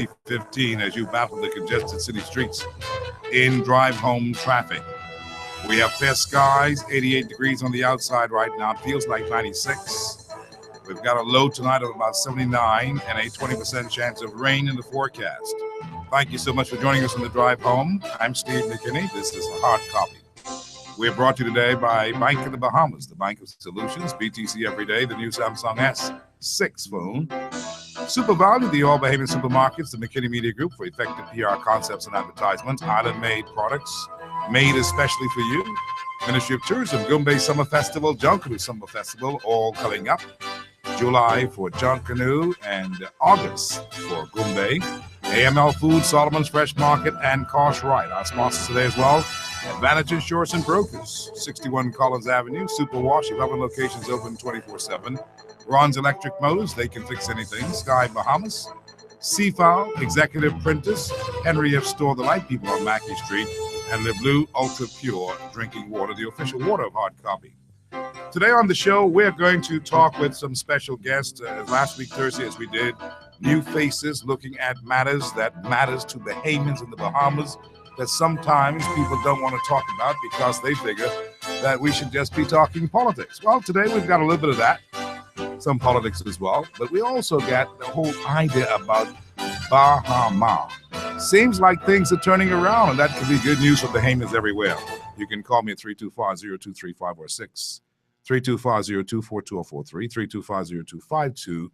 2015 as you battle the congested city streets in drive home traffic. We have fair skies, 88 degrees on the outside right now. It feels like 96. We've got a low tonight of about 79 and a 20% chance of rain in the forecast. Thank you so much for joining us on the drive home. I'm Steve McKinney. This is a hard copy. We're brought to you today by Bank of the Bahamas, the Bank of Solutions, BTC Every Day, the new Samsung S6 phone, Super Value, the All Bahamian Supermarkets, the McKinney Media Group for effective PR concepts and advertisements, island-made products made especially for you, Ministry of Tourism, Goombay Summer Festival, Junkanoo Summer Festival, all coming up. July for Junkanoo and August for Goombay. AML Food, Solomon's Fresh Market, and Kosh Right, our sponsors today as well. Advantage Insurance and Brokers, 61 Collins Avenue, Super Wash, 11 locations open 24/7. Ron's Electric Motors, they can fix anything. Sky Bahamas, Seafowl, Executive Printers, Henry F. Store, the light people on Mackey Street, and the Blue Ultra Pure Drinking Water, the official water of Hard Copy. Today on the show, we're going to talk with some special guests. Last week, Thursday, as we did, new faces looking at matters that matters to Bahamians in the Bahamas that sometimes people don't want to talk about because they figure that we should just be talking politics. Well, today we've got a little bit of that, some politics as well, but we also got the whole idea about Bahama. Seems like things are turning around, and that could be good news for Bahamians everywhere. You can call me at 325-0235 325-0242 or 43, 325-0252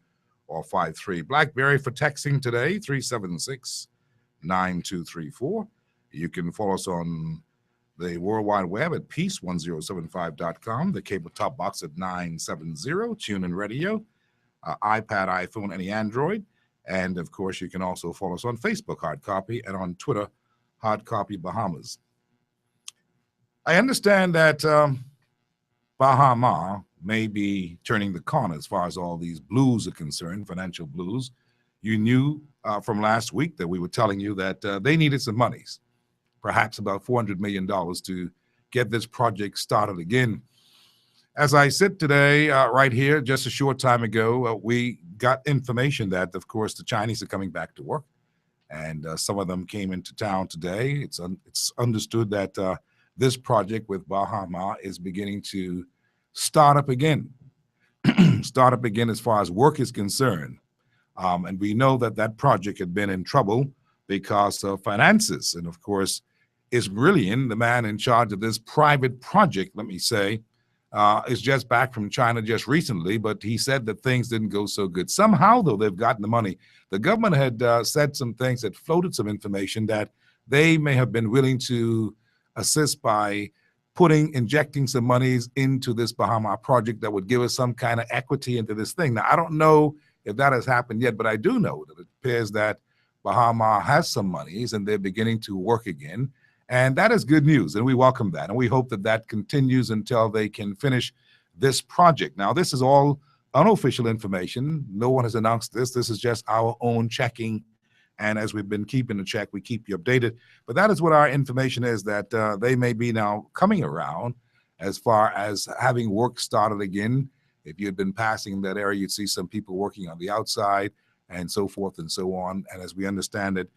or 53. BlackBerry for texting today, 376-9234. You can follow us on the World Wide Web at peace1075.com, the cable top box at 970, TuneIn Radio, iPad, iPhone, any Android. And, of course, you can also follow us on Facebook, Hard Copy, and on Twitter, Hard Copy Bahamas. I understand that Bahama may be turning the corner as far as all these blues are concerned, financial blues. You knew from last week that we were telling you that they needed some monies, perhaps about $400 million to get this project started again. As I sit today, right here, just a short time ago, we got information that, of course, the Chinese are coming back to work, and some of them came into town today. It's understood that this project with Bahama is beginning to start up again, as far as work is concerned. And we know that that project had been in trouble because of finances. And, of course, Ismailian, the man in charge of this private project, let me say, is just back from China just recently, but he said that things didn't go so good. Somehow, though, they've gotten the money. The government had said some things that floated some information that they may have been willing to assist by injecting some monies into this Bahama project that would give us some kind of equity into this thing. Now, I don't know if that has happened yet, but I do know that it appears that Bahama has some monies and they're beginning to work again. And that is good news, and we welcome that. And we hope that that continues until they can finish this project. Now, this is all unofficial information. No one has announced this. This is just our own checking. And as we've been keeping the check, we keep you updated. But that is what our information is, that they may be now coming around as far as having work started again. If you had been passing that area, you'd see some people working on the outside and so forth and so on. And as we understand it,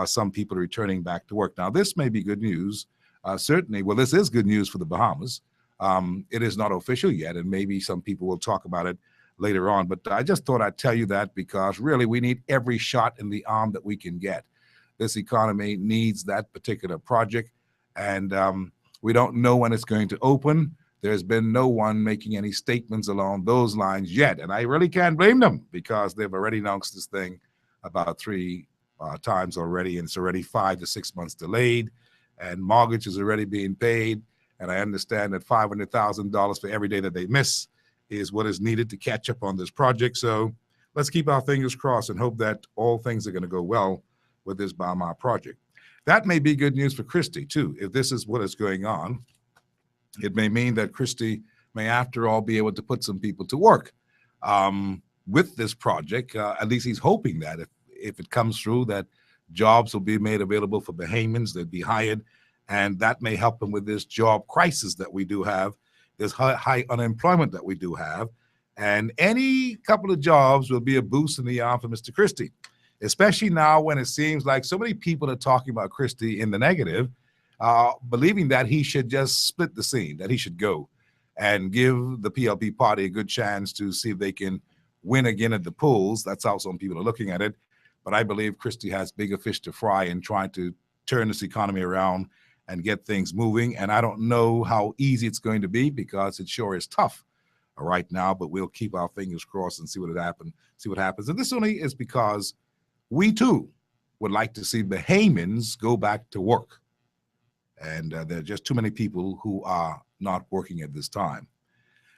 some people are returning back to work. Now, this may be good news. Certainly, well, this is good news for the Bahamas. It is not official yet, and maybe some people will talk about it later on. But I just thought I'd tell you that because really we need every shot in the arm that we can get. This economy needs that particular project, and we don't know when it's going to open. There's been no one making any statements along those lines yet, and I really can't blame them because they've already announced this thing about three times already, and it's already 5 to 6 months delayed, and mortgage is already being paid, and I understand that $500,000 for every day that they miss is what is needed to catch up on this project. So let's keep our fingers crossed and hope that all things are going to go well with this Bahama project. That may be good news for Christie, too. If this is what is going on, it may mean that Christie may, after all, be able to put some people to work with this project. At least he's hoping that if it comes through, that jobs will be made available for Bahamians, they'd be hired, and that may help him with this job crisis that we do have, this high unemployment that we do have, and any couple of jobs will be a boost in the arm for Mr. Christie. especially now when it seems like so many people are talking about Christie in the negative, believing that he should just split the scene, that he should go and give the PLP party a good chance to see if they can win again at the polls. That's how some people are looking at it. But I believe Christie has bigger fish to fry in trying to turn this economy around and get things moving. And I don't know how easy it's going to be because it sure is tough right now, but we'll keep our fingers crossed and see what happens. And this only is because we too would like to see Bahamians go back to work. And there are just too many people who are not working at this time.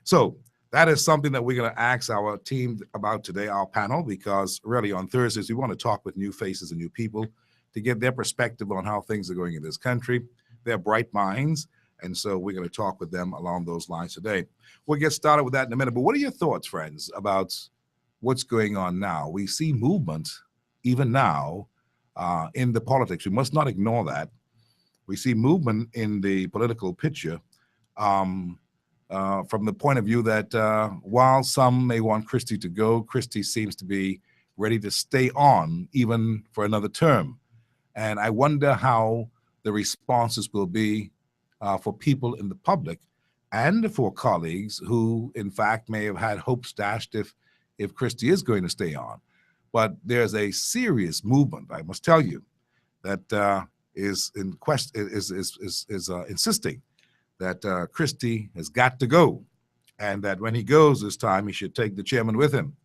So that is something that we're going to ask our team about today, our panel, because really on Thursdays, we want to talk with new faces and new people to get their perspective on how things are going in this country. They're bright minds, and so we're going to talk with them along those lines today. We'll get started with that in a minute, but what are your thoughts, friends, about what's going on now? We see movement even now in the politics. We must not ignore that. We see movement in the political picture from the point of view that while some may want Christie to go, Christie seems to be ready to stay on even for another term. And I wonder how the responses will be for people in the public and for colleagues who, in fact, may have had hopes dashed if Christie is going to stay on. But there's a serious movement, I must tell you, that is insisting that Christie has got to go, and that when he goes this time, he should take the chairman with him,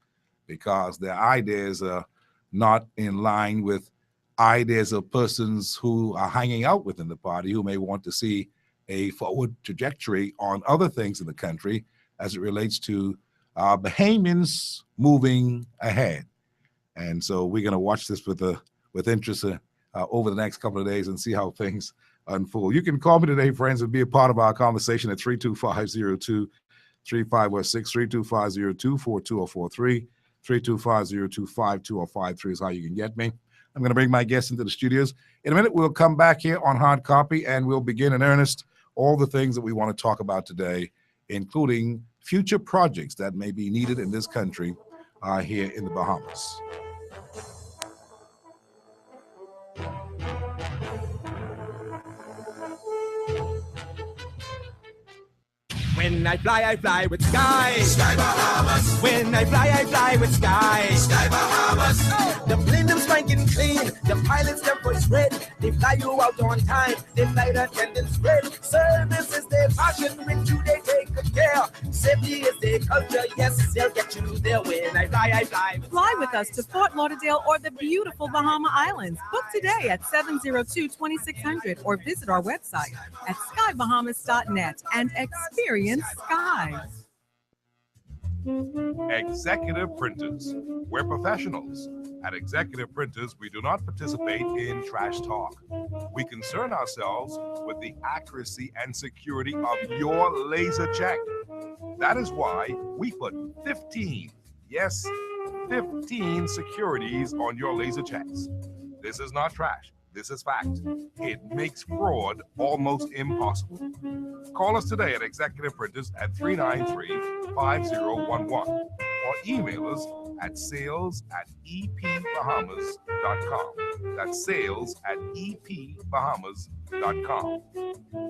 because their ideas are not in line with ideas of persons who are hanging out within the party, who may want to see a forward trajectory on other things in the country as it relates to Bahamians moving ahead. And so we're going to watch this with interest over the next couple of days and see how things unfold. You can call me today, friends, and be a part of our conversation at 325-02-3506, 325-02-4243, 325-02-5253 is how you can get me. I'm going to bring my guests into the studios. In a minute, we'll come back here on Hard Copy, and we'll begin in earnest all the things that we want to talk about today, including future projects that may be needed in this country here in the Bahamas. When I fly with Sky. Sky Bahamas. When I fly with Sky. Sky Bahamas. Oh. The plane them spanking clean. The pilots their voice red. They fly you out on time. They fly the attendants red. Service is their passion. With you they take good care. Safety is their culture. Yes, they'll get you there. When I fly. Fly with us to Fort Lauderdale or the beautiful Bahama Islands. Book today at 702-2600 or visit our website at skybahamas.net and experience Sky. Executive Printers. We're professionals. At Executive Printers, we do not participate in trash talk. We concern ourselves with the accuracy and security of your laser check. That is why we put 15 securities on your laser checks. This is not trash. This is fact. It makes fraud almost impossible. Call us today at Executive Printers at 393-5011 or email us at sales@epbahamas.com. That's sales@epbahamas.com.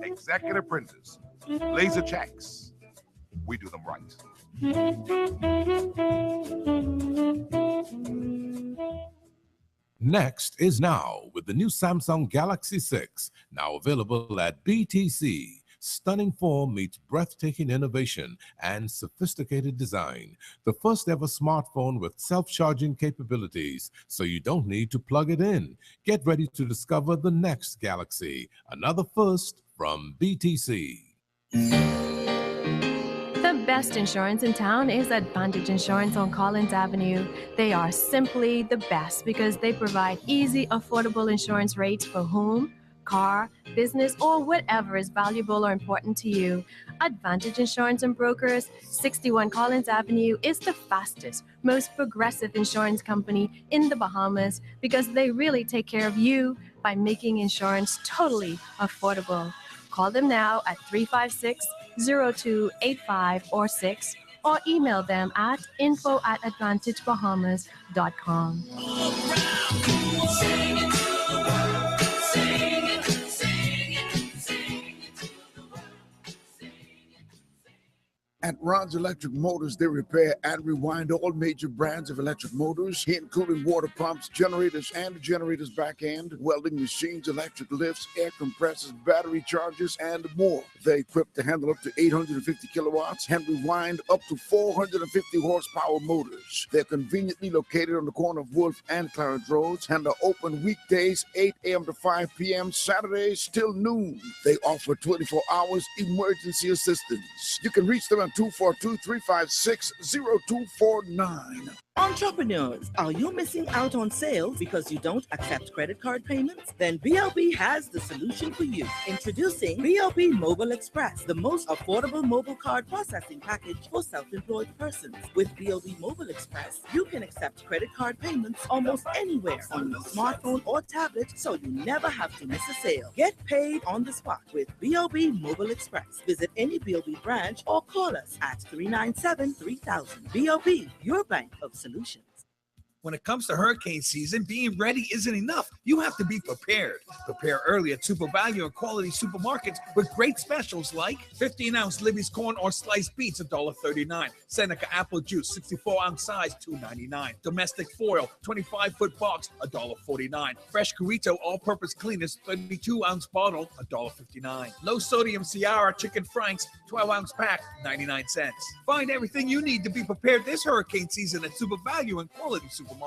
Executive Printers. Laser checks. We do them right. Next is Now with the new Samsung Galaxy 6, now available at BTC. Stunning form meets breathtaking innovation and sophisticated design. The first ever smartphone with self-charging capabilities, so you don't need to plug it in. Get ready to discover the next Galaxy, another first from BTC. The best insurance in town is Advantage Insurance on Collins Avenue. They are simply the best because they provide easy, affordable insurance rates for home, car, business, or whatever is valuable or important to you. Advantage Insurance and Brokers, 61 Collins Avenue, is the fastest, most progressive insurance company in the Bahamas because they really take care of you by making insurance totally affordable. Call them now at 356-0285 or 6 or email them at info@advantagebahamas.com. At Ron's Electric Motors, they repair and rewind all major brands of electric motors, including water pumps, generators, and the generator's back end, welding machines, electric lifts, air compressors, battery chargers, and more. They're equipped to handle up to 850 kilowatts and rewind up to 450 horsepower motors. They're conveniently located on the corner of Wolf and Clarence Roads and are open weekdays 8 a.m. to 5 p.m., Saturdays till noon. They offer 24 hours emergency assistance. You can reach them at 242-356-0249. Entrepreneurs, are you missing out on sales because you don't accept credit card payments? Then BLB has the solution for you. Introducing BLB Mobile Express, the most affordable mobile card processing package for self-employed persons. With BLB Mobile Express, you can accept credit card payments almost anywhere on your smartphone or tablet, so you never have to miss a sale. Get paid on the spot with BLB Mobile Express. Visit any BLB branch or call us at 397-3000. BLB, your bank of solutions. When it comes to hurricane season, being ready isn't enough. You have to be prepared. Prepare early at Super Value and quality supermarkets with great specials like 15-ounce Libby's corn or sliced beets, $1.39. Seneca apple juice, 64-ounce size, $2.99. Domestic foil, 25-foot box, $1.49. Fresh Corito all-purpose cleaners, 32-ounce bottle, $1.59. Low sodium Ciara chicken franks, 12-ounce pack, 99 cents. Find everything you need to be prepared this hurricane season at Super Value and quality supermarkets.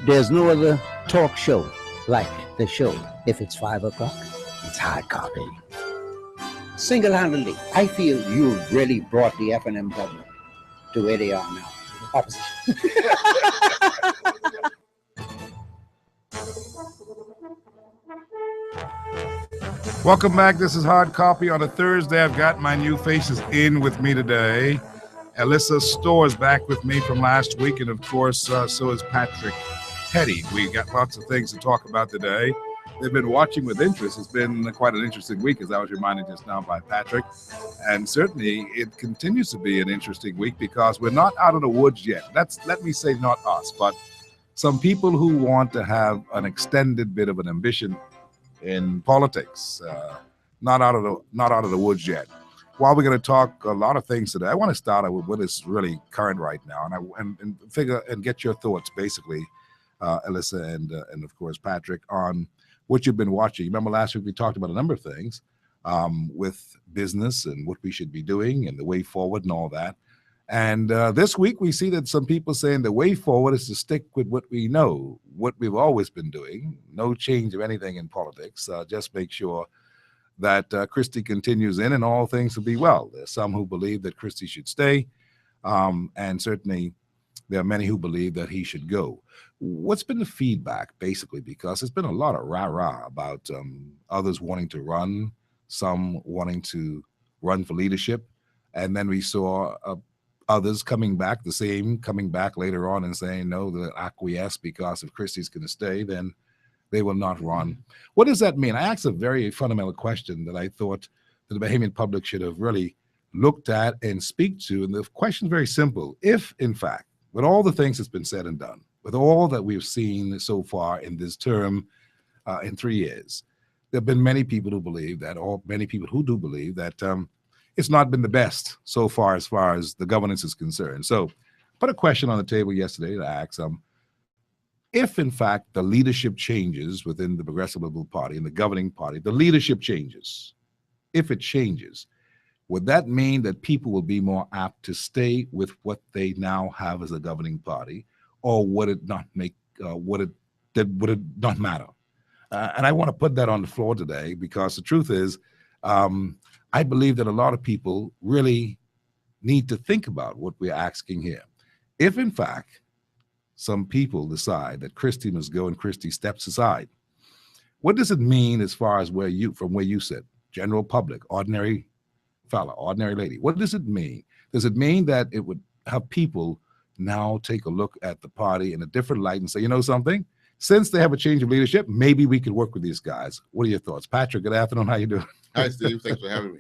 There's no other talk show like the show. If it's 5 o'clock, it's Hard Copy. Single-handedly, I feel you've really brought the F&M government to where they are now. Opposition. Welcome back. This is Hard Copy on a Thursday. I've got my new faces in with me today. Alyssa Storr is back with me from last week, and of course, so is Patrick Petty. We got lots of things to talk about today. They've been watching with interest. It's been quite an interesting week, as I was reminded just now by Patrick. And certainly, it continues to be an interesting week because we're not out of the woods yet. Let me say not us, but some people who want to have an extended bit of an ambition in politics, not out of the woods yet. While we're going to talk a lot of things today, I want to start out with what is really current right now, and figure and get your thoughts, basically, Alyssa and of course Patrick, on what you've been watching. Remember last week we talked about a number of things with business and what we should be doing and the way forward and all that. And this week we see that some people saying the way forward is to stick with what we know, what we've always been doing, no change of anything in politics. Just make sure that Christie continues in and all things will be well. There's some who believe that Christie should stay, and certainly there are many who believe that he should go. What's been the feedback, basically? Because there's been a lot of rah-rah about others wanting to run, some wanting to run for leadership, and then we saw others coming back later on and saying, no, they'll acquiesce because if Christie's going to stay, then they will not run. What does that mean? I asked a very fundamental question that I thought that the Bahamian public should have really looked at and speak to. And the question is very simple. If, in fact, with all the things that's been said and done, with all that we've seen so far in this term in 3 years, there have been many people who believe that, or many people who do believe that it's not been the best so far as the governance is concerned. So put a question on the table yesterday to ask if, in fact, the leadership changes within the Progressive Liberal Party and the governing party, the leadership changes, if it changes, would that mean that people will be more apt to stay with what they now have as a governing party, or would it not would it not matter? And I want to put that on the floor today because the truth is, I believe that a lot of people really need to think about what we're asking here. If, in fact, some people decide that Christie must go and Christie steps aside, what does it mean as far as from where you sit, general public, ordinary fella, ordinary lady? What does it mean? Does it mean that it would have people now take a look at the party in a different light and say, you know something, since they have a change of leadership, maybe we could work with these guys. What are your thoughts? Patrick, good afternoon. How you doing? Hi, Steve. Thanks for having me.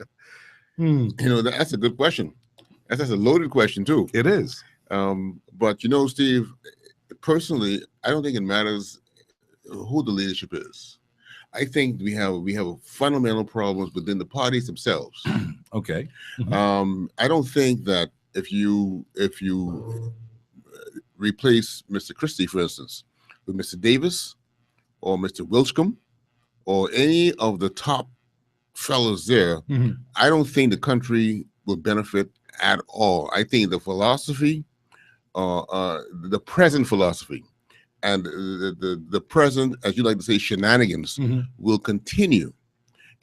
You know, that's a good question. That's a loaded question, too. It is. But, you know, Steve, personally, I don't think it matters who the leadership is. I think we have fundamental problems within the parties themselves. Okay. I don't think that if you replace Mr. Christie, for instance, with Mr. Davis or Mr. Wilcombe or any of the top fellows there, I don't think the country will benefit at all. I think the philosophy, the present philosophy, and the present, as you like to say, shenanigans will continue.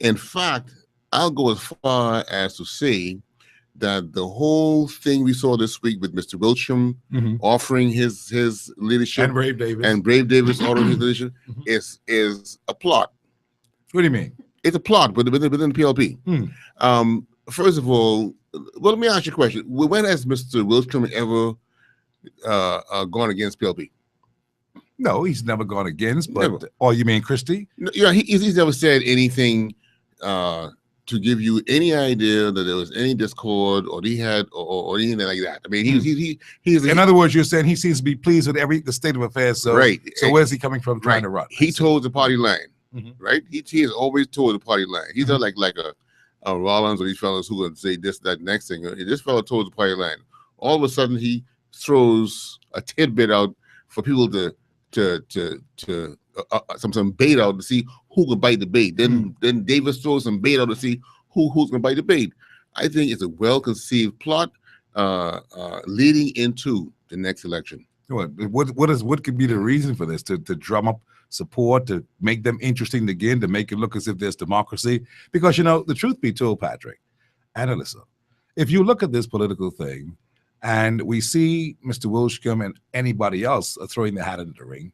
In fact, I'll go as far as to say that the whole thing we saw this week with Mr. Wilcombe offering his leadership And Brave Davis. and Brave Davis offering his leadership is a plot. What do you mean? It's a plot within the PLP. First of all, well, let me ask you a question. When has Mr. Wilcombe ever gone against PLP? No, he's never gone against. But Never. Oh, you mean Christie? No, yeah, he's never said anything to give you any idea that there was any discord or he had or anything like that. I mean, he's In other words, you're saying he seems to be pleased with the state of affairs. So, Right. So where's he coming from trying right. to run? He told the party line, right? He has always told the party line. He's not like a Rollins or these fellows who would say this, that, next thing. This fellow told the party line. All of a sudden, he throws a tidbit out for people to some bait out to see who can bite the bait. Then Davis throws some bait out to see who's going to bite the bait. I think it's a well-conceived plot leading into the next election. What could be the reason for this? To drum up support, to make them interesting again, to make it look as if there's democracy? Because, you know, the truth be told, Patrick and Alyssa, if you look at this political thing and we see Mr. Wilcombe and anybody else throwing their hat into the ring,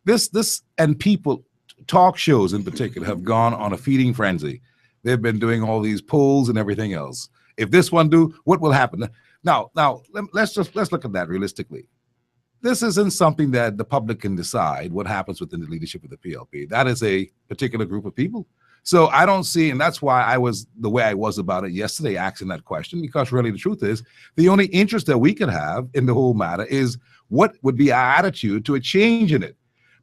this and people, talk shows in particular, have gone on a feeding frenzy. They've been doing all these polls and everything else. If this one do, what will happen? Now, let's look at that realistically. This isn't something that the public can decide what happens within the leadership of the PLP. That is a particular group of people. So I don't see, and that's why I was the way I was about it yesterday, asking that question, because really the truth is, the only interest that we could have in the whole matter is what would be our attitude to a change in it.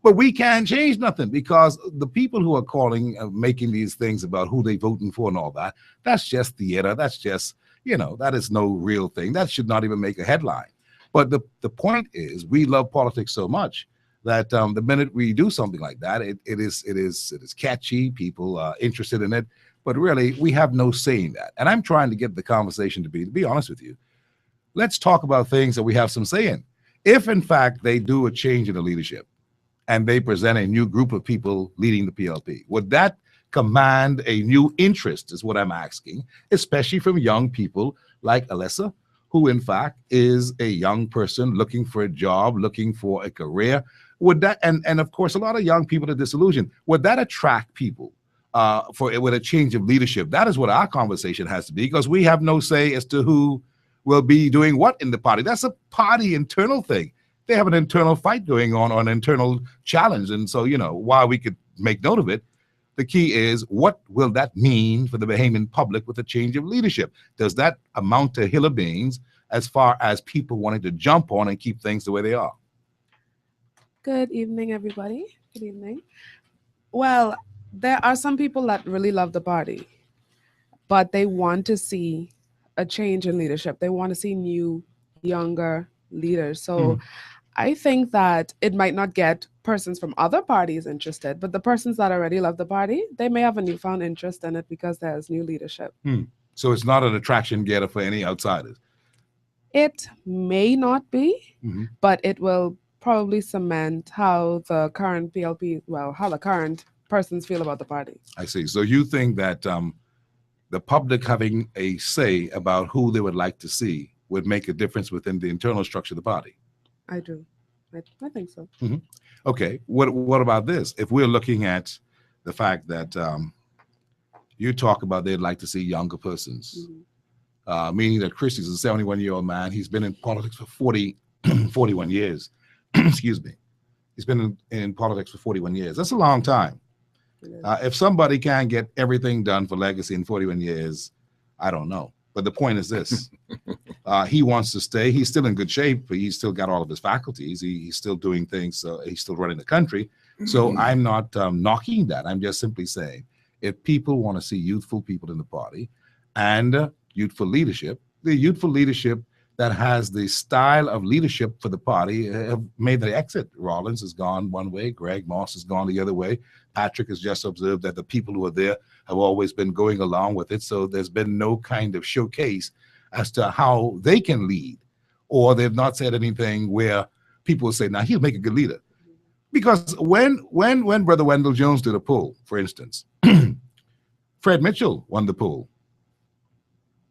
But we can't change nothing, because the people who are calling, making these things about who they voting for and all that, that's just theater. That's just, you know, that is no real thing. That should not even make a headline. But the point is, we love politics so much that the minute we do something like that, it is catchy. People are interested in it. But really, we have no say in that. And I'm trying to get the conversation to be honest with you, let's talk about things that we have some say in. If, in fact, they do a change in the leadership and they present a new group of people leading the PLP, would that command a new interest, is what I'm asking, especially from young people like Alyssa, who in fact is a young person looking for a job, looking for a career? Would that, and of course, a lot of young people are disillusioned. Would that attract people with a change of leadership? That is what our conversation has to be, because we have no say as to who will be doing what in the party. That's a party internal thing. They have an internal fight going on, or an internal challenge. And so, you know, while we could make note of it, the key is, what will that mean for the Bahamian public with a change of leadership? Does that amount to hill of beans as far as people wanting to jump on and keep things the way they are? Good evening, everybody. Good evening. Well, there are some people that really love the party, but they want to see a change in leadership. They want to see new, younger leaders. So I think that it might not get persons from other parties interested, but the persons that already love the party, they may have a newfound interest in it because there's new leadership. So it's not an attraction getter for any outsiders. It may not be, but it will probably cement how the current PLP, well, how the current persons feel about the party. I see. So you think that the public having a say about who they would like to see would make a difference within the internal structure of the party? I do. I think so. Okay. What about this? If we're looking at the fact that you talk about they'd like to see younger persons, meaning that Christie's a 71-year-old man. He's been in politics for 41 years. Excuse me. He's been in politics for 41 years. That's a long time. If somebody can't get everything done for legacy in 41 years, I don't know. But the point is this. He wants to stay. He's still in good shape. But he's still got all of his faculties. He's still doing things. He's still running the country. So I'm not knocking that. I'm just simply saying, if people want to see youthful people in the party and youthful leadership, the youthful leadership that has the style of leadership for the party have made the exit. Rollins has gone one way. Greg Moss has gone the other way. Patrick has just observed that the people who are there have always been going along with it. So there's been no kind of showcase as to how they can lead, or they've not said anything where people will say, now he'll make a good leader. Because when Brother Wendell Jones did a poll, for instance, Fred Mitchell won the poll.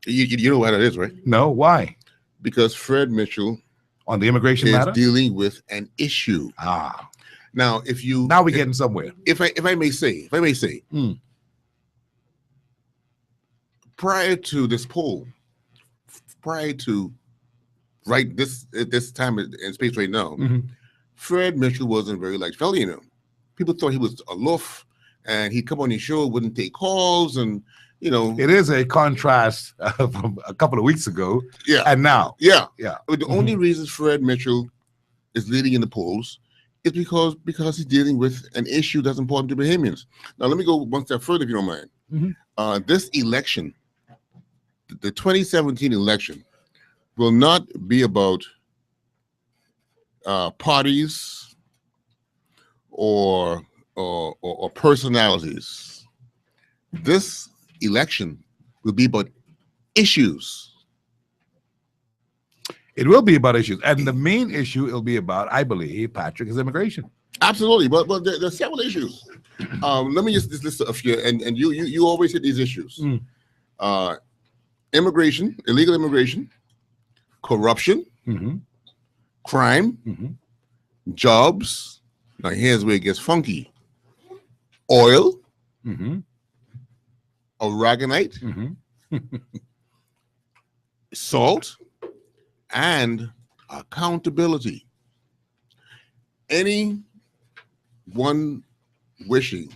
You know what it is, right? No, why? Because Fred Mitchell on the immigration matter dealing with an issue. Now, now we're getting somewhere. If I may say, prior to this poll, prior to this time in space right now, Fred Mitchell wasn't very liked fellow, you know. People thought he was aloof, and he'd come on his show, wouldn't take calls, and you know. It is a contrast from a couple of weeks ago, and now. Yeah. But the only reason Fred Mitchell is leading in the polls is because he's dealing with an issue that's important to Bahamians. Now, let me go one step further, if you don't mind. This election, the 2017 election, will not be about parties or personalities. This election will be about issues. It will be about issues, and the main issue it'll be about, I believe, Patrick, is immigration. Absolutely, but there's several issues. Let me just list a few, and you always hit these issues. Immigration, illegal immigration, corruption, crime, jobs. Now here's where it gets funky. Oil, aragonite, salt, and accountability. Anyone wishing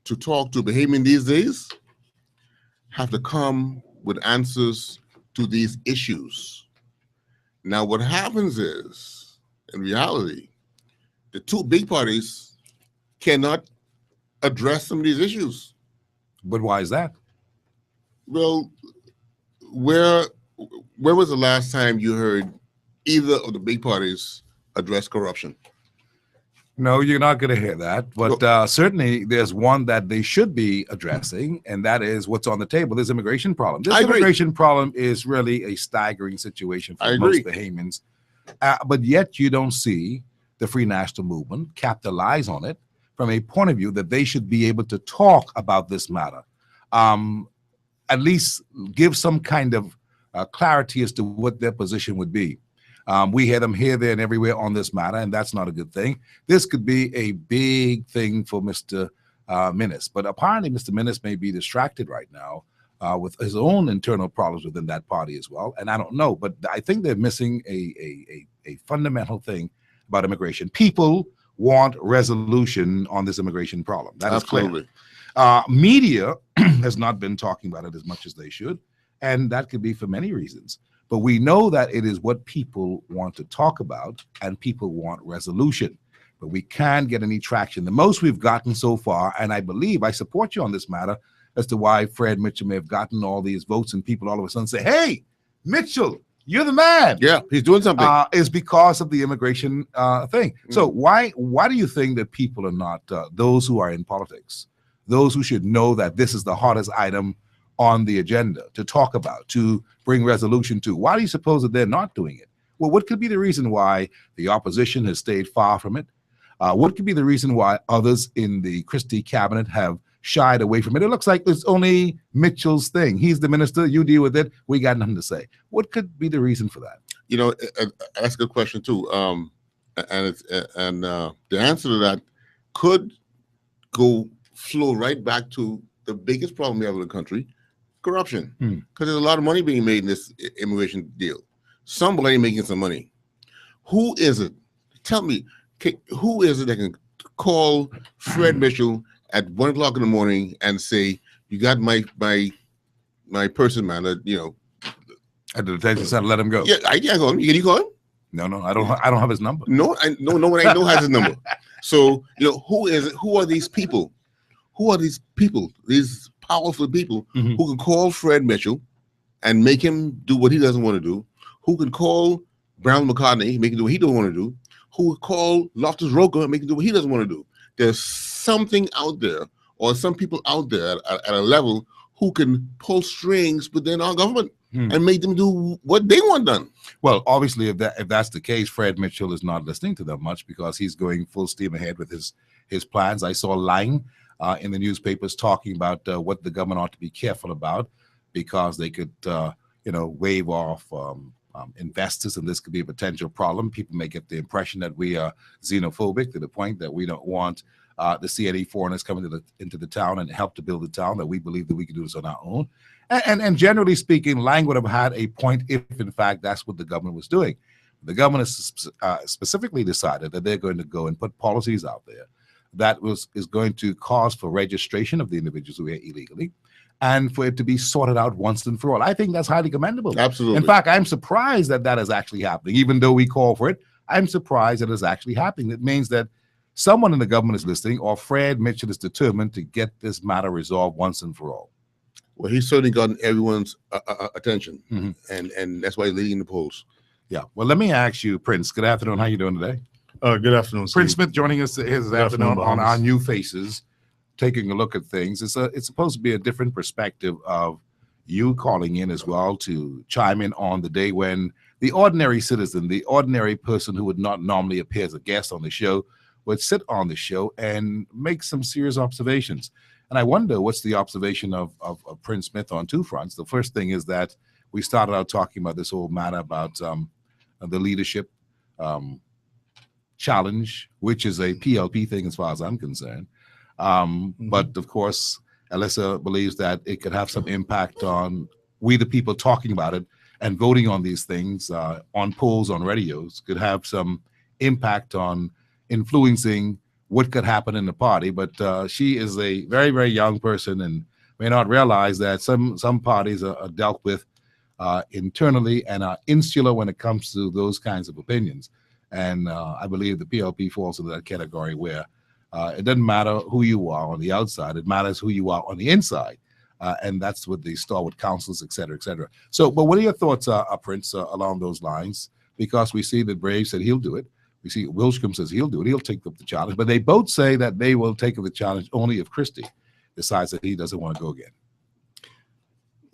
to talk to Bahamian these days have to come with answers to these issues. Now, what happens is, in reality, the two big parties cannot address some of these issues. But why is that? Well, where was the last time you heard either of the big parties address corruption? No, you're not going to hear that. But certainly there's one that they should be addressing, and that is what's on the table. This immigration problem. This immigration problem is really a staggering situation for most Bahamians. But yet you don't see the Free National Movement capitalize on it from a point of view that they should be able to talk about this matter. At least give some kind of clarity as to what their position would be. We hear them here, there, and everywhere on this matter, and that's not a good thing. This could be a big thing for Mr. Minnis, but apparently Mr. Minnis may be distracted right now with his own internal problems within that party as well, and I don't know, but I think they're missing a fundamental thing about immigration. People want resolution on this immigration problem. That is clear. Media has not been talking about it as much as they should, and that could be for many reasons. But we know that it is what people want to talk about, and people want resolution. But we can't get any traction. The most we've gotten so far, and I believe I support you on this matter as to why Fred Mitchell may have gotten all these votes and people all of a sudden say, hey, Mitchell, you're the man. Yeah, he's doing something. Is because of the immigration thing. So why do you think that people are not, those who are in politics, those who should know that this is the hottest item on the agenda to talk about, to bring resolution to, why do you suppose that they're not doing it? Well, what could be the reason why the opposition has stayed far from it? What could be the reason why others in the Christie cabinet have shied away from it? It looks like it's only Mitchell's thing. He's the minister, you deal with it, we got nothing to say. What could be the reason for that? You know, that's a good question too. The answer to that could flow right back to the biggest problem we have in the country, corruption. Because there's a lot of money being made in this immigration deal. Somebody making some money. Who is it? Tell me who is it that can call Fred Mitchell at 1 o'clock in the morning and say, "You got my person, man"? You know, at the detention center, let him go. Yeah, I can't call him. Can you call him? No, I don't have his number. No one I know has his number. So who are these people? Who are these people? These powerful people who can call Fred Mitchell and make him do what he doesn't want to do? Who can call Brown McCartney, make him do what he don't want to do? Who would call Loftus Roker and make him do what he doesn't want to do? There's something out there, or some people out there at a level who can pull strings within our government and make them do what they want done. Well, obviously, if that's the case, Fred Mitchell is not listening to them much because he's going full steam ahead with his plans. I saw Lang in the newspapers talking about what the government ought to be careful about because they could, waive off investors, and this could be a potential problem. People may get the impression that we are xenophobic to the point that we don't want to see any foreigners coming into the town and help to build the town, that we believe that we can do this on our own. And generally speaking, Lang would have had a point if, in fact, that's what the government was doing. The government has specifically decided that they're going to go and put policies out there that is going to cause for registration of the individuals who are here illegally and for it to be sorted out once and for all. I think that's highly commendable. Absolutely. In fact, I'm surprised that is actually happening. Even though we call for it, I'm surprised that it's actually happening. It means that someone in the government is listening, or Fred Mitchell is determined to get this matter resolved once and for all. Well, he's certainly gotten everyone's attention, and that's why he's leading the polls. Yeah. Well, let me ask you, Prince. Good afternoon. How you doing today? Good afternoon, Steve. Prince Smith joining us this afternoon on Bahamas. Our New Faces, taking a look at things. It's supposed to be a different perspective of you calling in as well to chime in on the day when the ordinary citizen, the ordinary person who would not normally appear as a guest on the show, would sit on the show and make some serious observations. And I wonder what's the observation of Prince Smith on two fronts. The first thing is that we started out talking about this whole matter about the leadership challenge, which is a PLP thing as far as I'm concerned. But of course, Alyssa believes that it could have some impact on we the people talking about it and voting on these things on polls, on radios, could have some impact on influencing what could happen in the party. But she is a very, very young person and may not realize that some parties are dealt with internally and are insular when it comes to those kinds of opinions. And I believe the PLP falls into that category where it doesn't matter who you are on the outside, it matters who you are on the inside. And that's with the stalwart councils, et cetera, et cetera. So, but what are your thoughts, Prince, along those lines? Because we see that Brave said he'll do it. We see Wilshcombe says he'll do it. He'll take up the challenge. But they both say that they will take up the challenge only if Christie decides that he doesn't want to go again.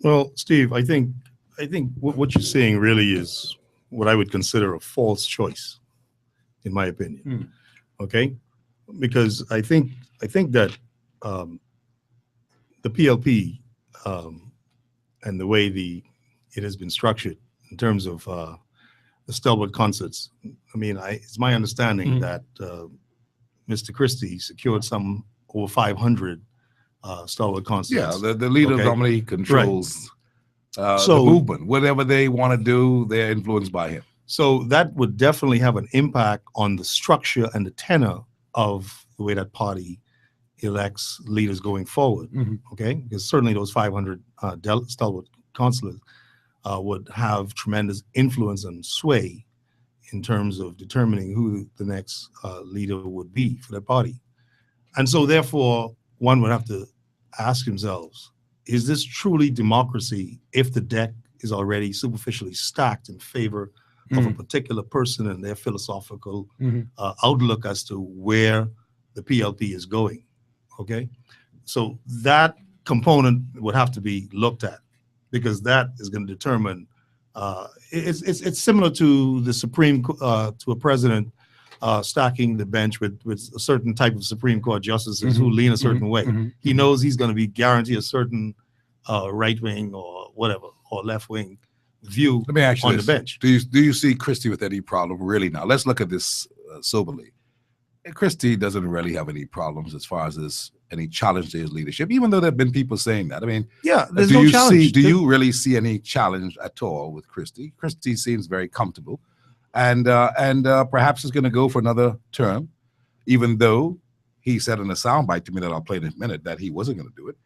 Well, Steve, I think what you're saying really is what I would consider a false choice, in my opinion. Okay, because I think that the PLP and the way it has been structured in terms of the stalwart concerts. I mean, it's my understanding that Mr. Christie secured some over 500 stalwart concerts. Yeah, the leader normally controls the movement. Whatever they want to do, they're influenced by him. So that would definitely have an impact on the structure and the tenor of the way that party elects leaders going forward. Okay, because certainly those 500 stalwart councillors would have tremendous influence and sway in terms of determining who the next leader would be for that party. And so therefore, one would have to ask themselves, is this truly democracy if the deck is already superficially stacked in favor of a particular person and their philosophical outlook as to where the PLP is going? Okay, so that component would have to be looked at, because that is going to determine. It's similar to the to a president stacking the bench with a certain type of Supreme Court justices who lean a certain way. He knows he's going to be guaranteed a certain right wing or whatever or left wing view. Let me ask you on this. the bench. Do you see Christie with any problem really now? Let's look at this soberly. Christie doesn't really have any problems as far as any challenge to his leadership, even though there have been people saying that. I mean, yeah, there's no challenge. Do you really see any challenge at all with Christie? Christie seems very comfortable. and perhaps is going to go for another term, even though he said in a soundbite to me that I'll play in a minute that he wasn't going to do it.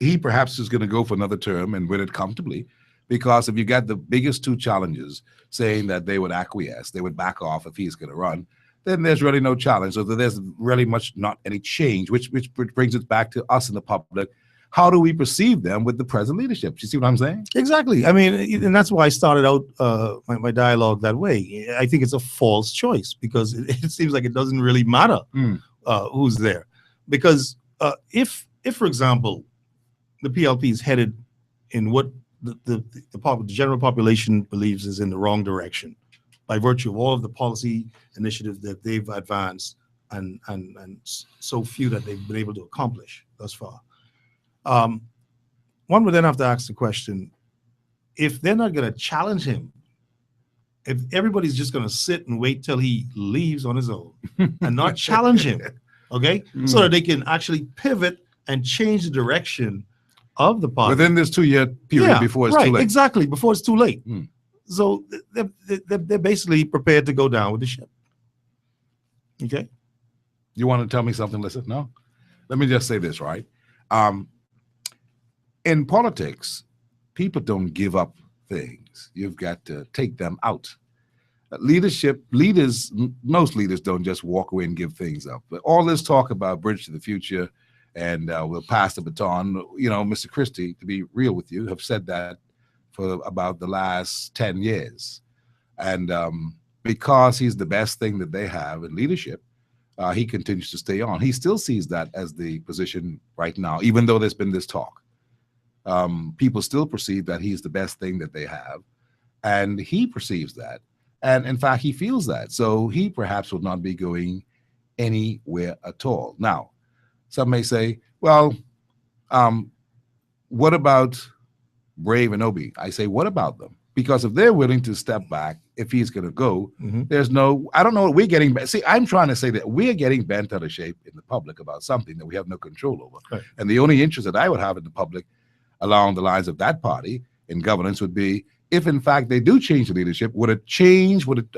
He perhaps is going to go for another term and win it comfortably, because if you got the biggest two challenges saying that they would acquiesce, they would back off if he's going to run, then there's really no challenge. So there's really much not any change, which brings it back to us in the public. How do we perceive them with the present leadership? You see what I'm saying? Exactly. I mean, and that's why I started out my dialogue that way. I think it's a false choice because it seems like it doesn't really matter who's there. Because if, for example, the PLP is headed in what the general population believes is in the wrong direction, by virtue of all of the policy initiatives that they've advanced and so few that they've been able to accomplish thus far. One would then have to ask the question, if they're not going to challenge him, if everybody's just going to sit and wait till he leaves on his own and not challenge him, okay, so that they can actually pivot and change the direction of the party. Within this 2-year period before it's too late. Exactly, before it's too late. So they're basically prepared to go down with the ship. Okay? You want to tell me something, listen? No? Let me just say this, right? In politics, people don't give up things. You've got to take them out. Most leaders don't just walk away and give things up. But all this talk about bridge to the future and we'll pass the baton, you know, Mr. Christie, to be real with you, have said that for about the last 10 years. And because he's the best thing that they have in leadership, he continues to stay on. He still sees that as the position right now, even though there's been this talk. People still perceive that he's the best thing that they have, and he perceives that. And in fact, he feels that. So he perhaps will not be going anywhere at all. Now, some may say, well, what about Brave and Obi? I say, what about them? Because if they're willing to step back, if he's going to go, there's no, I don't know what we're getting. See, I'm trying to say that we're getting bent out of shape in the public about something that we have no control over. Right. And the only interest that I would have in the public along the lines of that party in governance would be, if in fact they do change the leadership, would it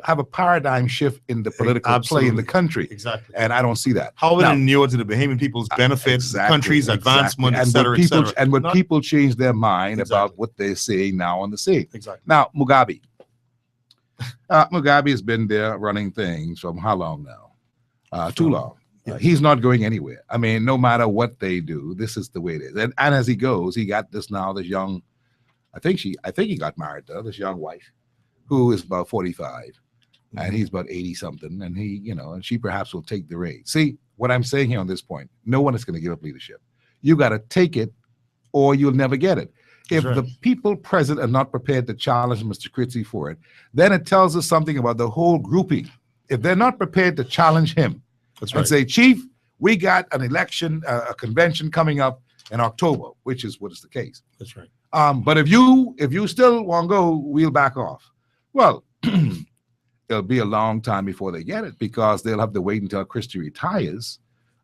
have a paradigm shift in the political play in the country? Exactly. And I don't see that. How would it inure to the Bahamian people's benefits, the country's advancement, et cetera, et cetera. And would people change their mind about what they're saying now on the scene? Exactly. Now, Mugabe. Mugabe has been there running things from how long now? Too long. He's not going anywhere. I mean, no matter what they do, this is the way it is. And as he goes, he got this young, I think he got married to this young wife who is about 45 and he's about 80 something. And and she perhaps will take the reins. See what I'm saying here on this point, no one is going to give up leadership. You got to take it or you'll never get it. If the people present are not prepared to challenge Mr. Christie for it, then it tells us something about the whole grouping. If they're not prepared to challenge him, and say, Chief, we got an election, a convention coming up in October, which is what is the case. That's right. But if you still want to go, we'll back off. Well, it'll be a long time before they get it, because they'll have to wait until Christie retires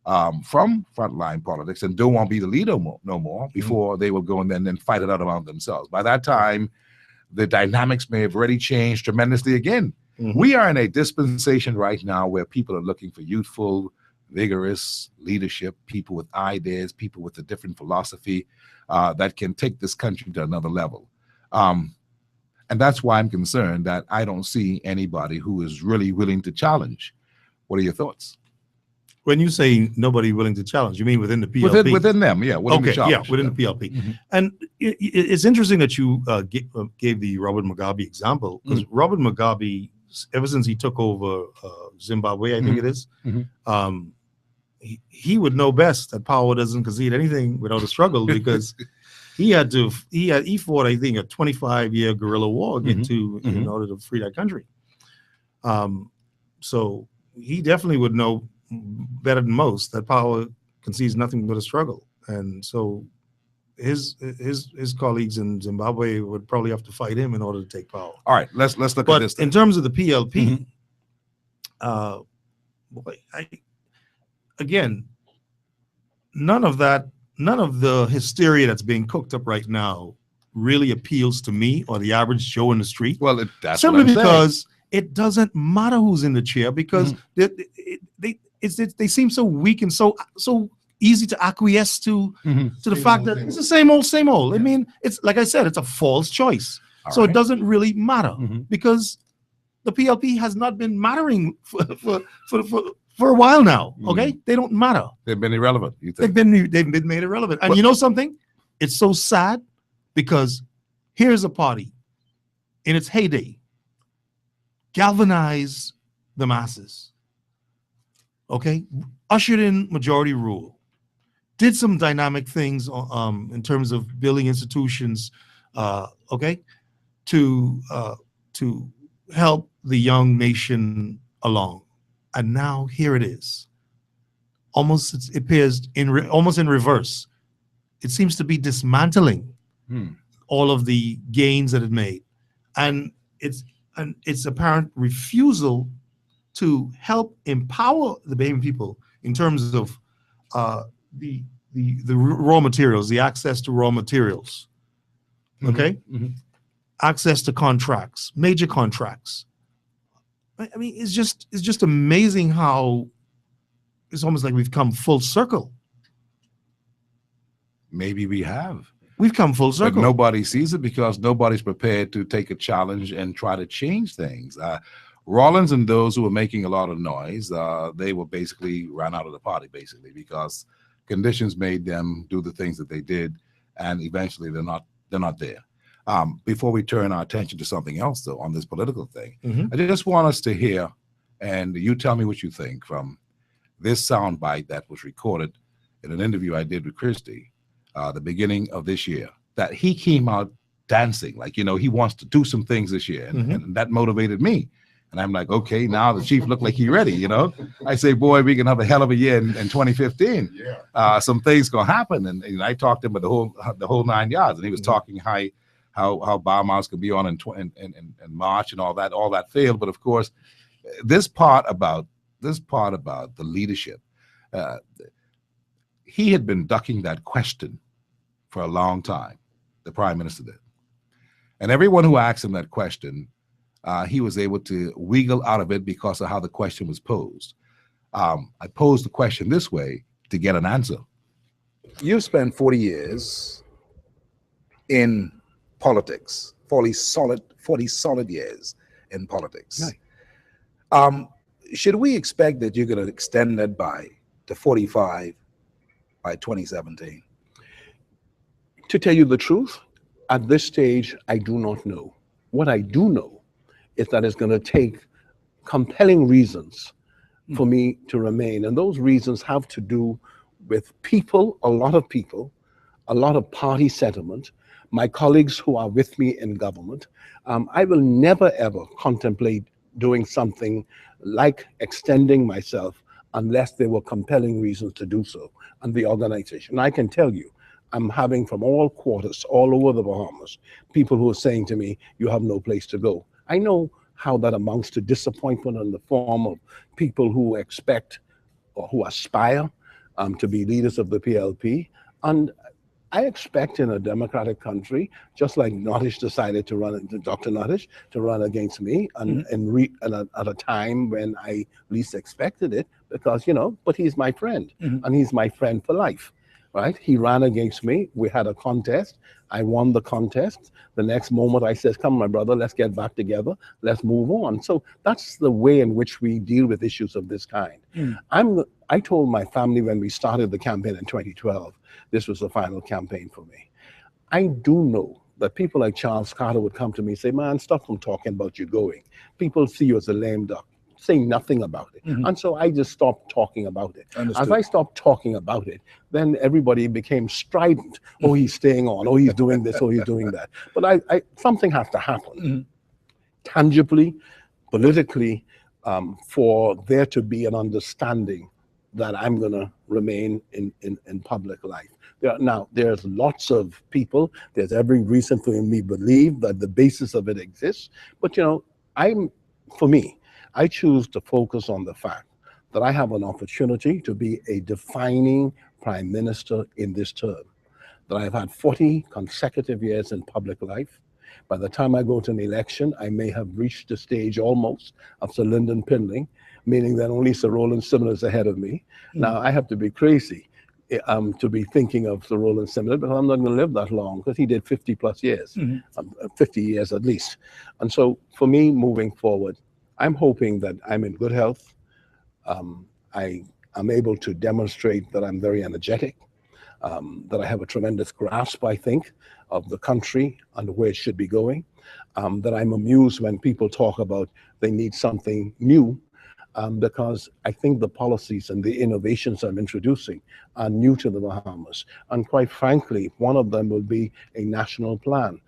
from frontline politics and don't want to be the leader no more before they will go and then fight it out among themselves. By that time, the dynamics may have already changed tremendously again. We are in a dispensation right now where people are looking for youthful, vigorous leadership, people with ideas, people with a different philosophy that can take this country to another level. And that's why I'm concerned that I don't see anybody who is really willing to challenge. What are your thoughts? When you say nobody willing to challenge, you mean within the PLP? Within them, yeah. Within the PLP. And it's interesting that you gave the Robert Mugabe example, because Robert Mugabe, ever since he took over Zimbabwe, I think it is, he would know best that power doesn't concede anything without a struggle, because he fought, I think, a 25-year guerrilla war in order to free that country. So he definitely would know better than most that power concedes nothing but a struggle. And so his colleagues in Zimbabwe would probably have to fight him in order to take power. All right, let's look at this. In terms of the PLP, again, none of the hysteria that's being cooked up right now really appeals to me or the average Joe in the street. Well, that's simply what I'm saying. because it doesn't matter who's in the chair, because they seem so weak and so easy to acquiesce to the fact that it's the same old, same old. I mean, it's like I said, it's a false choice. So it doesn't really matter because the PLP has not been mattering for a while now. Okay, they don't matter. They've been irrelevant. You think? They've been made irrelevant. And you know something? It's so sad because here's a party in its heyday, galvanized the masses. Okay, ushered in majority rule, did some dynamic things in terms of building institutions. Okay, to help the young nation along. And now here it is. It appears almost in reverse. It seems to be dismantling all of the gains that it made. And its apparent refusal to help empower the Bahamian people in terms of the raw materials, the access to raw materials. Okay? Access to contracts, major contracts. I mean, it's just amazing how it's almost like we've come full circle. Maybe we have. We've come full circle. But nobody sees it because nobody's prepared to take a challenge and try to change things. Rollins and those who were making a lot of noise, they were basically ran out of the party, basically, because conditions made them do the things that they did, and eventually they're not there. Before we turn our attention to something else, though, on this political thing, I just want us to hear, and you tell me what you think, from this soundbite that was recorded in an interview I did with Christie, the beginning of this year, that he came out dancing, like, you know, he wants to do some things this year, and that motivated me. And I'm like, okay, now the chief looked like he ready, you know. I say, boy, we can have a hell of a year in 2015. Yeah. Some things gonna happen, and I talked to him about the whole 9 yards, and he was talking how biomass could be on in March and all that failed. But of course, this part about the leadership, he had been ducking that question for a long time. The prime minister did, and everyone who asked him that question, he was able to wiggle out of it because of how the question was posed. I posed the question this way to get an answer. You've spent 40 years in politics, 40 solid years in politics. Right. Should we expect that you're going to extend that to 45 by 2017? To tell you the truth, at this stage, I do not know. What I do know is that it's going to take compelling reasons for me to remain. And those reasons have to do with people, a lot of party sentiment, my colleagues who are with me in government. I will never, ever contemplate doing something like extending myself unless there were compelling reasons to do so. And the organization, I can tell you, I'm having from all quarters, all over the Bahamas, people who are saying to me, you have no place to go. I know how that amounts to disappointment in the form of people who expect or who aspire to be leaders of the PLP. And I expect in a democratic country, just like Nottish decided to run, Dr. Nottish, to run against me and at a time when I least expected it, because, you know, but he's my friend and he's my friend for life. Right? He ran against me. We had a contest. I won the contest. The next moment I said, come, my brother, let's get back together. Let's move on. So that's the way in which we deal with issues of this kind. I told my family when we started the campaign in 2012, this was the final campaign for me. I do know that people like Charles Carter would come to me and say, man, stop from talking about you going. People see you as a lame duck. Say nothing about it. And so I just stopped talking about it. Understood. As I stopped talking about it, then everybody became strident. Oh, he's staying on. Oh, he's doing this. Oh, he's doing that. But something has to happen tangibly, politically, for there to be an understanding that I'm going to remain in public life. Now, there's lots of people. There's every reason for me to believe that the basis of it exists. But, you know, for me, I choose to focus on the fact that I have an opportunity to be a defining prime minister in this term. that I've had 40 consecutive years in public life. By the time I go to an election, I may have reached the stage almost of Sir Lyndon Pindling, meaning that only Sir Roland Simnel is ahead of me. Now, I have to be crazy to be thinking of Sir Roland Simnel, because I'm not going to live that long, because he did 50 plus years, 50 years at least. And so for me, moving forward, I'm hoping that I'm in good health. I am able to demonstrate that I'm very energetic, that I have a tremendous grasp, I think, of the country and where it should be going, that I'm amused when people talk about they need something new, because I think the policies and the innovations I'm introducing are new to the Bahamas. And quite frankly, one of them will be a national plan.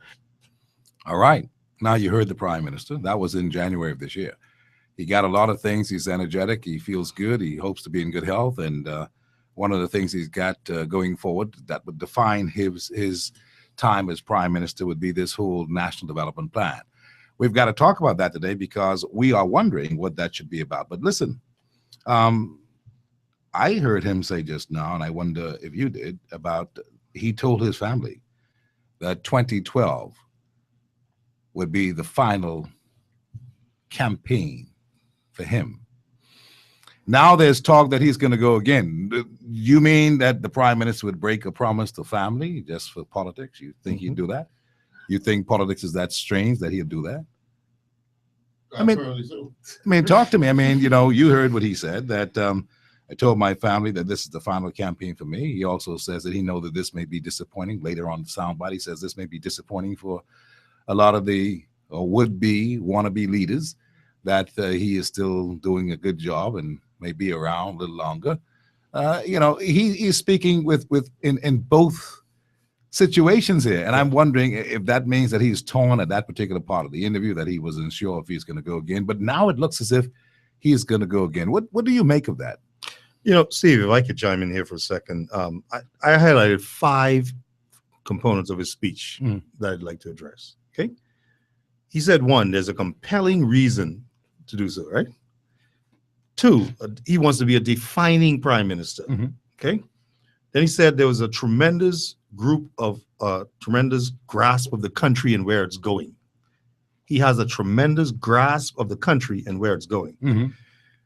All right. Now you heard the Prime Minister. That was in January of this year. He got a lot of things. He's energetic. He feels good. He hopes to be in good health. And one of the things he's got going forward that would define his time as Prime Minister would be this whole National Development Plan. We've got to talk about that today because we are wondering what that should be about. But listen, I heard him say just now, and I wonder if you did, about he told his family that 2012 would be the final campaign for him. Now there's talk that he's going to go again. You mean that the Prime Minister would break a promise to family just for politics? You think he'd do that? You think politics is that strange that he'd do that? I mean, talk to me. I mean, you know, you heard what he said, that I told my family that this is the final campaign for me. He also says that he knows that this may be disappointing. Later on the soundbite, he says this may be disappointing for a lot of the would-be, wannabe leaders, that he is still doing a good job and may be around a little longer. You know, he's speaking in both situations here. And I'm wondering if that means that he's torn at that particular part of the interview, that he wasn't sure if he's going to go again. But now it looks as if he is going to go again. What do you make of that? You know, Steve, if I could chime in here for a second, I highlighted 5 components of his speech that I'd like to address. Okay. He said, 1, there's a compelling reason to do so, right? 2, he wants to be a defining prime minister. Okay. Then he said there was a tremendous tremendous grasp of the country and where it's going. He has a tremendous grasp of the country and where it's going.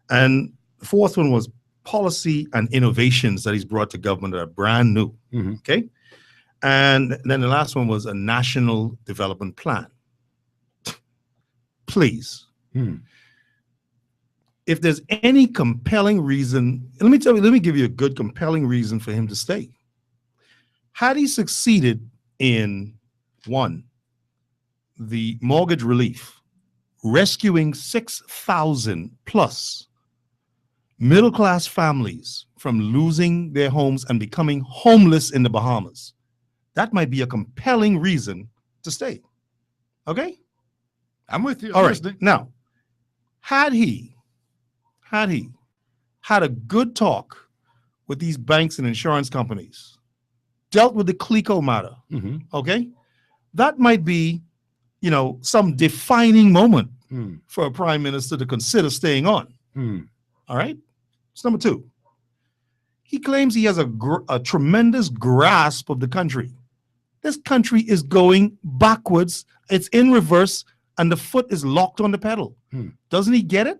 And the 4th one was policy and innovations that he's brought to government that are brand new. Okay. And then the last one was a national development plan. Please. If there's any compelling reason, let me give you a good compelling reason for him to stay. Had he succeeded in 1, the mortgage relief, rescuing 6,000 plus middle-class families from losing their homes and becoming homeless in the Bahamas, that might be a compelling reason to stay. Okay? I'm with you. All right. Now, had he had a good talk with these banks and insurance companies, dealt with the CLECO matter, okay, that might be, you know, some defining moment for a prime minister to consider staying on. All right. It's number 2. He claims he has a tremendous grasp of the country. This country is going backwards. It's in reverse, and the foot is locked on the pedal. Doesn't he get it?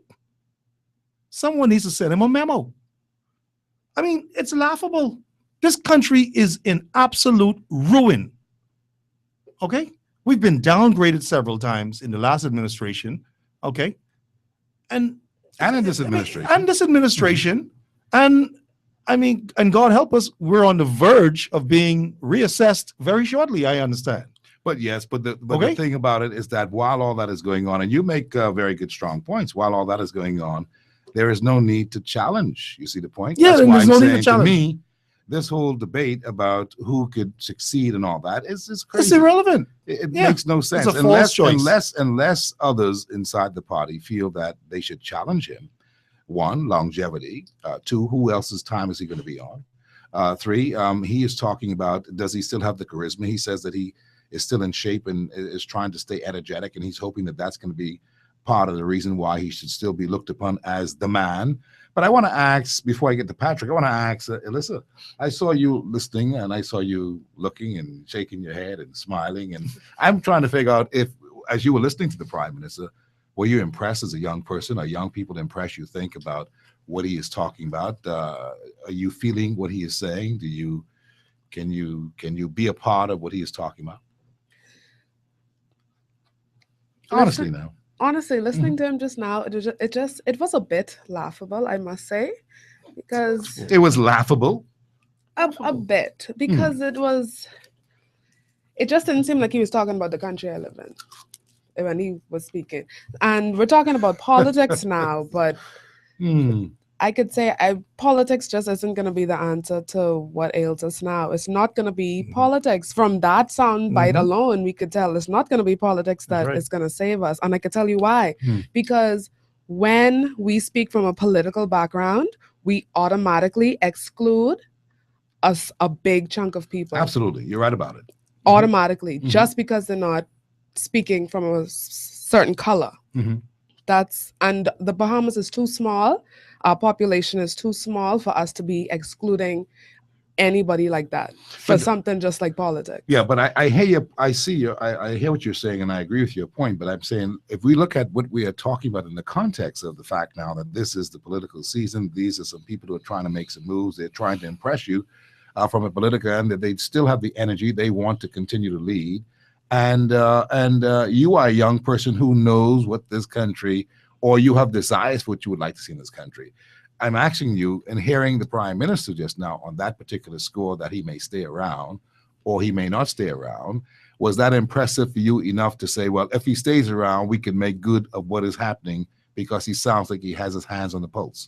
Someone needs to send him a memo. I mean, it's laughable. This country is in absolute ruin. Okay? We've been downgraded several times in the last administration. Okay? And in this administration. And this administration. And I mean, and God help us, we're on the verge of being reassessed very shortly, I understand. But yes, but the thing about it is that while all that is going on, and you make very good, strong points, while all that is going on, there is no need to challenge. You see the point? Yeah, that's why there's no need to challenge. To me, this whole debate about who could succeed and all that is crazy. It's irrelevant. It makes no sense. It's a false choice. Unless others inside the party feel that they should challenge him. 1, longevity. 2, who else's time is he going to be on? 3, he is talking about, does he still have the charisma? He says that he is still in shape and is trying to stay energetic, and he's hoping that that's going to be part of the reason why he should still be looked upon as the man. But I want to ask, before I get to Patrick, I want to ask Alyssa, I saw you listening and I saw you looking and shaking your head and smiling. And I'm trying to figure out if, as you were listening to the Prime Minister, were you impressed as a young person? Are young people impressed? You think about what he is talking about? Are you feeling what he is saying? Can you be a part of what he is talking about? Honestly, now. Honestly, listening to him just now, it was a bit laughable, I must say, because it was laughable. A bit, because it just didn't seem like he was talking about the country I live in when he was speaking. And we're talking about politics now, but I could say politics just isn't going to be the answer to what ails us now. It's not going to be politics. From that sound bite alone, we could tell it's not going to be politics that is going to save us. And I could tell you why. Because when we speak from a political background, we automatically exclude a big chunk of people. Absolutely. You're right about it. Automatically, just because they're not speaking from a certain color. And the Bahamas is too small. Our population is too small for us to be excluding anybody like that for something just like politics. Yeah, but I hear you. I hear what you're saying, and I agree with your point. But I'm saying if we look at what we are talking about in the context of the fact now that this is the political season, these are some people who are trying to make some moves. They're trying to impress you from a political end, that they still have the energy. They want to continue to lead. And you are a young person who knows what this country, or you have desires for what you would like to see in this country. I'm asking you, and hearing the Prime Minister just now on that particular score, that he may stay around or he may not stay around, was that impressive for you enough to say, well, if he stays around, we can make good of what is happening, because he sounds like he has his hands on the pulse?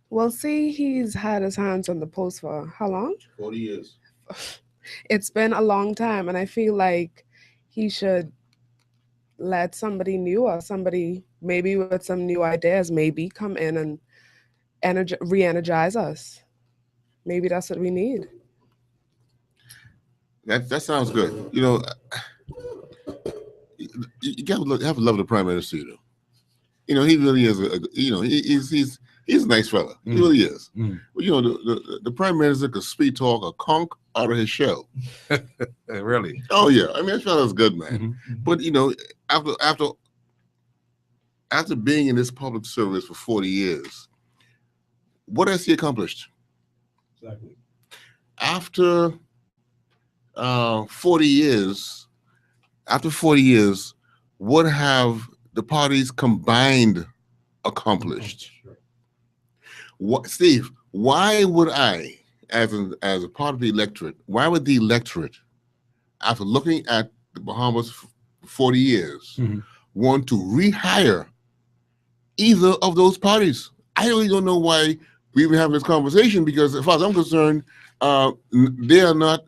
Well, see, he's had his hands on the pulse for how long? 40 years. It's been a long time, and I feel like he should let somebody new, or somebody maybe with some new ideas, maybe come in and re-energize us. Maybe that's what we need. That sounds good. You know, you gotta have to love the Prime Minister. You know, he really is. He's a nice fella. He really is. Well, you know, the Prime Minister could speed talk a conch out of his shell. Really? Oh yeah. I mean, that fella's good, man. But you know, after being in this public service for 40 years, what has he accomplished? Exactly. After 40 years, what have the parties combined accomplished? What, Steve? Why would I, as a part of the electorate, why would the electorate, after looking at the Bahamas for 40 years, want to rehire either of those parties? I really don't know why we even having this conversation, because as far as I'm concerned, they are not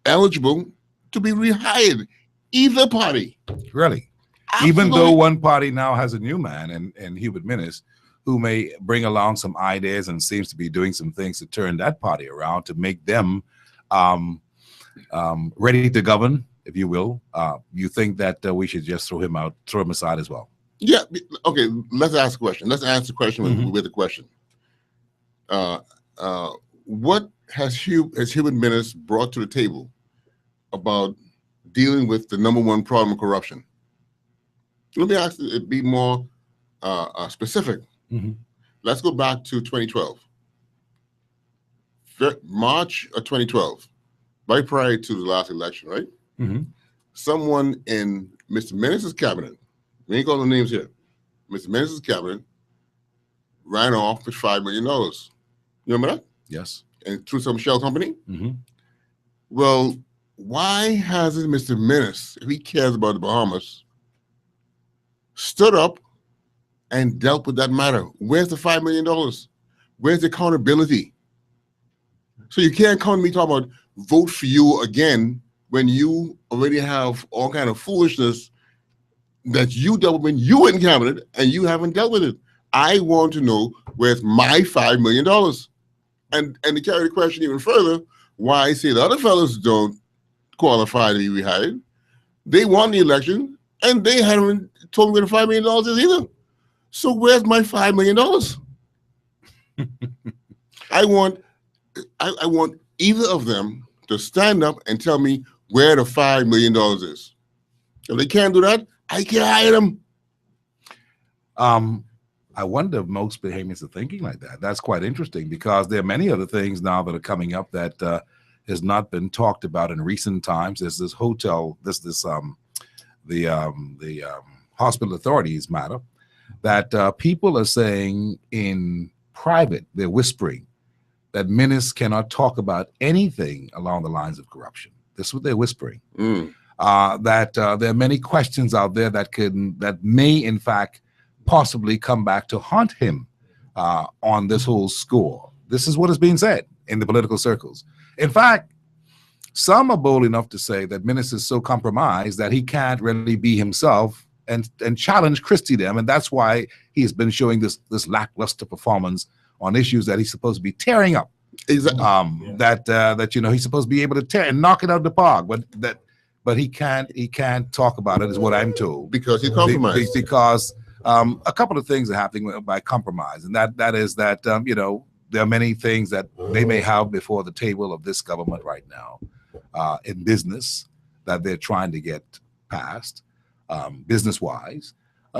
eligible to be rehired, either party. Really? Absolutely. Even though one party now has a new man and Hubert Minnis, who may bring along some ideas and seems to be doing some things to turn that party around, to make them ready to govern, if you will. You think that we should just throw him aside as well? Yeah. Okay. Let's ask a question. Let's answer the question with a question. What has Hubert Minnis brought to the table about dealing with the #1 problem of corruption? Let me ask it, be more specific. Let's go back to 2012. March of 2012, right prior to the last election, right? Someone in Mr. Minnis' cabinet, we ain't calling names here, Mr. Minnis' cabinet ran off with $5 million. You remember that? Yes. And through some shell company? Well, why hasn't Mr. Minnis, if he cares about the Bahamas, stood up and dealt with that matter? Where's the $5 million? Where's the accountability? So you can't come to me talking about vote for you again when you already have all kind of foolishness that you dealt with when you in cabinet and you haven't dealt with it. I want to know where's my $5 million. And to carry the question even further, why I say the other fellas don't qualify to be rehired. They won the election and they haven't told me where the $5 million is either. So where's my $5 million? I want either of them to stand up and tell me where the $5 million is. If they can't do that, I can't hire them. I wonder if most Bahamians are thinking like that. That's quite interesting because there are many other things now that are coming up that has not been talked about in recent times. There's this hotel, the hospital authorities matter that people are saying in private, they're whispering that ministers cannot talk about anything along the lines of corruption. This is what they're whispering. That there are many questions out there that may in fact possibly come back to haunt him on this whole score. This is what is being said in the political circles. In fact, some are bold enough to say that minister is so compromised that he can't really be himself and challenge Christendom, and that's why he's been showing this lackluster performance on issues that he's supposed to be tearing up. Exactly. That he's supposed to be able to tear and knock it out the park, but he can't talk about it, is what I'm told. Because he's compromised. Because a couple of things are happening by compromise, and that is that there are many things that they may have before the table of this government right now in business that they're trying to get passed, business-wise.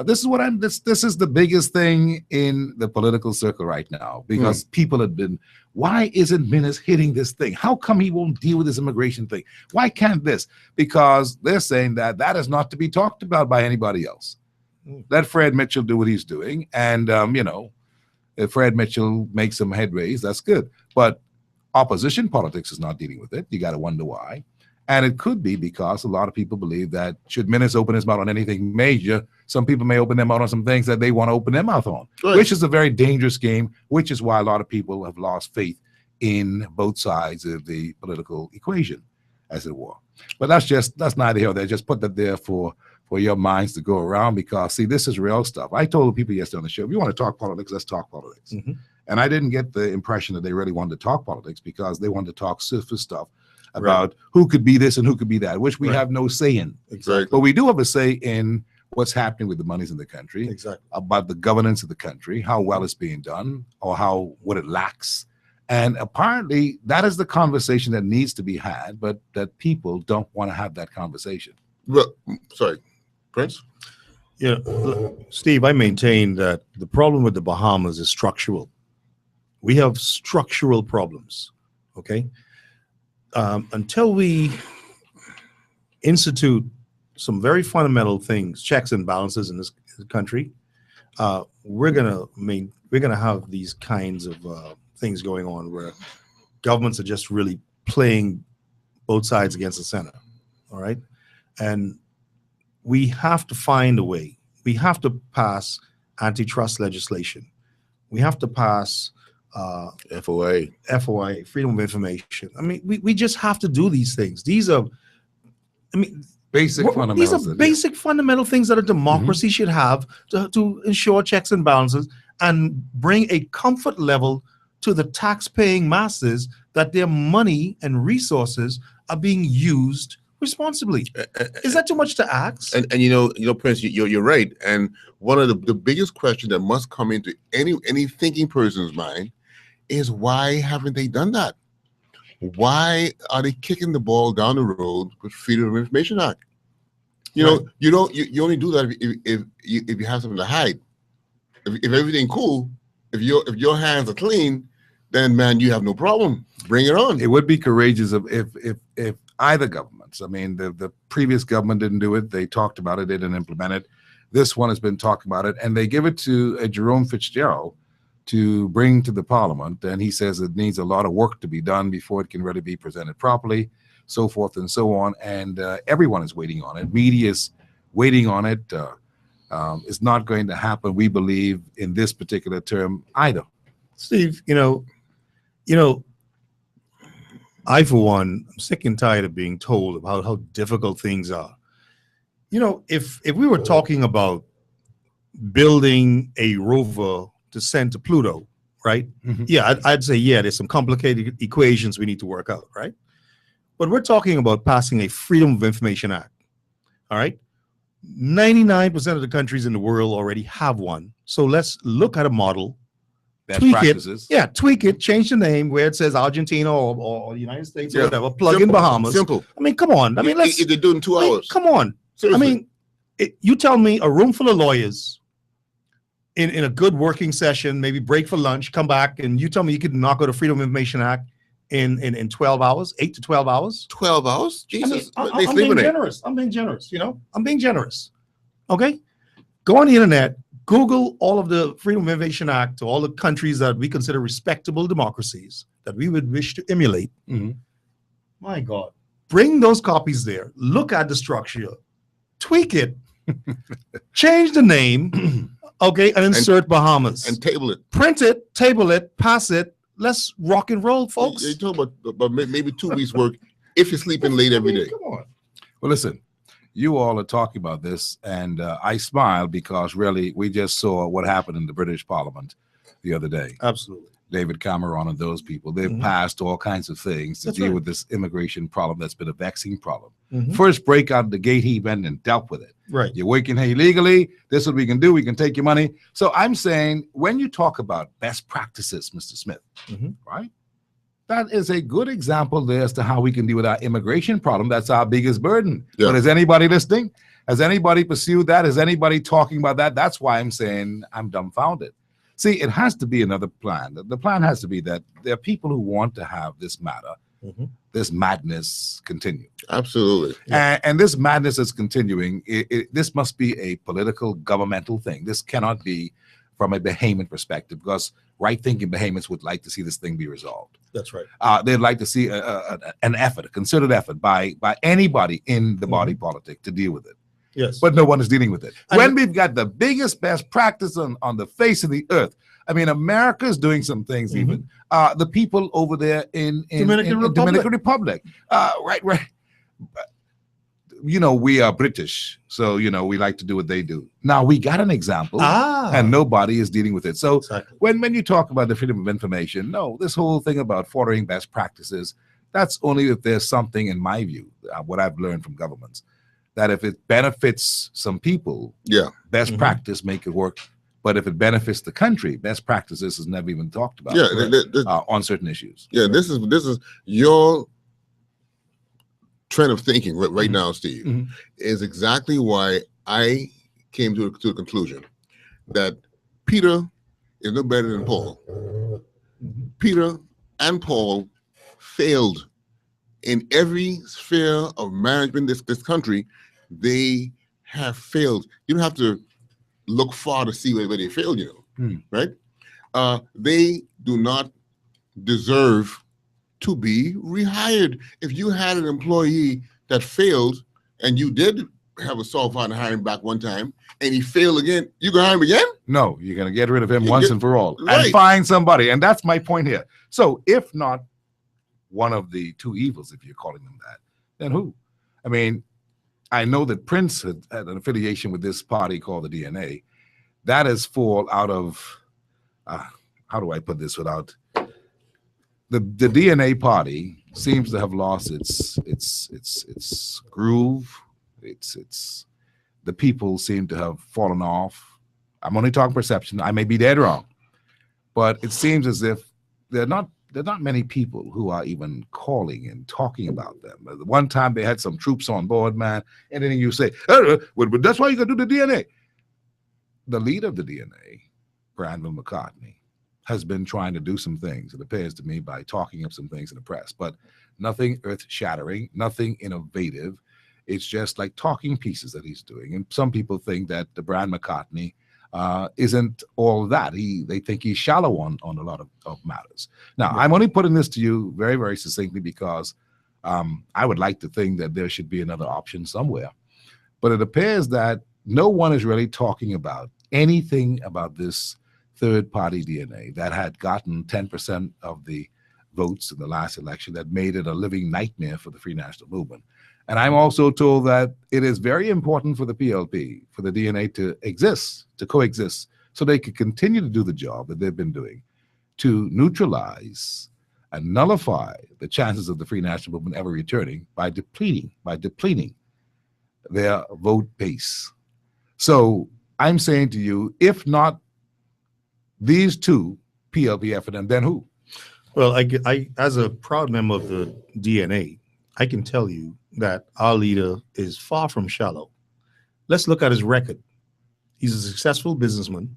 This is the biggest thing in the political circle right now, because people have been, why isn't Minnis hitting this thing? How come he won't deal with this immigration thing? Why can't this? Because they're saying that is not to be talked about by anybody else. Let Fred Mitchell do what he's doing, and if Fred Mitchell makes some headways, that's good. But opposition politics is not dealing with it. You got to wonder why. And it could be because a lot of people believe that should Minnis open his mouth on anything major, some people may open their mouth on some things that they want to open their mouth on, which is a very dangerous game, which is why a lot of people have lost faith in both sides of the political equation, as it were. But that's neither here nor there. Just put that there for your minds to go around, because, see, this is real stuff. I told people yesterday on the show, if you want to talk politics, let's talk politics. And I didn't get the impression that they really wanted to talk politics, because they wanted to talk surface stuff about who could be this and who could be that, which we have no say in. Exactly. But we do have a say in what's happening with the monies in the country, about the governance of the country, how well it's being done, or what it lacks. And apparently that is the conversation that needs to be had, but that people don't want to have that conversation. Well, sorry, Prince? Yeah, Steve, I maintain that the problem with the Bahamas is structural. We have structural problems, okay? Until we institute some very fundamental things, checks and balances in this country, we're gonna have these kinds of things going on where governments are just really playing both sides against the center. All right, and we have to find a way. We have to pass antitrust legislation. We have to pass FOI, Freedom of Information. I mean, we just have to do these things. These are, basic fundamentals. These are basic fundamental things that a democracy should have to ensure checks and balances and bring a comfort level to the tax-paying masses that their money and resources are being used responsibly. Is that too much to ask? And Prince, you're right. And one of the biggest questions that must come into any thinking person's mind is, why haven't they done that? Why are they kicking the ball down the road with Freedom of Information Act? You only do that if you have something to hide. If everything cool, if your hands are clean, then man, you have no problem. Bring it on. It would be courageous if either governments. I mean, the previous government didn't do it. They talked about it, they didn't implement it. This one has been talking about it, and they give it to Jerome Fitzgerald to bring to the Parliament, and he says it needs a lot of work to be done before it can really be presented properly, so forth and so on. And everyone is waiting on it. Media is waiting on it. It's not going to happen, we believe, in this particular term either. Steve, I, for one, I'm sick and tired of being told about how difficult things are. If we were talking about building a rover to send to Pluto, right? Yeah, I'd say, yeah, there's some complicated equations we need to work out, right? But we're talking about passing a Freedom of Information Act, all right? 99% of the countries in the world already have one. So let's look at a model Best tweak practices. it. Yeah, tweak it. Change the name where it says Argentina or United States or Yeah. whatever. Plug in Simple. Bahamas. Simple. I mean, come on. I mean, let's. If they do it in 2 hours. Come on. Seriously. I mean, you tell me a room full of lawyers in a good working session, maybe break for lunch, come back, and you tell me you could knock out the Freedom of Information Act in 12 hours, 8 to 12 hours. 12 hours? Jesus. I mean, They I'm sleeping being there. generous. I'm being generous. You know, I'm being generous. Okay, go on the internet, Google all of the Freedom of Information Act to all the countries that we consider respectable democracies that we would wish to emulate. My God, bring those copies there. Look at the structure, tweak it, change the name, okay, and insert Bahamas. And table it. Print it, table it, pass it. Let's rock and roll, folks. You're talking about maybe 2 weeks work if you're sleeping late every day. Come on. Well, listen, you all are talking about this, and I smile because really we just saw what happened in the British Parliament the other day. Absolutely. David Cameron and those people, they've passed all kinds of things to That's deal right. with this immigration problem that's been a vexing problem. Mhm. First, break out the gate he went and dealt with it. Right. You're working here illegally. This is what we can do. We can take your money. So I'm saying when you talk about best practices, Mr. Smith, right? That is a good example there as to how we can deal with our immigration problem. That's our biggest burden. Yeah. But is anybody listening? Has anybody pursued that? Is anybody talking about that? That's why I'm saying I'm dumbfounded. See, it has to be another plan. The plan has to be that there are people who want to have this matter, this madness continue. Absolutely. And this madness is continuing. This must be a political, governmental thing. This cannot be from a Bahamian perspective, because right-thinking Bahamians would like to see this thing be resolved. That's right. They'd like to see an effort, a concerted effort by anybody in the body politic to deal with it. Yes. But no one is dealing with it. And- When we've got the biggest best practice on the face of the earth, I mean, America is doing some things even. The people over there in Dominican Republic. Right. You know, we are British, so, you know, we like to do what they do. Now, we got an example, and nobody is dealing with it. So when you talk about the freedom of information, no, this whole thing about fostering best practices, that's only if there's something, in my view, what I've learned from governments, that if it benefits some people, best practice make it work. But if it benefits the country, best practices is never even talked about on certain issues. Yeah, this is your trend of thinking right now, Steve, is exactly why I came to the conclusion that Peter is no better than Paul. Peter and Paul failed in every sphere of management this country. They have failed. You don't have to look far to see where they failed, you know, right? They do not deserve to be rehired. If you had an employee that failed and you did have a soft on hiring back one time and he failed again, you gonna hire him again? No, you're gonna get rid of him once and for all and Right. find somebody. And that's my point here. So if not one of the two evils, if you're calling them that, then who? I mean, I know that Prince had an affiliation with this party called the DNA. That is fall out of, how do I put this without, the DNA party seems to have lost its groove. It's the people seem to have fallen off. I'm only talking perception. I may be dead wrong, but it seems as if there are not many people who are even calling and talking about them. The one time they had some troops on board, man, and then you say, well, that's why you got to do the DNA. The leader of the DNA, Granville McCartney, has been trying to do some things, it appears to me, by talking up some things in the press, but nothing earth-shattering, nothing innovative. It's just like talking pieces that he's doing. And some people think that the Brian McCartney isn't all that. They think he's shallow on a lot of matters. Now, I'm only putting this to you very, very succinctly because I would like to think that there should be another option somewhere. But it appears that no one is really talking about anything about this third-party DNA that had gotten 10% of the votes in the last election, that made it a living nightmare for the Free National Movement. And I'm also told that it is very important for the PLP, for the DNA to exist, to coexist, so they could continue to do the job that they've been doing, to neutralize and nullify the chances of the Free National Movement ever returning by depleting their vote base. So I'm saying to you, if not these two, PLPF and them, then who? Well, I, as a proud member of the DNA, I can tell you that our leader is far from shallow. Let's look at his record. He's a successful businessman,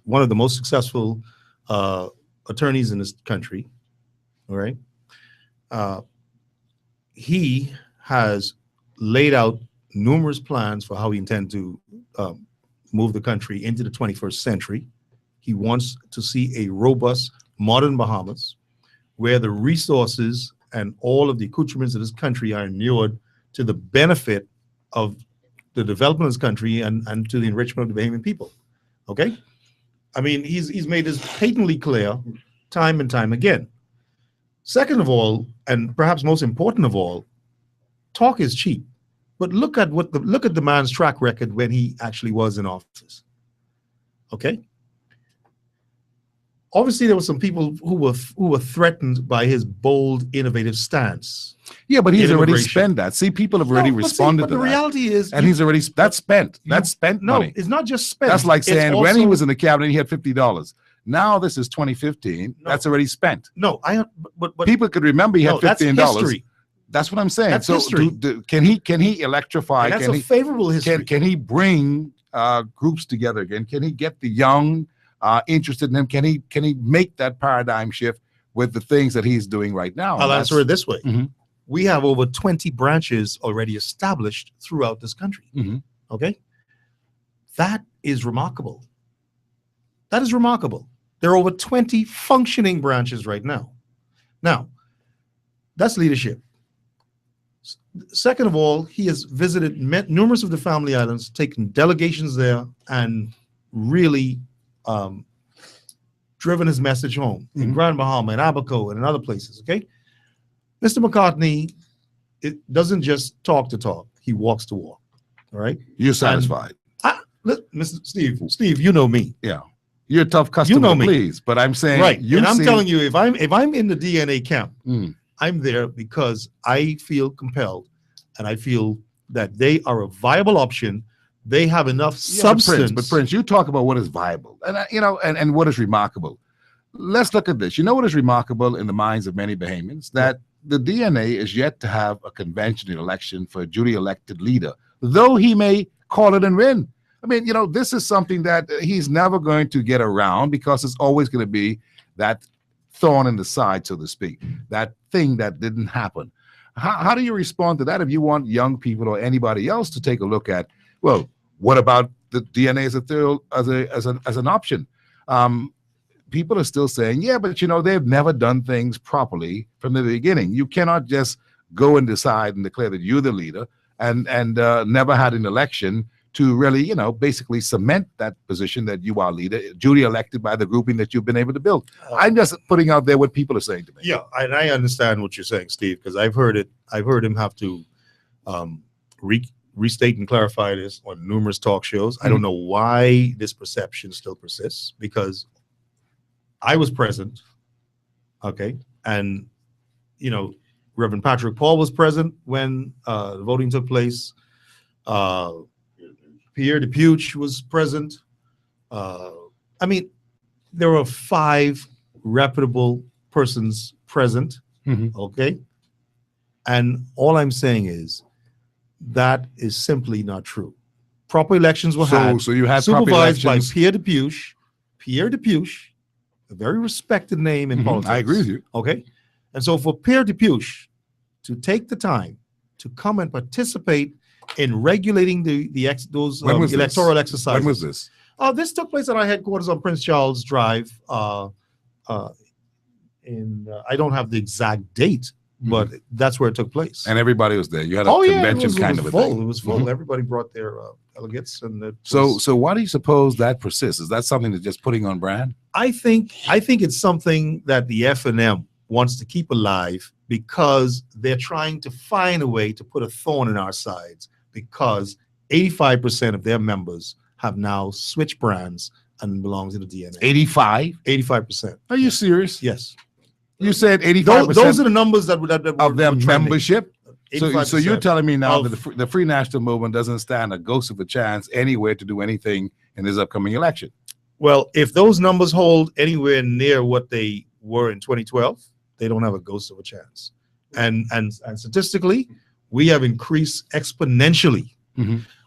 one of the most successful attorneys in this country. All right. He has laid out numerous plans for how he intends to move the country into the 21st century. He wants to see a robust, modern Bahamas where the resources and all of the accoutrements of this country are inured to the benefit of the development of this country and to the enrichment of the Bahamian people. Okay? I mean, he's made this patently clear time and time again. Second of all, and perhaps most important of all, talk is cheap. But look at the man's track record when he actually was in office. Okay? Obviously, there were some people who were threatened by his bold, innovative stance. Yeah, but he's already spent that. See, people have already responded but to the that. reality is, and he's already that's spent. That's spent no, money. it's not just spent. That's like It's saying when he also- was in the cabinet, he had $50. Now this is 2015. That's already spent. No, but people could remember he had No, that's $15. history. That's what I'm saying. That's so history. can he electrify? And that's can a he, favorable history. Can he bring groups together again? Can he get the young interested in him? Can he make that paradigm shift with the things that he's doing right now? I'll answer it this way. Mm-hmm. We have over 20 branches already established throughout this country. Mm-hmm. Okay? That is remarkable. That is remarkable. There are over 20 functioning branches right now. Now, that's leadership. Second of all, he has visited numerous of the family islands, taken delegations there, and really driven his message home in Grand Bahama, in Abaco, and in other places. Okay, Mr. McCartney, it doesn't just talk to talk; he walks to walk. All right, You're satisfied. Mr. Steve, you know me. Yeah, you're a tough customer. You know me. Please, but I'm saying Right, you and I'm seem- telling you, if I'm in the DNA camp, Mm. I'm there because I feel compelled, and I feel that they are a viable option. They have enough Yeah, substance. But Prince, you talk about what is viable, and and what is remarkable. Let's look at this. You know what is remarkable in the minds of many Bahamians? That the DNA is yet to have a conventional election for a duly elected leader, though he may call it and win. I mean, this is something that he's never going to get around because it's always going to be that thorn in the side, so to speak, that thing that didn't happen. How do you respond to that if you want young people or anybody else to take a look at, well, what about the DNA as an option? People are still saying, yeah, but they've never done things properly from the beginning. You cannot just go and decide and declare that you're the leader and never had an election to really, basically cement that position that you are leader, duly elected by the grouping that you've been able to build. I'm just putting out there what people are saying to me. Yeah, and I understand what you're saying, Steve, because I've heard it. I've heard him have to restate and clarify this on numerous talk shows. I don't know why this perception still persists, because I was present, okay, and Reverend Patrick Paul was present when the voting took place. Pierre DePuche was present. I mean, there were 5 reputable persons present, okay? And all I'm saying is that is simply not true. Proper elections were had. So you had proper supervised by elections. Pierre DePuche. Pierre DePuche, a very respected name in politics. I agree with you. Okay? And so for Pierre DePuche to take the time to come and participate in regulating those When was this? electoral exercises. When was this? This took place at our headquarters on Prince Charles Drive. I don't have the exact date, but that's where it took place. And everybody was there. You had a it convention was, kind it was of a full. thing. It was full. Mhm. Everybody brought their delegates, and it So was- why do you suppose that persists? Is that something that's just putting on brand? I think it's something that the F&M wants to keep alive because they're trying to find a way to put a thorn in our sides, because 85% of their members have now switched brands and belong to the DNA. 85%. Are you serious? Yes. You said 85%. Those are the numbers that of their were trending. membership. So you're 85% telling me now of- that the Free National Movement doesn't stand a ghost of a chance anywhere to do anything in this upcoming election? Well, if those numbers hold anywhere near what they were in 2012, they don't have a ghost of a chance. And statistically, we have increased exponentially.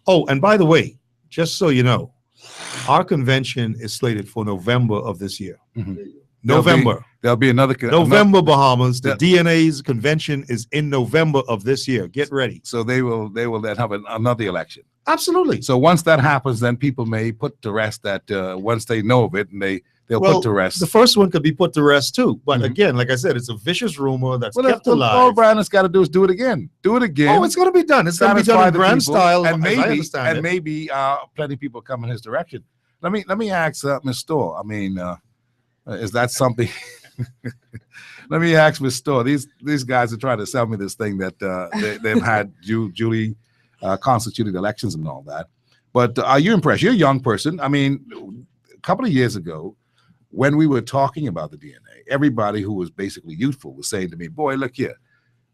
Oh, and by the way, just so you know, our convention is slated for November of this year. November. There'll be another November, Bahamas. The DNA's convention is in November of this year. Get ready. So they will then have another election. Absolutely. So once that happens, then people may put to rest that once they know of it, and they'll put to rest. The first one could be put to rest too. But again, like I said, it's a vicious rumor that's kept alive. All Brandon's got to do is do it again. Do it again. Oh, it's going to be done. It's going to be done in grand style, and as I understand it. maybe plenty of people come in his direction. Let me ask Ms. Storr. I mean, is that something? Let me ask Ms. Storr. These guys are trying to sell me this thing that they've had duly constituted elections and all that. But are you impressed? You're a young person. I mean, a couple of years ago, when we were talking about the DNA, everybody who was basically youthful was saying to me, boy, look here,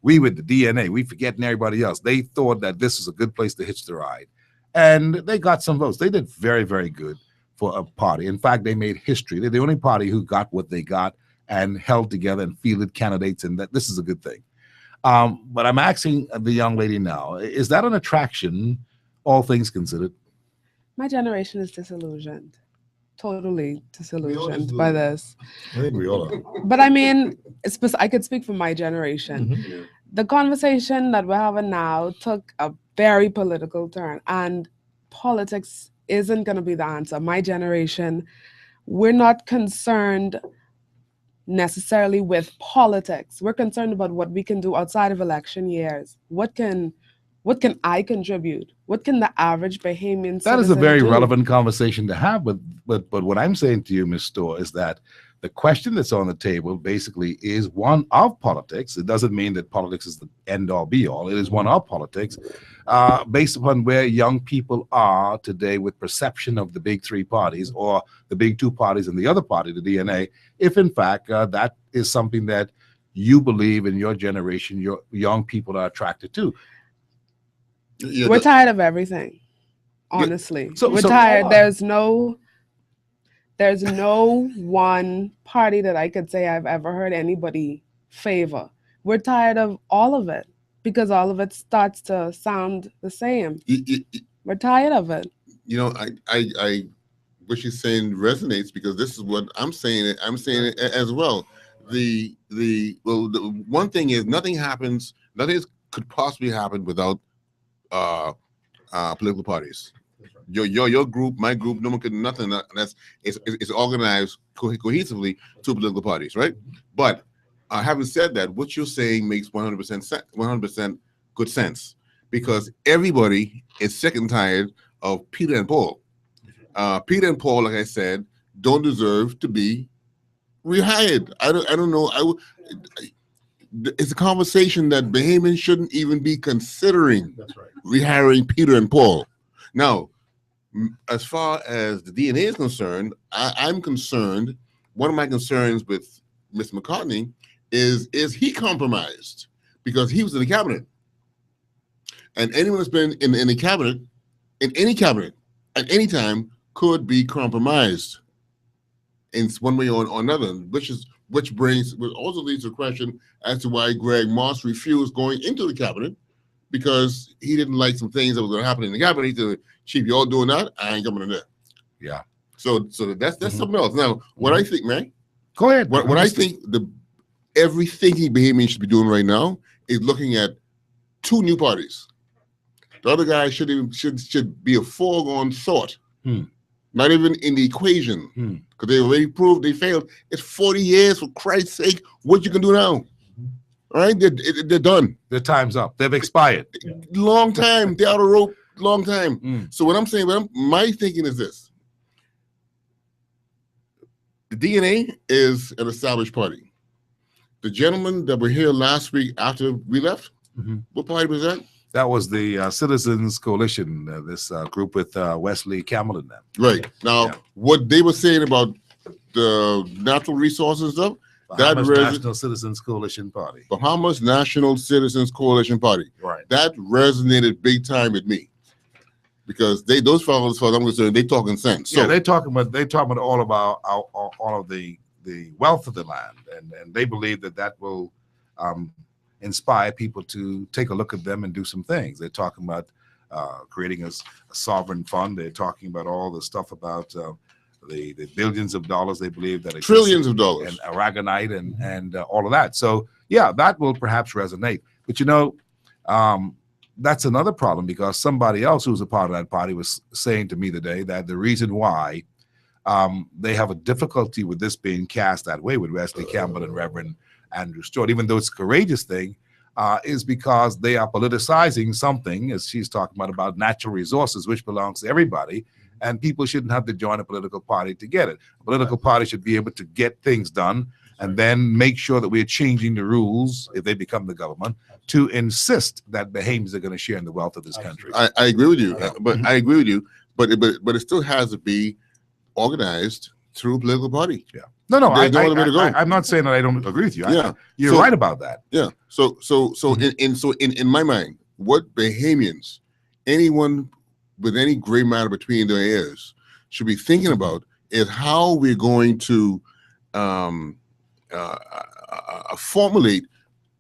we with the DNA, we forgetting everybody else. They thought that this is a good place to hitch the ride. And they got some votes. They did very, very good for a party. In fact, they made history. They're the only party who got what they got and held together and fielded candidates, and that this is a good thing. But I'm asking the young lady now, is that an attraction, all things considered? My generation is disillusioned. Totally disillusioned by this. I think we all are. But I mean, I could speak for my generation. The conversation that we're having now took a very political turn, and politics isn't going to be the answer. My generation, we're not concerned necessarily with politics. We're concerned about what we can do outside of election years. What can I contribute? What can the average Bahamian That is a very do? relevant conversation to have. But what I'm saying to you, Ms. Storr, is that the question that's on the table basically is one of politics. It doesn't mean that politics is the end all be all. It is one of politics based upon where young people are today with perception of the big three parties or the big two parties and the other party, the DNA. If in fact that is something that you believe in your generation, your young people are attracted to. Yeah, we're tired of everything, honestly. We're tired. There's no one party that I could say I've ever heard anybody favor. We're tired of all of it because all of it starts to sound the same. We're tired of it. You know, I what you're saying resonates because this is what I'm saying. I'm saying it as well. The one thing is nothing could possibly happen without political parties. Your group, my group, no one could nothing. It's organized cohesively to political parties, right? But having said that, what you're saying makes 100% good sense because everybody is sick and tired of Peter and Paul. Peter and Paul, like I said, don't deserve to be rehired. I don't know. It's a conversation that Bahamians shouldn't even be considering. That's right. Rehiring Peter and Paul. Now, as far as the DNA is concerned, I'm concerned. One of my concerns with Mr. McCartney is he compromised? Because he was in the cabinet. And anyone that's been in the cabinet, in any cabinet, at any time, could be compromised in one way or another, which also leads to a question as to why Greg Moss refused going into the cabinet, because he didn't like some things that were going to happen in the cabinet. He said, Chief, you all doing that? I ain't coming in there. Yeah. So that's something else. Now, what I think, man. Go ahead. What I think every thinking Bahamian should be doing right now is looking at two new parties. The other guy should be a foregone thought. Not even in the equation, because they already proved they failed. It's 40 years, for Christ's sake. What you can do now? All right, they're done. Their time's up. They've expired. Long time. They're out of rope. Long time. So what I'm saying, my thinking is this: the DNA is an established party. The gentleman that were here last week after we left, what party was that? That was the Citizens Coalition, this group with Wesley Campbell in them. Right. Now, what they were saying about the natural resources stuff, Bahamas National Citizens Coalition Party. Bahamas National Citizens Coalition Party. Right. That resonated big time with me. because those fellows, as far as I'm concerned, they talking sense. So Yeah, they're talking about all about all of the wealth of the land, and they believe that will inspire people to take a look at them and do some things. They're talking about creating a sovereign fund. They're talking about all the stuff about the billions of dollars they believe that exist trillions of dollars and Aragonite and all of that. So yeah, that will perhaps resonate. But that's another problem, because somebody else who's a part of that party was saying to me today that the reason why they have a difficulty with this being cast that way with Wesley Campbell and Reverend Andrew Stewart, even though it's a courageous thing, is because they are politicizing something, as she's talking about natural resources, which belongs to everybody, and people shouldn't have to join a political party to get it. A political party should be able to get things done and then make sure that we're changing the rules, if they become the government, to insist that Bahamians are going to share in the wealth of this country. I agree with you, but I agree with you, but it still has to be organized through a political party. Yeah. No, There's no other way to go. I'm not saying that I don't agree with you. Yeah. You're right about that. Yeah. So in my mind, what Bahamians, anyone with any gray matter between their ears, should be thinking about is how we're going to formulate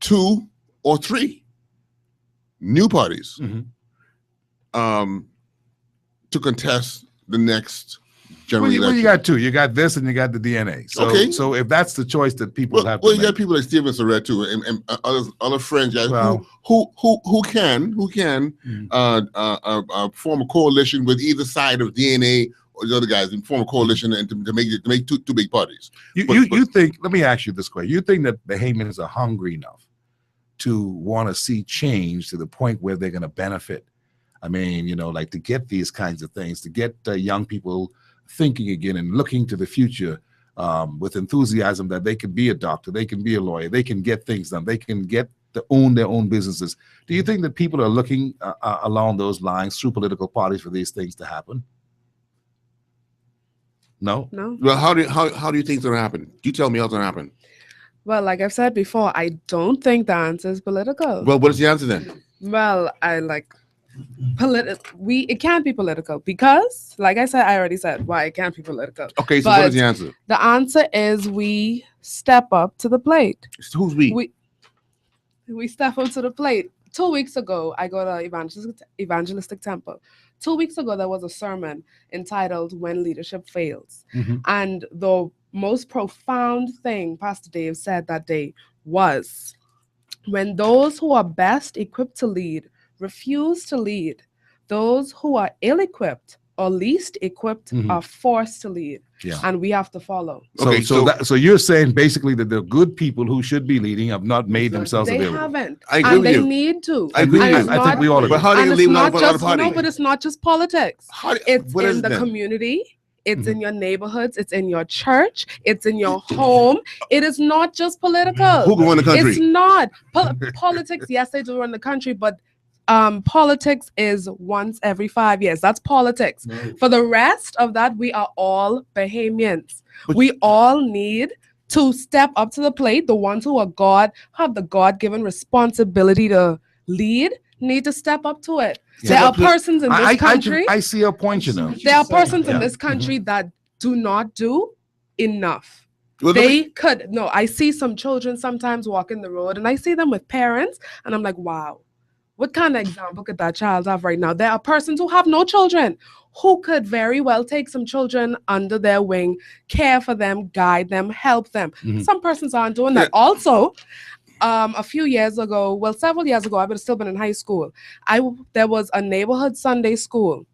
2 or 3 new parties to contest the next general election. Well, you got 2. You got this, and you got the DNA. So, Okay. So if that's the choice that people have, Well, to you got people like Stephen Surratt too, and other friends who can form a coalition with either side of DNA or the other guys, and form a coalition and to make two big parties. You think? Let me ask you this question: you think that Bahamians are hungry enough to want to see change to the point where they're going to benefit? I mean, like to get these kinds of things, to get young people thinking again and looking to the future with enthusiasm that they can be a doctor, they can be a lawyer, they can get things done, they can get to own their own businesses. Do you think that people are looking along those lines through political parties for these things to happen? No. Well, how do you think it's going to happen? You tell me how it's going to happen. Well, like I've said before, I don't think the answer is political. Well, what is the answer then? Well, it can't be political because, like I said, I already said why it can't be political. Okay, so what is the answer? The answer is we step up to the plate. Who's we? We step up to the plate. 2 weeks ago, I go to Evangelistic Temple. 2 weeks ago, there was a sermon entitled "When Leadership Fails," and the most profound thing Pastor Dave said that day was, when those who are best equipped to lead refuse to lead, those who are ill-equipped or least equipped are forced to lead. Yeah. And we have to follow. So you're saying basically that the good people who should be leading have not made themselves They available. haven't. I agree and with they you. need to. I agree with you. I think we all agree. But how do you leave out of a party? No, but it's not just politics. It's what is in it the then? community. It's in your neighborhoods. It's in your church. It's in your home. It is not just political. Who can run the country? It's not. Politics, yes, they do run the country, but politics is once every 5 years. That's politics. For the rest of that, we are all Bahamians. We all need to step up to the plate. The ones who are have the God-given responsibility to lead need to step up to it. There are persons in this country. I see a point, There are persons in this country that do not do enough. I see some children sometimes walking the road and I see them with parents and I'm like, wow, what kind of example could that child have right now? There are persons who have no children who could very well take some children under their wing, care for them, guide them, help them. Some persons aren't doing that. Also, several years ago, I would have still been in high school. There was a neighborhood Sunday school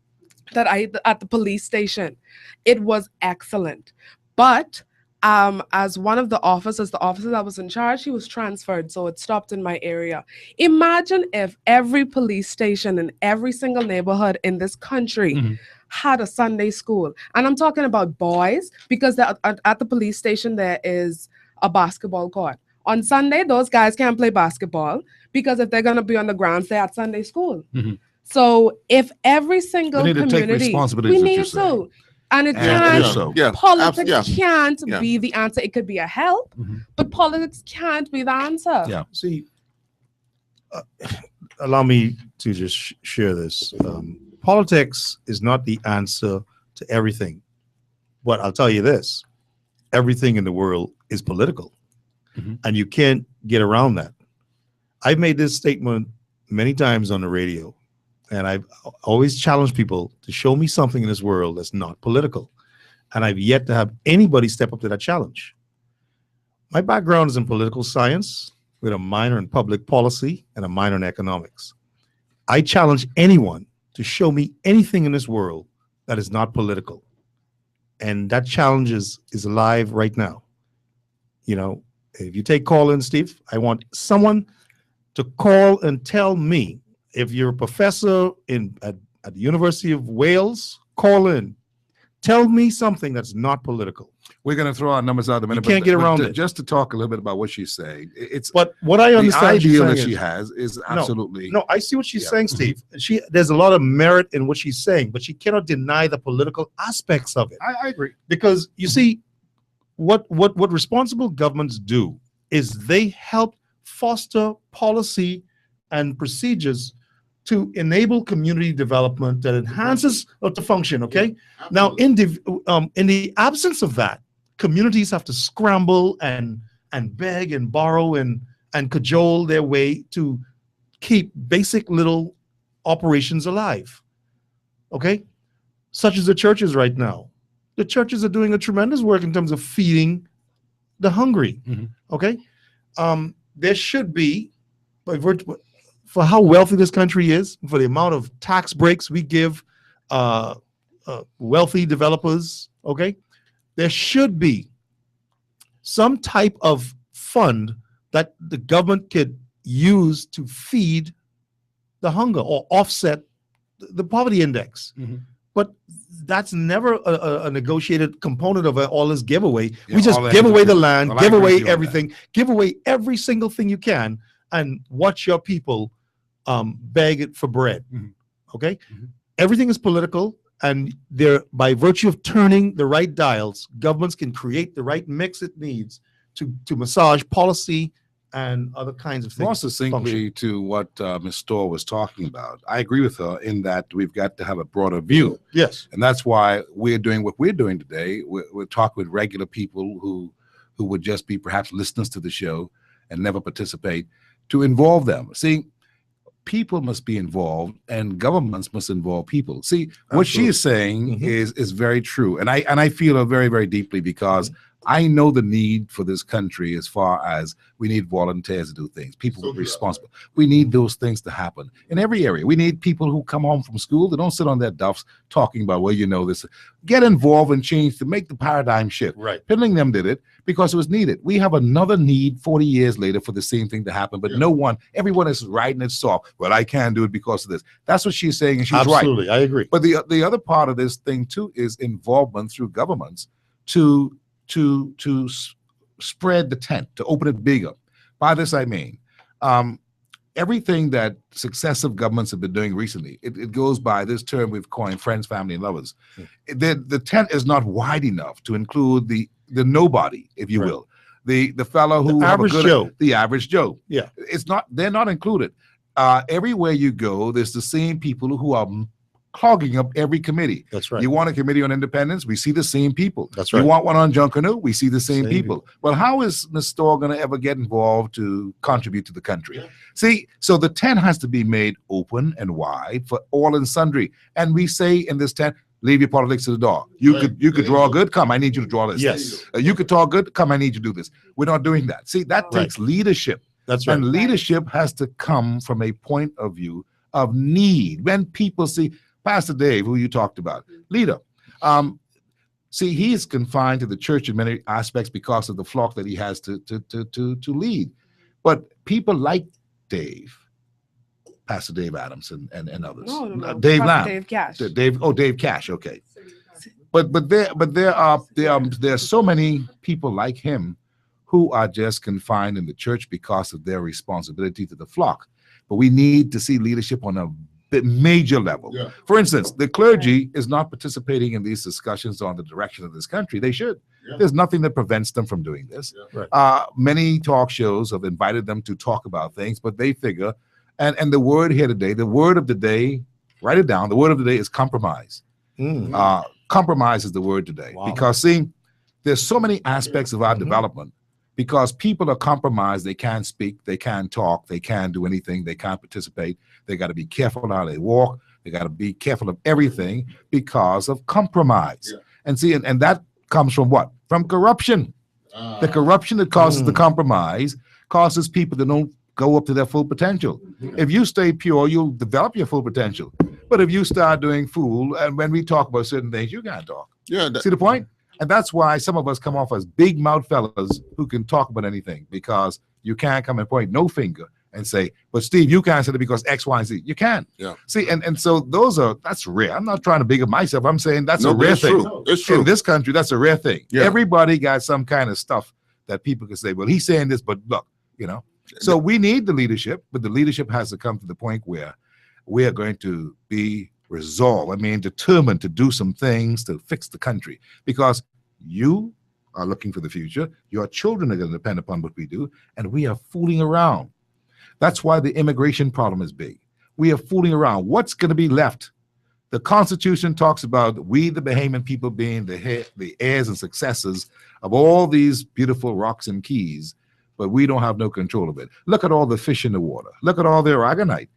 at the police station. It was excellent. But as one of the officer that was in charge, he was transferred, so it stopped in my area. Imagine if every police station in every single neighborhood in this country had a Sunday school. And I'm talking about boys, because at the police station there is a basketball court. On Sunday, those guys can't play basketball because if they're going to be on the grounds, they're at Sunday school. So if every single community, we need to. And it can't, politics can't be the answer. It could be a help, but politics can't be the answer. Yeah. See, allow me to just share this. politics is not the answer to everything. But I'll tell you this, everything in the world is political. And you can't get around that. I've made this statement many times on the radio, and I've always challenged people to show me something in this world that's not political. And I've yet to have anybody step up to that challenge. My background is in political science with a minor in public policy and a minor in economics. I challenge anyone to show me anything in this world that is not political. And that challenge is alive right now. You know, if you take call in, Steve, I want someone to call and tell me, if you're a professor at the University of Wales, call in. Tell me something that's not political. We're going to throw our numbers out in a minute. You can't get around it. Just to talk a little bit about what she's saying. But what I understand the ideal that she's she saying has is absolutely. No, I see what she's saying, Steve. There's a lot of merit in what she's saying, but she cannot deny the political aspects of it. I agree. Because you see, what responsible governments do is they help foster policy and procedures to enable community development that enhances to function. Okay. Now, in the absence of that, communities have to scramble and beg and borrow and cajole their way to keep basic little operations alive. Okay, such as the churches right now. The churches are doing a tremendous work in terms of feeding the hungry. Okay, there should be, for how wealthy this country is, for the amount of tax breaks we give wealthy developers, okay, there should be some type of fund that the government could use to feed the hunger or offset the poverty index. But that's never a negotiated component of all this giveaway. Yeah, we just give away the land, Well, I give agree with away you on everything, give away every single thing you can, and watch your people beg it for bread. Okay, everything is political, and there, by virtue of turning the right dials, governments can create the right mix it needs to massage policy and other kinds of things. More succinctly to what Ms. Storr was talking about, I agree with her in that we've got to have a broader view. Yes. And that's why we're doing what we're doing today. We're talking with regular people who would just be perhaps listeners to the show and never participate, to involve them. See, people must be involved and governments must involve people. See, what she is saying is very true. And I feel it very, very deeply, because I know the need for this country as far as we need volunteers to do things, people responsible. We need those things to happen in every area. We need people who come home from school that don't sit on their duffs talking about, well, you know, this. Get involved and change to make the paradigm shift. Right. Pillingham did it because it was needed. We have another need 40 years later for the same thing to happen, but everyone is riding it soft. Well, I can't do it because of this. That's what she's saying, and she's right. Absolutely, I agree. But the other part of this thing too is involvement through governments to spread the tent, to open it bigger. By this I mean, everything that successive governments have been doing recently, it goes by this term we've coined: friends, family, and lovers. The tent is not wide enough to include the nobody, if you will, the fellow who the average Joe. The average Joe. Yeah, it's not. They're not included. Everywhere you go, there's the same people who are clogging up every committee. That's right. You want a committee on independence? We see the same people. That's right. You want one on Junkanoo? We see the same people. Well, how is Ms. Storr going to ever get involved to contribute to the country? See, so the tent has to be made open and wide for all and sundry. And we say in this tent, leave your politics to the door. You could draw good. Come, I need you to draw this. Yes. You could talk good. Come, I need you to do this. We're not doing that. See, that takes leadership. That's right. And leadership has to come from a point of view of need. When people see Pastor Dave, who you talked about, leader. See, he is confined to the church in many aspects because of the flock that he has to lead. But people like Dave, Pastor Dave Adams, and others. No. Dave Pastor Lamb. Dave Cash. Dave Cash. Okay. But there are so many people like him who are just confined in the church because of their responsibility to the flock. But we need to see leadership on a major level. For instance, the clergy is not participating in these discussions on the direction of this country. They should. There's nothing that prevents them from doing this. Many talk shows have invited them to talk about things, but they figure, and the word here today, the word of the day Write it down. The word of the day is compromise. Compromise is the word today. Because, see, there's so many aspects of our development. Because people are compromised, they can't speak, they can't talk, they can't do anything, they can't participate. They got to be careful how they walk. They got to be careful of everything because of compromise. And see, and that comes from what? From corruption. The corruption that causes the compromise causes people to don't go up to their full potential. If you stay pure, you'll develop your full potential. But if you start doing fool, and when we talk about certain things, you can't talk. See the point? And that's why some of us come off as big mouth fellas who can talk about anything, because you can't come and point no finger and say, but Steve, you can't say it because X, Y, and Z. You can't. See, and so that's rare. I'm not trying to big up myself. I'm saying that's a rare thing. It's true. In this country, that's a rare thing. Everybody got some kind of stuff that people can say, well, he's saying this, but look, So we need the leadership, but the leadership has to come to the point where we are going to be resolved, determined to do some things to fix the country, because you are looking for the future. Your children are going to depend upon what we do, and we are fooling around. That's why the immigration problem is big. We are fooling around. What's going to be left? The Constitution talks about we, the Bahamian people, being the heirs and successors of all these beautiful rocks and keys, but we don't have no control of it. Look at all the fish in the water. Look at all the aragonite.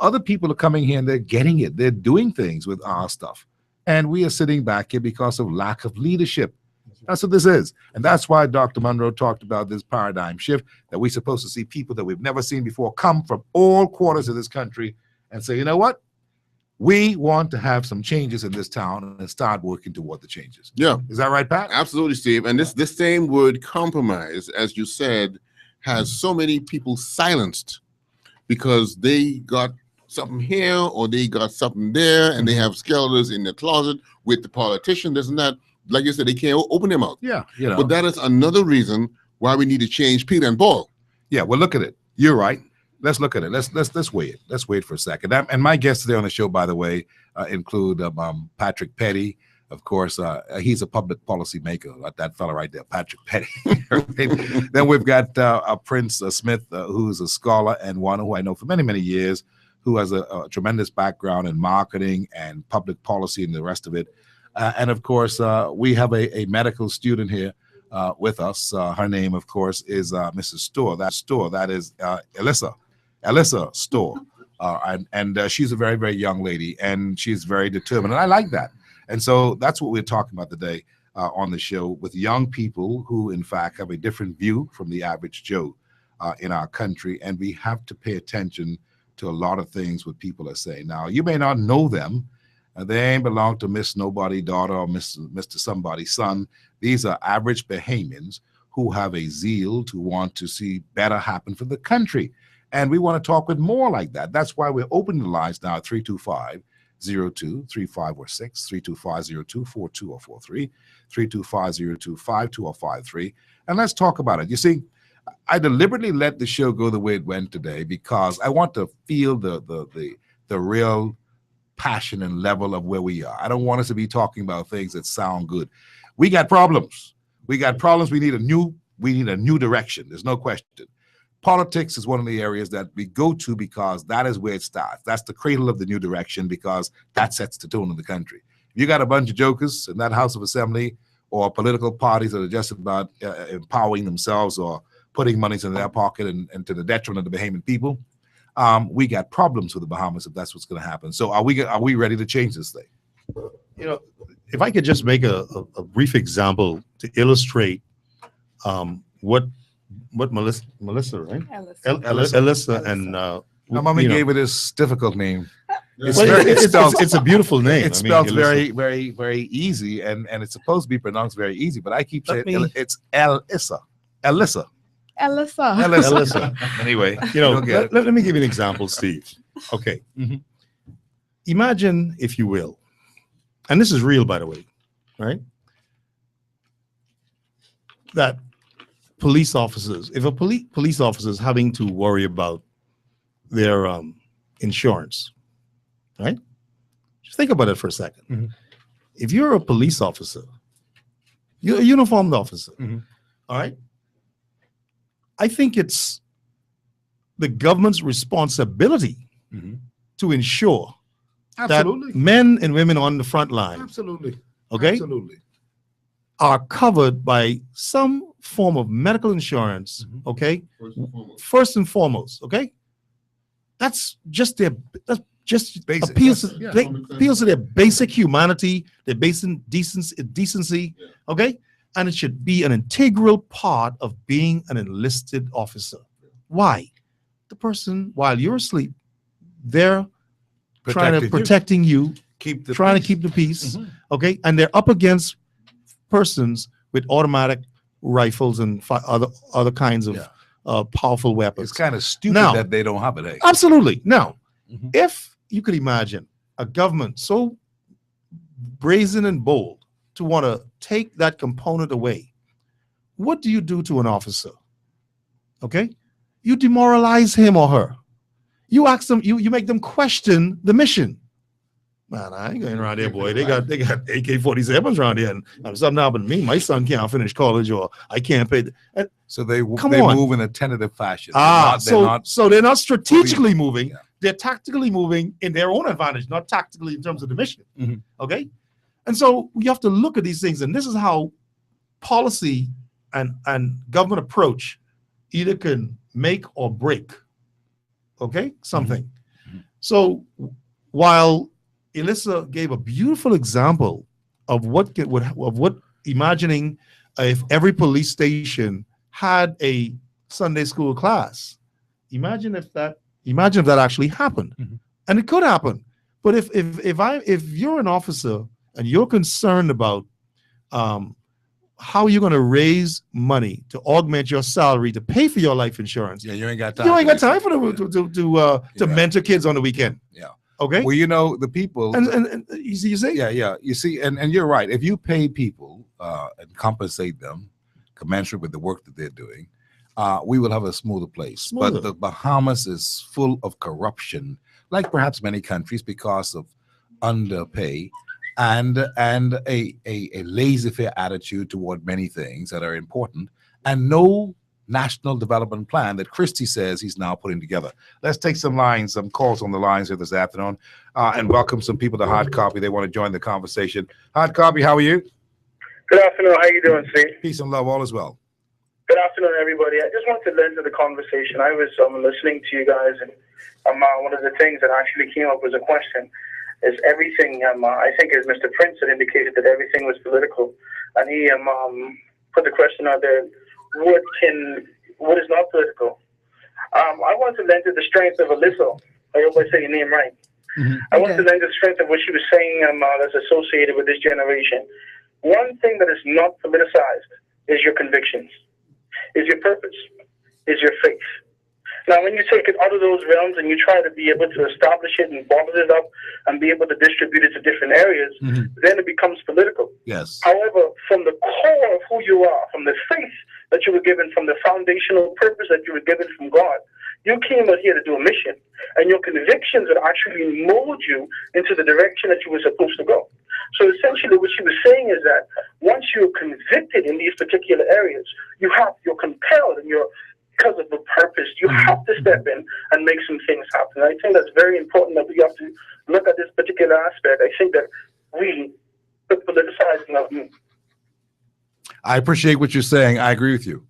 Other people are coming here and they're getting it. They're doing things with our stuff. And we are sitting back here because of lack of leadership. That's what this is. And that's why Dr. Monroe talked about this paradigm shift, that we're supposed to see people that we've never seen before come from all quarters of this country and say, you know what? We want to have some changes in this town and start working toward the changes. Is that right, Pat? Absolutely, Steve. And this same word compromise, as you said, has so many people silenced because they got something here or they got something there, and they have skeletons in their closet with the politician, this and that. Like you said, they can't open their mouth. But that is another reason why we need to change Peter and Paul. Well, look at it. You're right. Let's look at it. Let's wait. Let's wait for a second. And my guests today on the show, by the way, include Patrick Petty. Of course, he's a public policy maker. That fella right there, Patrick Petty. Then we've got Prince Smith, who's a scholar and one who I know for many, many years, who has a tremendous background in marketing and public policy and the rest of it. And of course, we have a medical student here with us. Her name, of course, is Mrs. Storr. That is Alyssa Storr. And she's a very, very young lady, and she's very determined. And I like that. And so that's what we're talking about today on the show, with young people who, in fact, have a different view from the average Joe in our country. And we have to pay attention to a lot of things what people are saying. Now, you may not know them. They ain't belong to Miss Nobody daughter or Mr. Somebody's son. These are average Bahamians who have a zeal to want to see better happen for the country. And we want to talk with more like that. That's why we're opening the lines now at 325-02-3546, 325-02-42 or 43, 325-02-52 or 53. And let's talk about it. You see, I deliberately let the show go the way it went today because I want to feel the real passion and level of where we are. I don't want us to be talking about things that sound good. We got problems. We need a new direction. There's no question. Politics is one of the areas that we go to because that is where it starts. That's the cradle of the new direction, because that sets the tone of the country. If you got a bunch of jokers in that House of Assembly or political parties that are just about empowering themselves or putting monies in their pocket and to the detriment of the Bahamian people, we got problems with the Bahamas if that's what's going to happen. So are we ready to change this thing? If I could just make a brief example to illustrate what Melissa, right? Alyssa and my mommy gave it this difficult name. It's a beautiful name. It's spelled very, very, very easy, and it's supposed to be pronounced very easy. But I keep saying it's Alyssa. Anyway, let me give you an example, Steve. Okay. Imagine, if you will, and this is real, by the way, right? That police officers, if a police officer is having to worry about their insurance, right? Just think about it for a second. If you're a police officer, you're a uniformed officer, all right? I think it's the government's responsibility to ensure Absolutely. that men and women on the front line, Absolutely. okay, Absolutely. are covered by some form of medical insurance, okay? First and foremost, okay? That's just Basic. appeals Yeah. to their basic humanity, their basic decency, okay? And it should be an integral part of being an enlisted officer. Why? The person, while you're asleep, they're protecting you, keep the trying peace. to keep the peace, okay? And they're up against persons with automatic rifles and other kinds of powerful weapons. It's kind of stupid Now- that they don't have it. Eh? Absolutely. Now, if you could imagine a government so brazen and bold to want to take that component away, what do you do to an officer? Okay? You demoralize him or her. You ask them, you make them question the mission. Man, I ain't going around there, boy. They got AK-47s around here, and something happened to me. My son can't finish college, or I can't pay. So they Come on. move in a tentative fashion. So they're not strategically moving. They're tactically moving in their own advantage, not tactically in terms of the mission. Okay, and so we have to look at these things, and this is how policy and government approach either can make or break. Okay, something. So while Elissa gave a beautiful example of what imagining if every police station had a Sunday school class. Imagine if that actually happened, and it could happen. But if you're an officer and you're concerned about how you're going to raise money to augment your salary to pay for your life insurance, you ain't got time. You ain't got time for to mentor kids on the weekend. Yeah. Okay. Well, you know, the people and you see, yeah. You see, and you're right. If you pay people and compensate them commensurate with the work that they're doing, we will have a smoother place. But the Bahamas is full of corruption, like perhaps many countries, because of underpay and a laissez-faire attitude toward many things that are important, and no national development plan that Christie says he's now putting together. Let's take some calls on the lines here this afternoon, and welcome some people to Hard Copy. They want to join the conversation. Hard Copy, how are you? Good afternoon. How you doing, Steve? Peace and love, all is well. Good afternoon, everybody. I just wanted to lend to the conversation. I was listening to you guys, and one of the things that actually came up was a question. Is everything, I think as Mr. Prince had indicated that everything was political, and he put the question out there, what is not political? I want to lend to the strength of Elissa. I hope I say your name right. I want to lend to the strength of what she was saying that's associated with this generation. One thing that is not politicized is your convictions, is your purpose, is your faith. Now, when you take it out of those realms and you try to be able to establish it and bottle it up and be able to distribute it to different areas, then it becomes political. Yes. However, from the core of who you are, from the faith that you were given, from the foundational purpose that you were given from God, you came out here to do a mission. And your convictions would actually mold you into the direction that you were supposed to go. So essentially what she was saying is that once you're convicted in these particular areas, you're compelled and because of the purpose, you have to step in and make some things happen. I think that's very important that we have to look at this particular aspect. I think that we put politicizing of I appreciate what you're saying. I agree with you.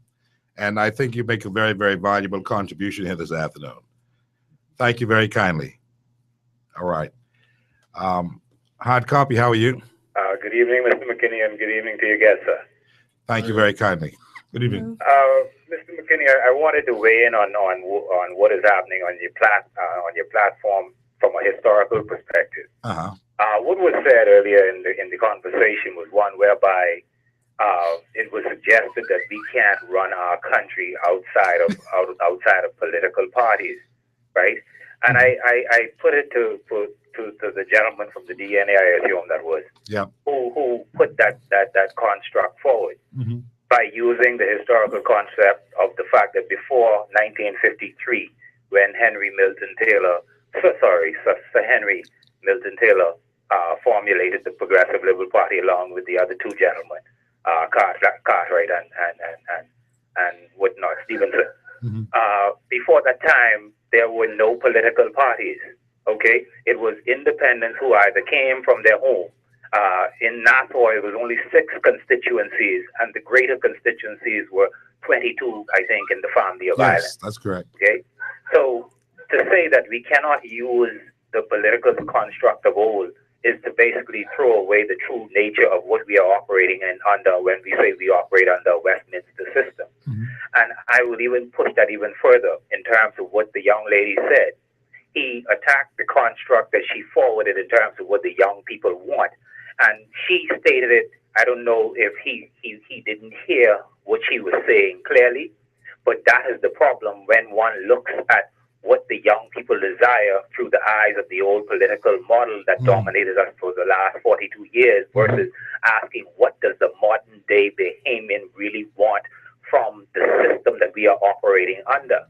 And I think you make a very, very valuable contribution here this afternoon. Thank you very kindly. All right. Hard Copy, how are you? Good evening, Mr. McKinney, and good evening to your guests, sir. Thank you very kindly. Good evening. Mr. McKinney, I wanted to weigh in on what is happening on your platform from a historical perspective. What was said earlier in the conversation was one whereby it was suggested that we can't run our country outside of political parties, right? And I put it to the gentleman from the DNA, I assume that was, who put that construct forward by using the historical concept of the fact that before 1953, when Sir Henry Milton Taylor formulated the Progressive Liberal Party along with the other two gentlemen, Cartwright and whatnot, Stevenson. Before that time, there were no political parties. Okay, it was independents who either came from their home. In Nassau, it was only 6 constituencies, and the greater constituencies were 22, I think, in the family of Ireland. Yes, that's correct. Okay, so to say that we cannot use the political construct of old is to basically throw away the true nature of what we are operating in under when we say we operate under a Westminster system. And I will even push that even further in terms of what the young lady said. He attacked the construct that she forwarded in terms of what the young people want. And she stated it, I don't know if he didn't hear what she was saying clearly, but that is the problem when one looks at what the young people desire through the eyes of the old political model that dominated us for the last 42 years versus asking what does the modern day Bahamian really want from the system that we are operating under.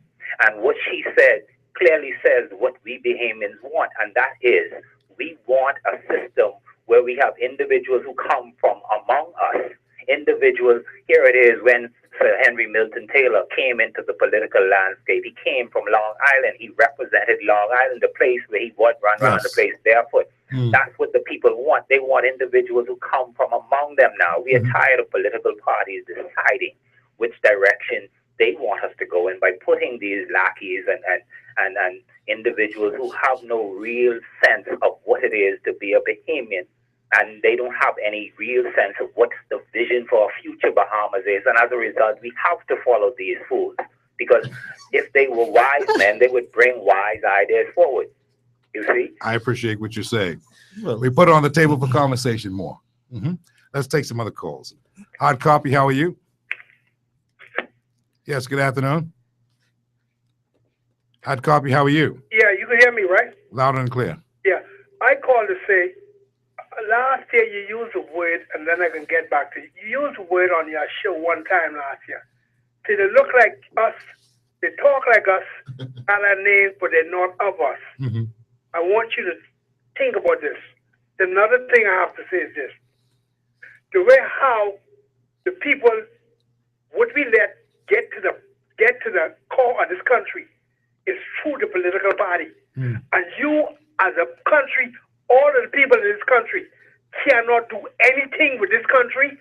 And what she said clearly says what we Bahamians want, and that is we want a system where we have individuals who come from among us. Individuals, here it is when Sir Henry Milton Taylor came into the political landscape. He came from Long Island. He represented Long Island, the place where he would run around the place barefoot. That's what the people want. They want individuals who come from among them now. We are tired of political parties deciding which direction they want us to go in by putting these lackeys and individuals who have no real sense of what it is to be a Bahamian. And they don't have any real sense of what the vision for our future Bahamas is. And as a result, we have to follow these fools. Because if they were wise men, they would bring wise ideas forward. You see? I appreciate what you're saying. Well, we put it on the table for conversation more. Let's take some other calls. Hard copy, how are you? Yes, good afternoon. Hard copy, how are you? Yeah, you can hear me, right? Loud and clear. Yeah, I called to say, last year you used a word, and then I can get back to you. You used a word on your show one time last year. See, they look like us, they talk like us, and our names, but they're not of us. I want you to think about this. Another thing I have to say is this. The way how the people, what we let get to the core of this country is through the political party. And you, as a country, all of the people in this country cannot do anything with this country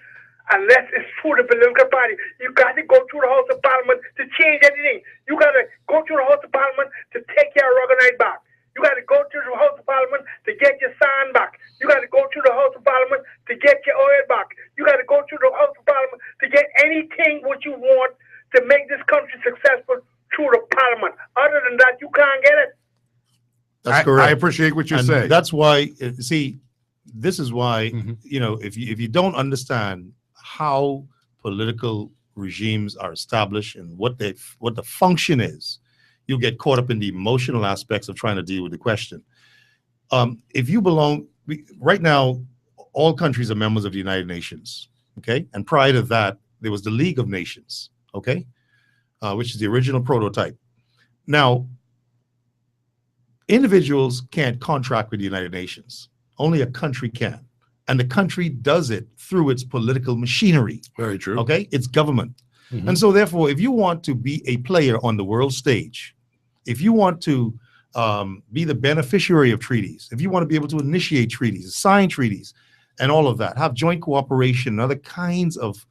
unless it's through the political party. You got to go through the House of Parliament to change anything. You got to go through the House of Parliament to take your Roganite back. You got to go through the House of Parliament to get your sand back. You got to go through the House of Parliament to get your oil back. You got to go through the House of Parliament to get anything what you want to make this country successful through the Parliament. Other than that, you can't get it. That's correct. I appreciate what you're saying. That's why, see, this is why, you know, if you don't understand how political regimes are established and what the function is, you'll get caught up in the emotional aspects of trying to deal with the question. If you belong, right now, all countries are members of the United Nations, okay? And prior to that, there was the League of Nations, okay? Which is the original prototype. Now, individuals can't contract with the United Nations. Only a country can. And the country does it through its political machinery. Very true. Okay? It's government. And so therefore, if you want to be a player on the world stage, if you want to be the beneficiary of treaties, if you want to be able to initiate treaties, sign treaties, and all of that, have joint cooperation and other kinds of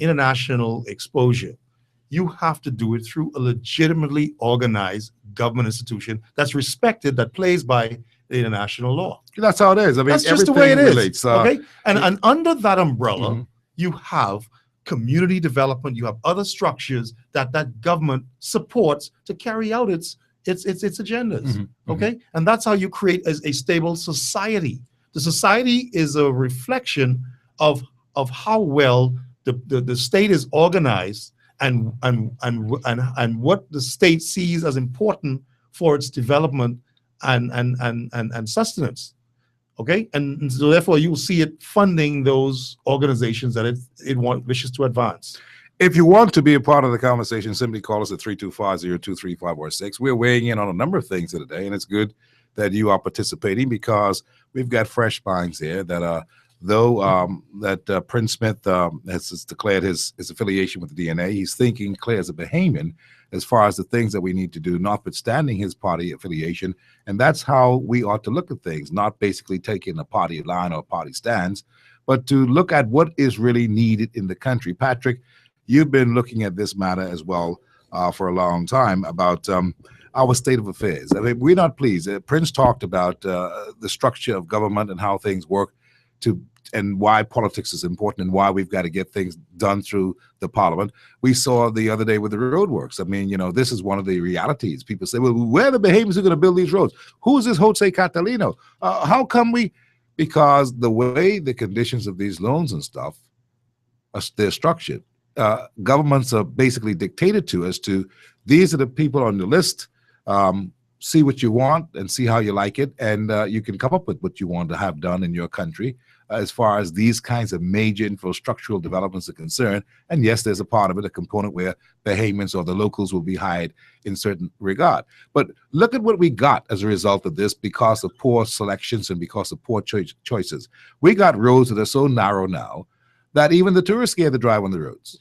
international exposure, you have to do it through a legitimately organized government institution that's respected, that plays by the international law. That's how it is. I mean, that's just the way it is. Relates, okay, and under that umbrella, you have community development. You have other structures that government supports to carry out its agendas. Okay, and that's how you create a stable society. The society is a reflection of how well the state is organized and what the state sees as important for its development and sustenance. Okay, and so therefore you will see it funding those organizations that it wishes to advance. If you want to be a part of the conversation, simply call us at 325-023546. We're weighing in on a number of things today, and it's good that you are participating because we've got fresh minds here that are though that Prince Smith has declared his affiliation with the DNA, he's thinking clear as a Bahamian as far as the things that we need to do, notwithstanding his party affiliation. And that's how we ought to look at things, not basically taking a party line or party stance, but to look at what is really needed in the country. Patrick, you've been looking at this matter as well for a long time about our state of affairs. I mean, we're not pleased. Prince talked about the structure of government and how things work and why politics is important and why we've got to get things done through the parliament. We saw the other day with the roadworks. I mean, this is one of the realities. People say, well, where are the Bahamians who are going to build these roads? Who is this Jose Catalino? How come we? Because the way the conditions of these loans and stuff, they're structured. Governments are basically dictated to as to, these are the people on the list, see what you want and see how you like it, and you can come up with what you want to have done in your country as far as these kinds of major infrastructural developments are concerned. And yes, there's a part of it, a component where Bahamians or the locals will be hired in certain regard. But look at what we got as a result of this because of poor selections and because of poor choices. We got roads that are so narrow now that even the tourists scared to drive on the roads.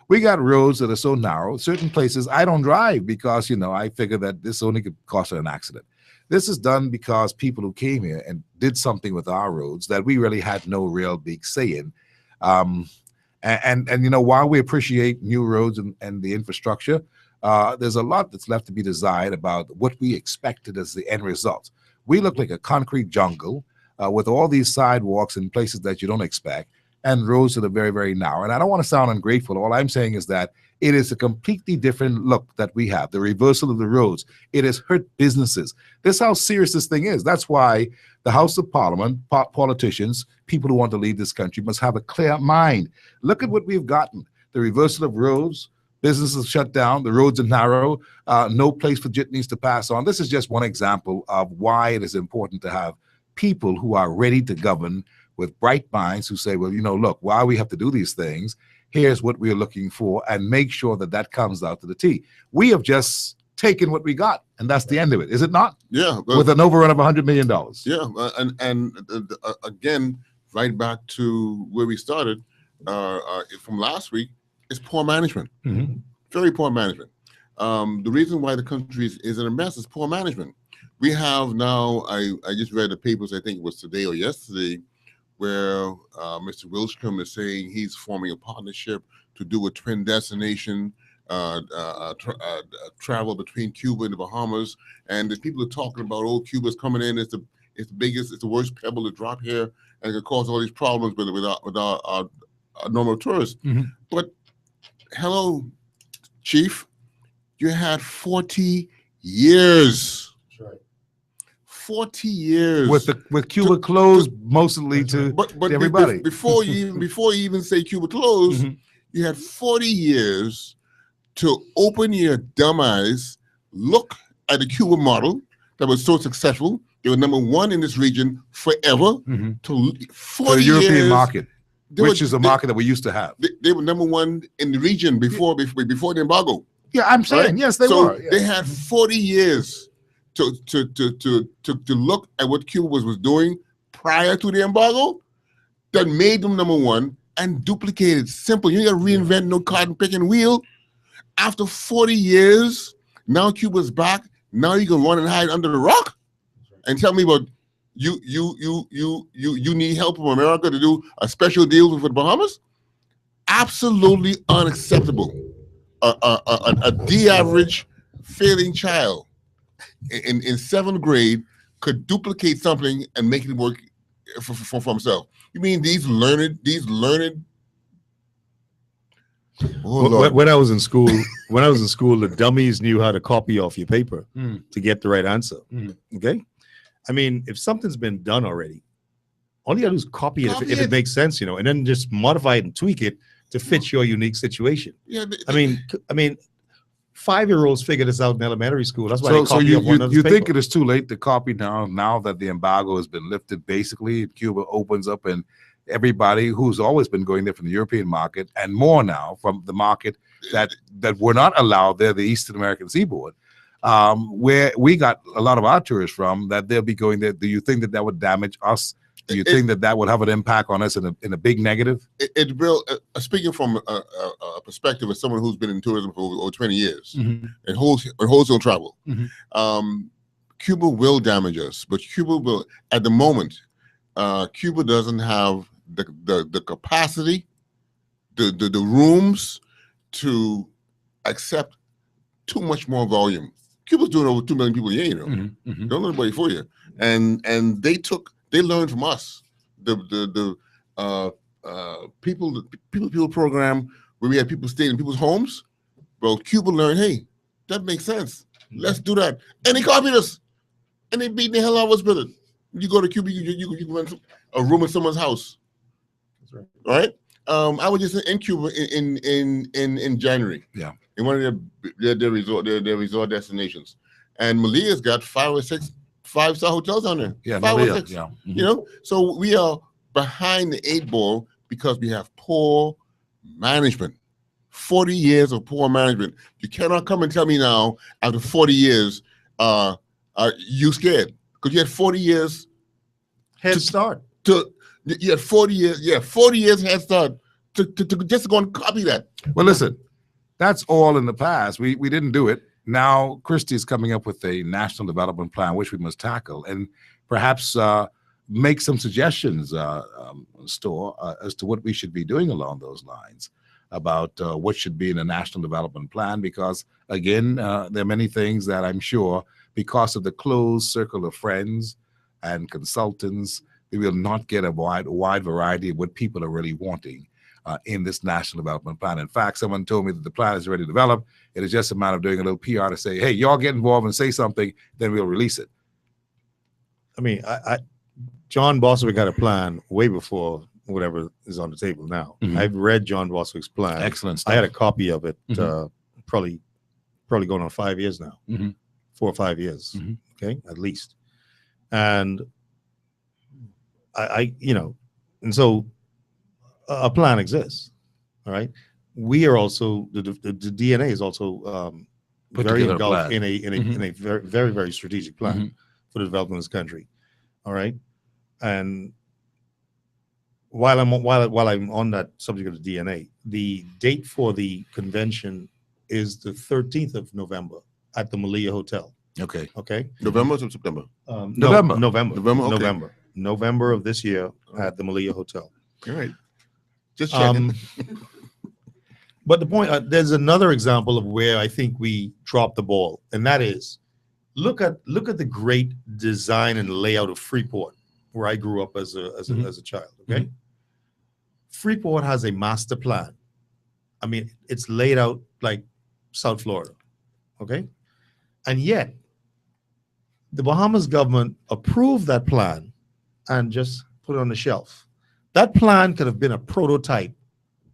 We got roads that are so narrow, certain places I don't drive because, I figure that this only could cause an accident. This is done because people who came here and did something with our roads that we really had no real big say in. While we appreciate new roads and the infrastructure, there's a lot that's left to be desired about what we expected as the end result. We look like a concrete jungle with all these sidewalks in places that you don't expect, and roads that are very, very narrow. And I don't want to sound ungrateful. All I'm saying is that it is a completely different look that we have, the reversal of the roads. It has hurt businesses. This is how serious this thing is. That's why the House of Parliament, politicians, people who want to lead this country must have a clear mind. Look at what we've gotten. The reversal of roads, businesses shut down, the roads are narrow, no place for jitneys to pass on. This is just one example of why it is important to have people who are ready to govern with bright minds who say, well, look, why we have to do these things, here's what we're looking for, and make sure that that comes out to the T. We have just taken what we got, and that's the end of it, is it not? Yeah. With an overrun of $100 million. Yeah, and again, right back to where we started from last week, is poor management. Very poor management. The reason why the country is in a mess is poor management. We have now, I just read the papers, I think it was today or yesterday, where Mr. Wilshcombe is saying he's forming a partnership to do a twin destination travel between Cuba and the Bahamas. And the people are talking about, Cuba's coming in, it's the worst pebble to drop here, and it could cause all these problems with our normal tourists. But hello, Chief, you had 40 years. 40 years with Cuba closed mostly to everybody. Before you even say Cuba closed, you had 40 years to open your dumb eyes, look at the Cuba model that was so successful. They were number one in this region forever. To 40 the European years, market, which is a market that we used to have. They were number one in the region before the embargo. Yeah, I'm saying yes, they were. They had 40 years to look at what Cuba was doing prior to the embargo that made them number one and duplicated. Simple. You ain't got to reinvent no cotton picking wheel. After 40 years, now Cuba's back. Now you can run and hide under the rock and tell me about you need help from America to do a special deal with the Bahamas? Absolutely unacceptable. A D-average failing child in seventh grade could duplicate something and make it work for himself. You mean these learned when I was in school, the dummies knew how to copy off your paper to get the right answer. Okay, I mean, if something's been done already, all you gotta do is copy it if it makes sense, and then just modify it and tweak it to fit your unique situation. Yeah, I mean, 5-year-olds figure this out in elementary school. That's why they So copy you off one another's you paper. think it is too late to copy now that the embargo has been lifted? Basically, Cuba opens up, and everybody who's always been going there from the European market and more now from the market that were not allowed there, the Eastern American seaboard, where we got a lot of our tourists from, that they'll be going there. Do you think that would damage us Do you think that would have an impact on us in a big negative? It will. Speaking from a perspective of someone who's been in tourism for over 20 years and wholesale travel, Cuba will damage us. But Cuba will, at the moment, Cuba doesn't have the capacity, the rooms to accept too much more volume. Cuba's doing over 2 million people a year, Don't let anybody fool you. And they learned from us. The people program where we had people staying in people's homes. Well, Cuba learned, hey, that makes sense. Let's do that. And they copied us. And they beat the hell out of us with it. You go to Cuba, you can rent a room in someone's house. That's right. Right? I was just in Cuba in January. Yeah. In one of their resort destinations. And Malia's got 5 or 6 5-star hotels on there. Yeah, 5 Malia, or 6. yeah. You know, so we are behind the 8 ball because we have poor management. 40 years of poor management. You cannot come and tell me now after 40 years, you scared because you had 40 years head start. You had 40 years, 40 years head start to just go and copy that. Well, listen, that's all in the past. We didn't do it. Now, Christie is coming up with a national development plan, which we must tackle, and perhaps make some suggestions, as to what we should be doing along those lines, about what should be in a national development plan, because, again, there are many things that I'm sure, because of the closed circle of friends and consultants, we will not get a wide variety of what people are really wanting in this national development plan. In fact, someone told me that the plan is already developed. It is just a matter of doing a little PR to say, hey, y'all get involved and say something, then we'll release it. I mean, John Bostwick had a plan way before whatever is on the table now. I've read John Bostwick's plan. Excellent stuff. I had a copy of it, probably going on 5 years now, 4 or 5 years, okay, at least. And and so a plan exists, all right? We are also, the DNA is also very engulfed in a very, very, very strategic plan for the development of this country, all right? And while I'm on that subject of the DNA, the date for the convention is the 13th of November at the Malia Hotel. Okay. Okay. November or September? November. Okay. November of this year at the Malia Hotel. All right. Just checking. But the point, there's another example of where I think we dropped the ball, and that is, look at the great design and layout of Freeport, where I grew up as a child. Okay, Freeport has a master plan. I mean, it's laid out like South Florida. Okay, and yet the Bahamas government approved that plan and just put it on the shelf. That plan could have been a prototype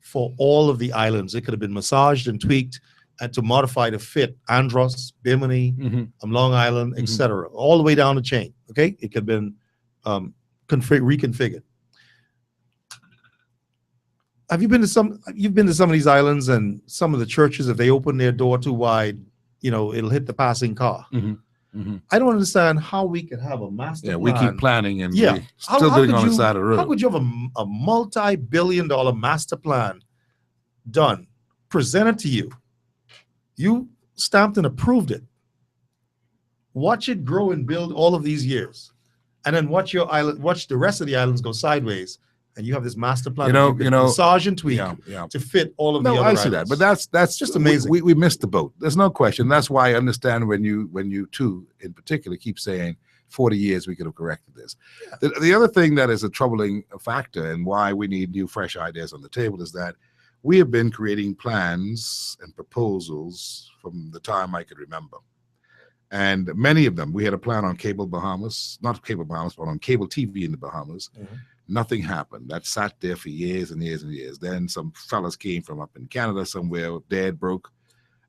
for all of the islands. It could have been massaged and tweaked and to modify to fit Andros, Bimini, Long Island, etc., all the way down the chain. Okay, it could have been reconfigured. Have you been to some? You've been to some of these islands, and some of the churches, if they open their door too wide, it'll hit the passing car. I don't understand how we could have a master plan. We keep planning and we're still doing on the side of the road. How could you have a multi-billion-dollar master plan done, presented to you? You stamped and approved it. Watch it grow and build all of these years, and then watch the rest of the islands go sideways, and you have this master plan. Massage and tweak to fit all of the other I see islands. that, but that's just amazing. We missed the boat. There's no question. That's why I understand when you two in particular keep saying 40 years we could have corrected this. Yeah. The other thing that is a troubling factor and why we need new fresh ideas on the table is that we have been creating plans and proposals from the time I could remember. And many of them, we had a plan on Cable Bahamas, not Cable Bahamas, but on cable TV in the Bahamas. Nothing happened. That sat there for years and years and years. Then some fellas came from up in Canada somewhere, dead broke,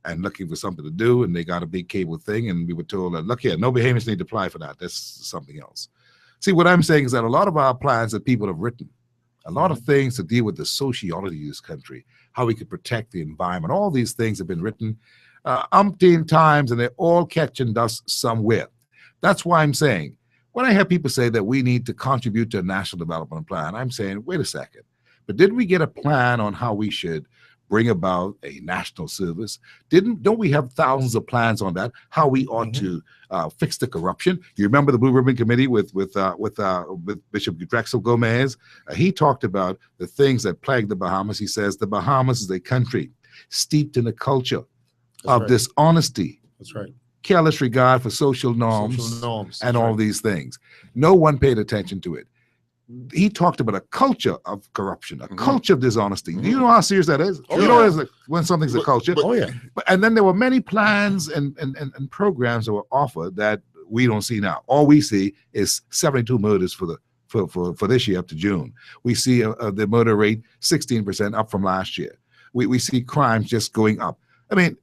and looking for something to do, and they got a big cable thing, and we were told, look here, no Bahamians need to apply for that. That's something else. See, what I'm saying is that a lot of our plans that people have written, a lot of things to deal with the sociology of this country, how we could protect the environment, all these things have been written umpteen times, and they're all catching dust somewhere. That's why I'm saying When I hear people say that we need to contribute to a national development plan, I'm saying, wait a second. But did we get a plan on how we should bring about a national service? Don't we have thousands of plans on that? How we ought to fix the corruption? You remember the Blue Ribbon Committee with Bishop Drexel Gomez? He talked about the things that plague the Bahamas. He says the Bahamas is a country steeped in a culture of dishonesty. That's right. Careless regard for social norms, and all these things. No one paid attention to it. He talked about a culture of corruption, a culture of dishonesty. Do you know how serious that is? You know when something's a culture? And then there were many plans and programs that were offered that we don't see now. All we see is 72 murders for this year up to June. We see the murder rate 16% up from last year. We see crimes just going up. I mean,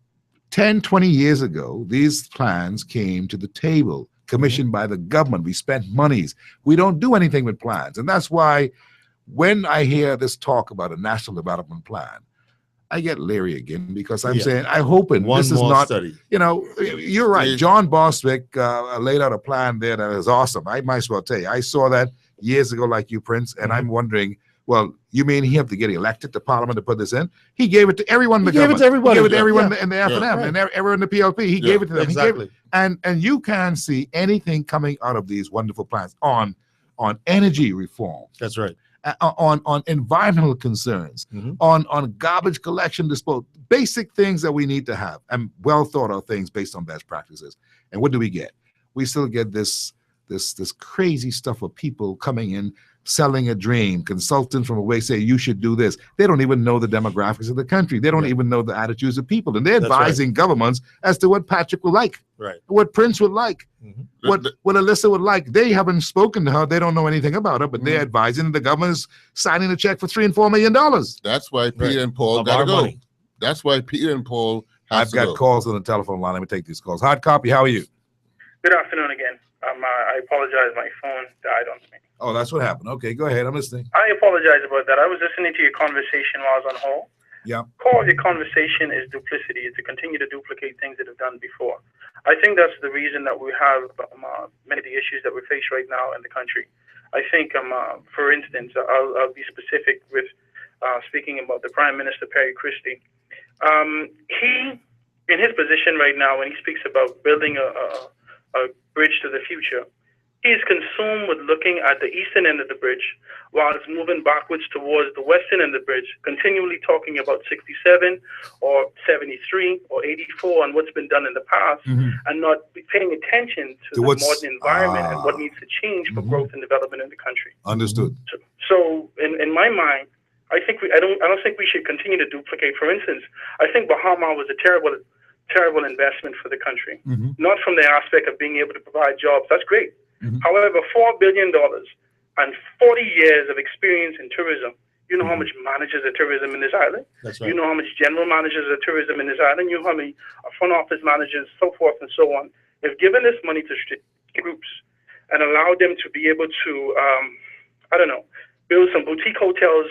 10, 20 years ago, these plans came to the table, commissioned by the government. We spent monies. We don't do anything with plans. And that's why when I hear this talk about a national development plan, I get leery again, because I'm saying, I hope this is not, study. You know, you're right. John Bostwick laid out a plan there that is awesome. I might as well tell you, I saw that years ago like you, Prince, and I'm wondering, well, you mean he have to get elected to Parliament to put this in? He gave it to everyone in the government. He gave it to everyone in the F&M and everyone in the PLP. He gave it to them. Exactly. And you can't see anything coming out of these wonderful plans on energy reform. That's right. On environmental concerns, on garbage collection, disposal, basic things that we need to have, and well thought out things based on best practices. And what do we get? We still get this crazy stuff of people coming in, selling a dream, consultants from away say you should do this. They don't even know the demographics of the country. They don't even know the attitudes of people. And they're advising governments as to what Patrick would like, what Prince would like, what Alyssa would like. They haven't spoken to her. They don't know anything about her, but they're advising. The government's signing a check for $3 and $4 million. That's why Peter and Paul got to go. Money. That's why Peter and Paul have I've got calls on the telephone line. Let me take these calls. Hard copy, how are you? Good afternoon again. I apologize. My phone died on me. Oh, that's what happened. Okay, go ahead. I'm listening. I apologize about that. I was listening to your conversation while I was on hold. Yeah. Core of your conversation is duplicity. It's to continue to duplicate things that have done before. I think that's the reason that we have many of the issues that we face right now in the country. I think, for instance, I'll be specific with speaking about the Prime Minister, Perry Christie. He, in his position right now, when he speaks about building a bridge to the future, he is consumed with looking at the eastern end of the bridge while it's moving backwards towards the western end of the bridge, continually talking about 67 or 73 or 84 and what's been done in the past, and not paying attention to the modern environment and what needs to change for growth and development in the country. Understood. So in my mind, I don't think we should continue to duplicate. For instance, I think Bahama was a terrible investment for the country, not from the aspect of being able to provide jobs. That's great. However, $4 billion and 40 years of experience in tourism. You know how much managers of tourism in this island. That's right. You know how much general managers of tourism in this island. You know how many front office managers, so forth and so on. If given this money to groups and allow them to be able to, build some boutique hotels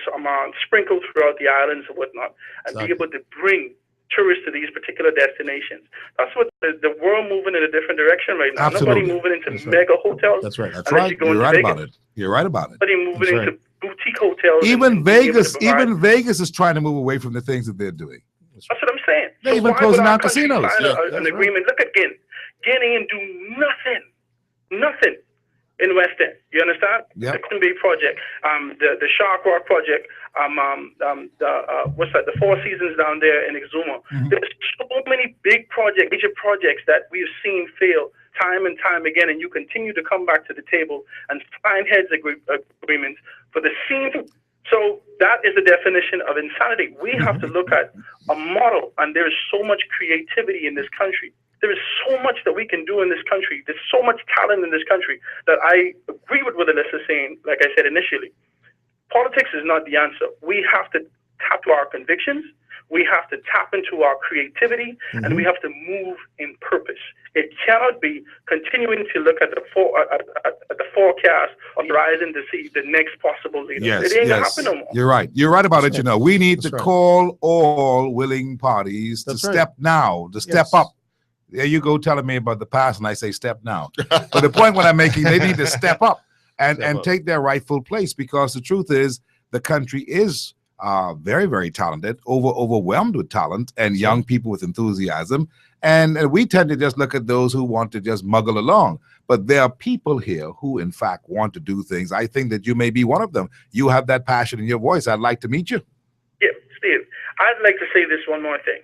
sprinkled throughout the islands and whatnot, and be able to bring tourists to these particular destinations. That's what the world moving in a different direction right now. Absolutely. Nobody moving into mega hotels. That's right. That's right. You're right about it. You're right about it. Nobody moving into boutique hotels. Even Vegas is trying to move away from the things that they're doing. That's what I'm saying. They're even closing down casinos. An agreement. Look at Guinea and do nothing in West End. You understand? Yep. The Queen Bay project, the Shark Rock project, the Four Seasons down there in Exuma. There's so many big projects, major projects that we've seen fail time and time again, and you continue to come back to the table and find heads agreements for the same. So that is the definition of insanity. We have to look at a model, and there is so much creativity in this country. There is so much that we can do in this country. There's so much talent in this country that I agree with what Alyssa saying, like I said initially. Politics is not the answer. We have to tap to our convictions. We have to tap into our creativity, and we have to move in purpose. It cannot be continuing to look at the forecast of horizon to see the next possible leader. It ain't gonna happen no more. You're right. You're right about it. We need to call all willing parties to step now, to step up. there you go telling me about the past, and I say step now. But the point what I'm making, they need to step up and take their rightful place, because the truth is the country is very, very talented, overwhelmed with talent and young people with enthusiasm. And we tend to just look at those who want to just muggle along. But there are people here who, in fact, want to do things. I think that you may be one of them. You have that passion in your voice. I'd like to meet you. Yeah, Steve, I'd like to say this one more thing.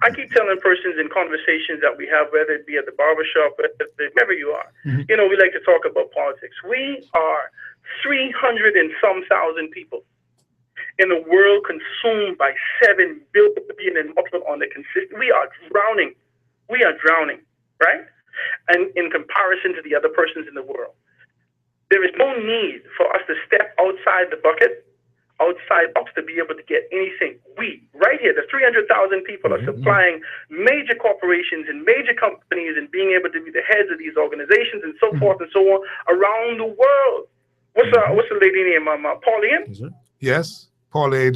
I keep telling persons in conversations that we have, whether it be at the barbershop, wherever you are, you know, we like to talk about politics. We are 300 and some thousand people in a world consumed by 7 billion and multiple on the consistent. We are drowning. We are drowning, right? And in comparison to the other persons in the world, there is no need for us to step outside the bucket, outside box, to be able to get anything. We, right here, the 300,000 people are supplying major corporations and major companies and being able to be the heads of these organizations and so forth and so on around the world. What's the lady name? Pauline? Yes, Pauline,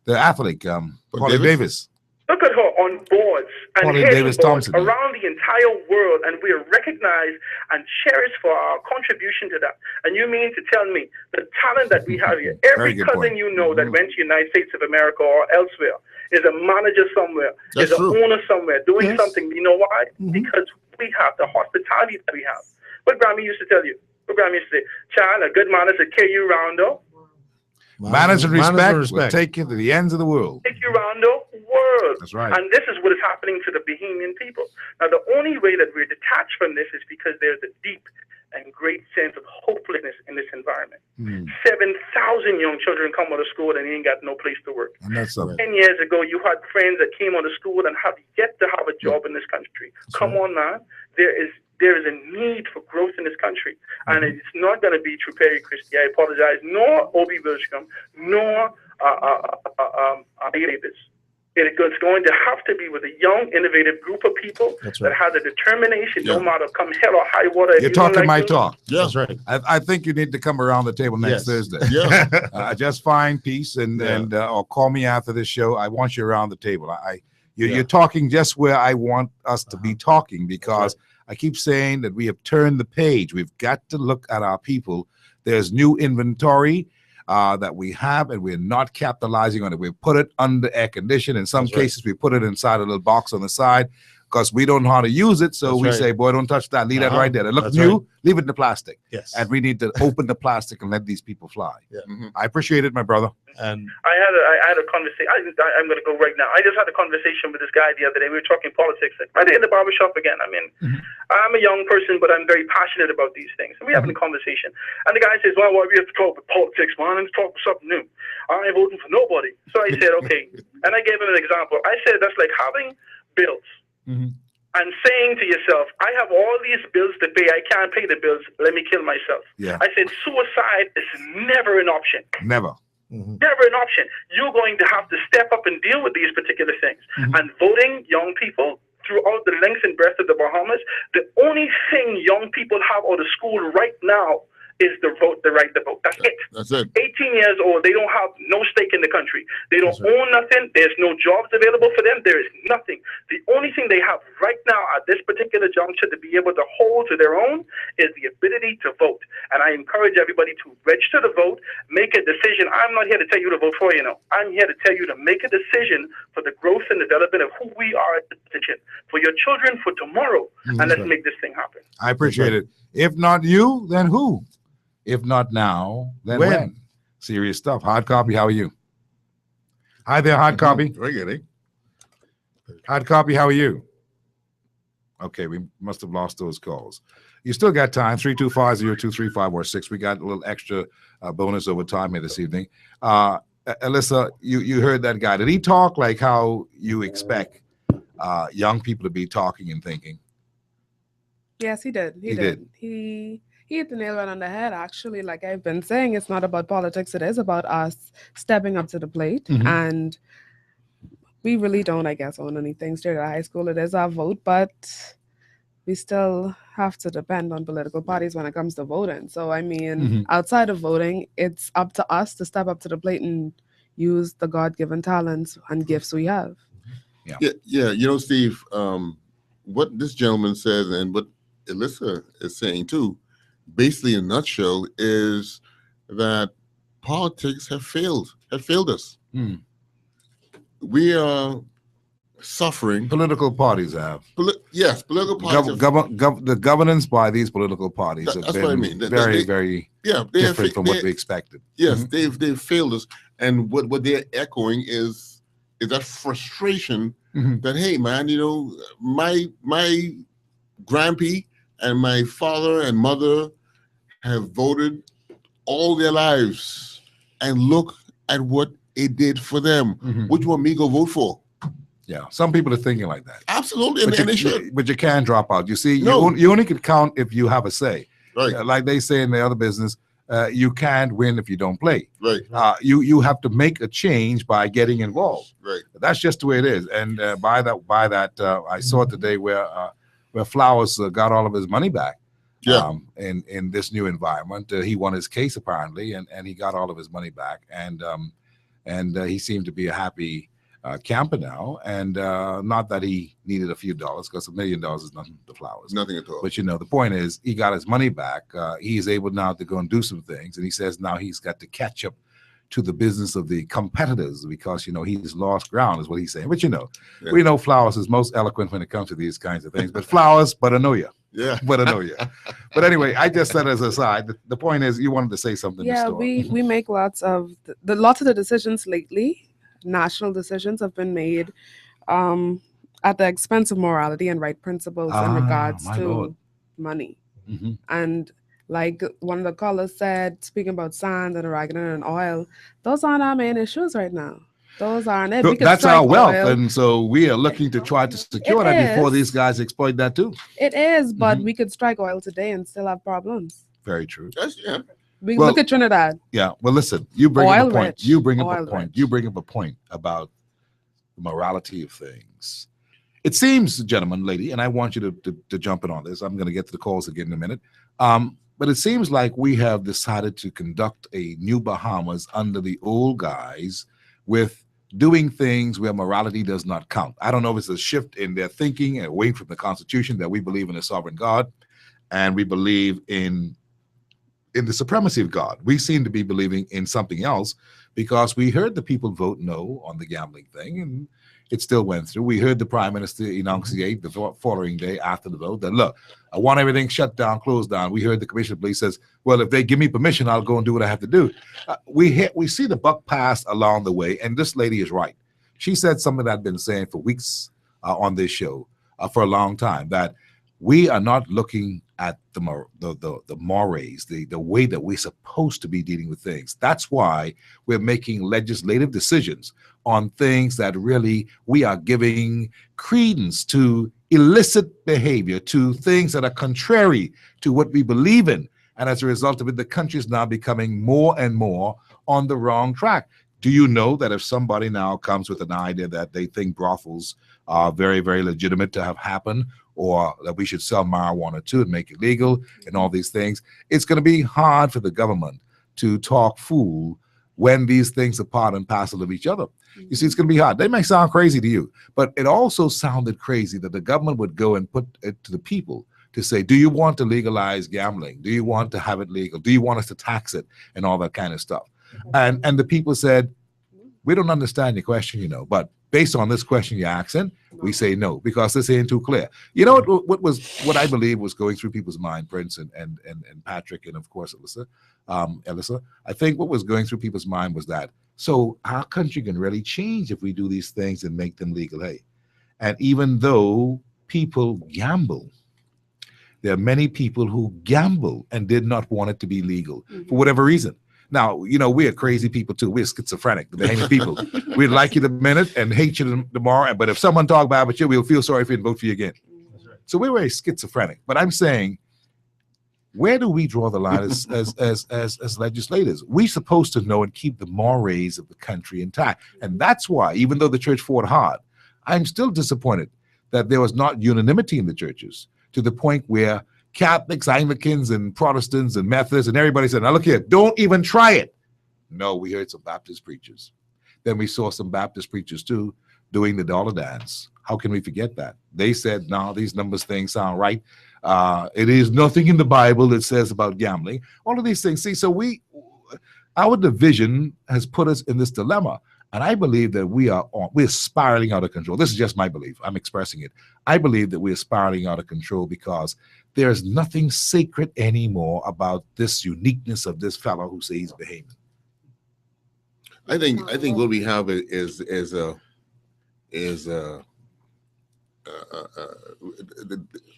the athlete, Pauline Davis. Look at her on boards and Pauline heading Davis boards Thompson. around the entire world, and we are recognized and cherished for our contribution to that. And you mean to tell me the talent that we have here, every good cousin point. you know that went to United States of America or elsewhere is a manager somewhere, is an owner somewhere, doing something. You know why? Because we have the hospitality that we have. What Grammy used to tell you? What Grammy used to say? Child, a good man is to carry you around, though. Manners and respect will take you to the ends of the world. Take you around the world. That's right. And this is what is happening to the Bahamian people. Now, the only way that we're detached from this is because there's a deep and great sense of hopelessness in this environment. 7,000 young children come out of school and they ain't got no place to work. And that's 10 years ago, you had friends that came out of school and have yet to have a job in this country. Come on, man. There is a need for growth in this country. And it's not going to be through Perry Christie, I apologize, nor Obi Wilshcombe, nor Davis. It's going to have to be with a young, innovative group of people that has a determination, no matter come hell or high water. You're talking my talk. Yeah, that's right. I think you need to come around the table next Thursday. Yeah. Just find peace and or call me after this show. I want you around the table. You're talking just where I want us to be talking, because I keep saying that we have turned the page. We've got to look at our people. There's new inventory that we have, and we're not capitalizing on it. We put it under air condition. In some cases, we put it inside a little box on the side because we don't know how to use it. So we say, boy, don't touch that. Leave that right there. It looks new. Leave it in the plastic. Yes. And we need to open the plastic and let these people fly. Yeah. I appreciate it, my brother. And I had a conversation. I'm going to go right now. I just had a conversation with this guy the other day. We were talking politics right in the barbershop again. I mean, I'm a young person, but I'm very passionate about these things. And we're having a conversation. And the guy says, well, we have to talk about politics, man. Let's talk about something new. I ain't voting for nobody. So I said, okay. And I gave him an example. I said, that's like having bills. And saying to yourself, I have all these bills to pay. I can't pay the bills. Let me kill myself. Yeah. I said, suicide is never an option. Never. Never an option. You're going to have to step up and deal with these particular things. And voting young people throughout the length and breadth of the Bahamas, the only thing young people have out of school right now is the right to vote. That's it. That's it. 18 years old. They don't have no stake in the country. They don't own nothing. There's no jobs available for them. There is nothing. The only thing they have right now at this particular juncture to be able to hold to their own is the ability to vote. And I encourage everybody to register to vote, make a decision. I'm not here to tell you to vote for, I'm here to tell you to make a decision for the growth and development of who we are as a nation, for your children, for tomorrow. And let's make this thing happen. I appreciate it. If not you, then who? If not now, then when? Serious stuff. Hard copy, how are you? Hi there, hard copy. Very good, eh? Hard copy, how are you? Okay, we must have lost those calls. You still got time, 325-023546. We got a little extra bonus over time here this evening. Alyssa, you heard that guy. Did he talk like how you expect young people to be talking and thinking? Yes, he did. He did. He hit the nail right on the head, actually. Like I've been saying, it's not about politics. It is about us stepping up to the plate. And we really don't, I guess, own anything straight out of high school. It is our vote, but we still have to depend on political parties when it comes to voting. So, I mean, outside of voting, it's up to us to step up to the plate and use the God-given talents and gifts we have. Yeah. You know, Steve, what this gentleman says and what Alyssa is saying too, basically in a nutshell, is that politics have failed us. We are suffering. Political parties have. Yes, political parties. The governance by these political parties have That's been what I mean. very different from what we expected. Yes, they've failed us, and what they're echoing is that frustration that, hey man, you know, my grandpa and my father and mother have voted all their lives, and look at what it did for them. Which one me go vote for? Yeah, some people are thinking like that. Absolutely, and they should. But you can drop out. You see, No. you only can count if you have a say. Right. Like they say in the other business, you can't win if you don't play. Right. You have to make a change by getting involved. Right. That's just the way it is. And by that, I saw today where Flowers got all of his money back. Yeah. In this new environment, he won his case apparently, and he got all of his money back, and he seemed to be a happy camper now, and not that he needed a few dollars, because $1 million is nothing to Flowers. Nothing at all. But you know, the point is, he got his money back. He's able now to go and do some things, and he says now he's got to catch up to the business of the competitors, because you know he's lost ground, is what he's saying. But you know, we know Flowers is most eloquent when it comes to these kinds of things. But Flowers, but I know you. Yeah. But I know you. But anyway, I just said as a side. The point is, you wanted to say something. Yeah, we make lots of the decisions lately. National decisions have been made at the expense of morality and right principles in regards to money. And like one of the callers said, speaking about sand and oregano and oil, those aren't our main issues right now. Those aren't it. We can That's strike our wealth, oil. and so we are looking to try to secure It that before is. these guys exploit that too. It is, but we could strike oil today and still have problems. Very true. Yeah. We Well, look at Trinidad. Yeah. Well, listen, you bring up Oil a point. rich. You bring up Oil a point. You bring up a point about the morality of things. It seems, gentlemen, lady, and I want you to jump in on this. I'm going to get to the calls again in a minute. But it seems like we have decided to conduct a new Bahamas under the old guys with doing things where morality does not count. I don't know if it's a shift in their thinking and away from the Constitution, that we believe in a sovereign God and we believe in the supremacy of God. We seem to be believing in something else, because we heard the people vote no on the gambling thing, and it still went through. We heard the prime minister enunciate the following day after the vote that, look, I want everything shut down, closed down. We heard the commissioner of police says, well, if they give me permission, I'll go and do what I have to do. We see the buck pass along the way, and this lady is right. She said something that I've been saying for weeks on this show for a long time, that we are not looking at the mores, the way that we're supposed to be dealing with things. That's why we're making legislative decisions on things that really we are giving credence to illicit behavior, to things that are contrary to what we believe in. And as a result of it, the country is now becoming more and more on the wrong track. Do you know that if somebody now comes with an idea that they think brothels are very, very legitimate to have happen, or that we should sell marijuana too and make it legal and all these things, it's going to be hard for the government to talk fool when these things are part and parcel of each other. You see, it's going to be hard. They may sound crazy to you, but it also sounded crazy that the government would go and put it to the people to say, do you want to legalize gambling? Do you want to have it legal? Do you want us to tax it? And all that kind of stuff. And the people said, we don't understand your question, you know, but based on this question you're asking, we say no, because this ain't too clear. You know what I believe was going through people's mind, Prince and Patrick, and of course Alyssa. I think what was going through people's mind was that, so our country can really change if we do these things and make them legal. Hey, and even though people gamble, there are many people who gamble and did not want it to be legal for whatever reason. Now, you know, we're crazy people too. We're schizophrenic, the behaving people. We'd like you the minute and hate you tomorrow. But if someone talk bad about you, we'll feel sorry for you and vote for you again. So we're very schizophrenic. But I'm saying, where do we draw the line as legislators? We're supposed to know and keep the mores of the country intact. And that's why, even though the church fought hard, I'm still disappointed that there was not unanimity in the churches to the point where Catholics, Anglicans, and Protestants, and Methodists, and everybody said, now look here, don't even try it. No, we heard some Baptist preachers. Then we saw some Baptist preachers too doing the dollar dance. How can we forget that? They said, no, these numbers things sound right. It is nothing in the Bible that says about gambling. All of these things. See, so our division has put us in this dilemma. And I believe that we're spiraling out of control. This is just my belief. I'm expressing it. I believe that we're spiraling out of control because there's nothing sacred anymore about this uniqueness of this fellow who says he's Bahamian. I think what we have is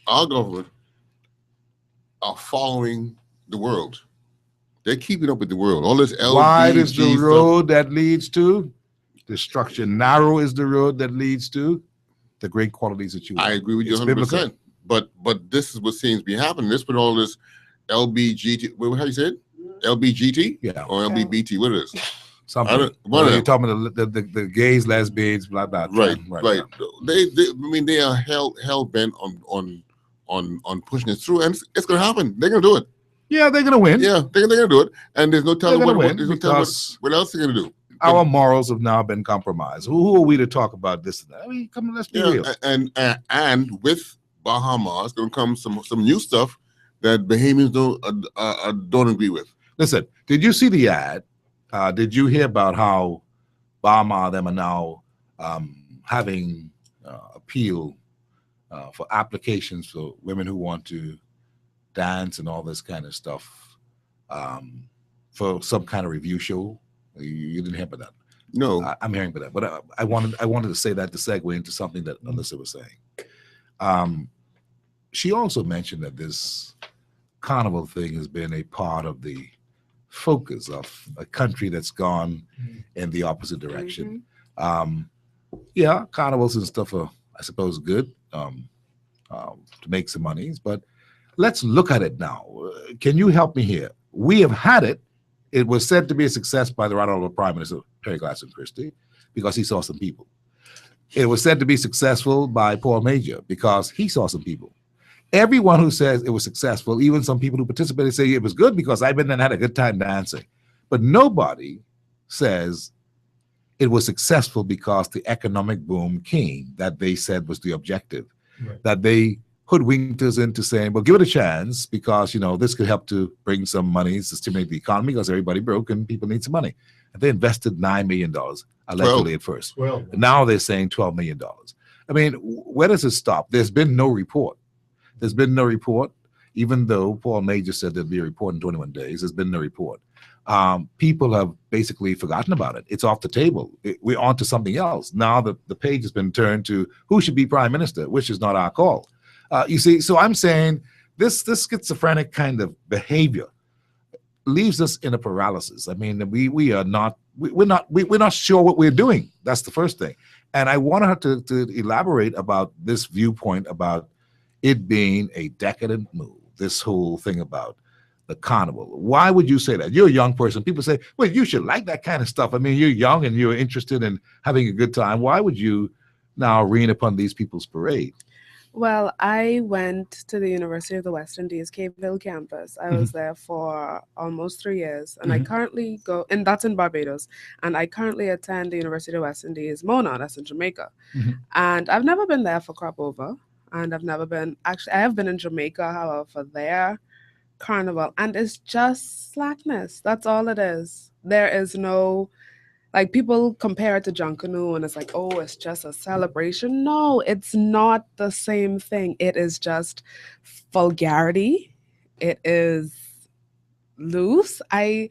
our government are following the world. They're keeping up with the world. All this LBG Wide is the stuff. road that leads to destruction. Narrow is the road that leads to the great qualities that you want. I agree with you It's 100%. biblical. But this is what seems to be happening. This with all this LBGT. How you say it? LBGT? Yeah. Or LBBT? What it is? Something. You're talking about the gays, lesbians, blah blah. Right. Yeah. They are hell bent on pushing it through, and it's going to happen. They're going to do it. Yeah, they're going to win. Yeah, they're going to do it, and there's no telling They're gonna what win there's no telling because what else they're going to do. Our morals have now been compromised. Who are we to talk about this and that? I mean, come on, let's be real. And with Bahamas, going to come some new stuff that Bahamians don't agree with. Listen, did you see the ad? Did you hear about how Bahama them are now having appeal for applications for women who want to dance and all this kind of stuff for some kind of review show? You didn't hear about that? No, I'm hearing about that. But I wanted to say that to segue into something that Alyssa was saying. She also mentioned that this carnival thing has been a part of the focus of a country that's gone in the opposite direction. Yeah, carnivals and stuff are, I suppose, good to make some monies, but let's look at it now. Can you help me here? We have had it. It was said to be a success by the Right Honorable Prime Minister Terry Gladstone Christie because he saw some people. It was said to be successful by Paul Major because he saw some people. Everyone who says it was successful, even some people who participated, say it was good because I've been there and had a good time dancing. But nobody says it was successful because the economic boom came that they said was the objective. Right. That they hoodwinked us into saying, well, give it a chance because, this could help to bring some money to stimulate the economy because everybody broke and people need some money. And they invested $9 million allegedly at first. Now they're saying $12 million. I mean, where does it stop? There's been no report. There's been no report, even though Paul Major said there'd be a report in 21 days. There's been no report. People have basically forgotten about it. It's off the table. We're on to something else. Now the page has been turned to who should be prime minister, which is not our call. You see, so I'm saying this schizophrenic kind of behavior leaves us in a paralysis. I mean, we're not sure what we're doing. That's the first thing. And I want her to elaborate about this viewpoint about it being a decadent move, this whole thing about the carnival. Why would you say that? You're a young person. People say, well, you should like that kind of stuff. I mean, you're young and you're interested in having a good time. Why would you now rain upon these people's parade? Well, I went to the University of the West Indies, Cave Hill campus. I was there for almost 3 years, and I currently and that's in Barbados, and I currently attend the University of the West Indies, Mona, that's in Jamaica. And I've never been there for crop over, and I've never been, actually, I have been in Jamaica, however, for their carnival, and it's just slackness. That's all it is. There is no, like, people compare it to Junkanoo and it's like, oh, it's just a celebration. No, it's not the same thing. It is just vulgarity. It is loose. Were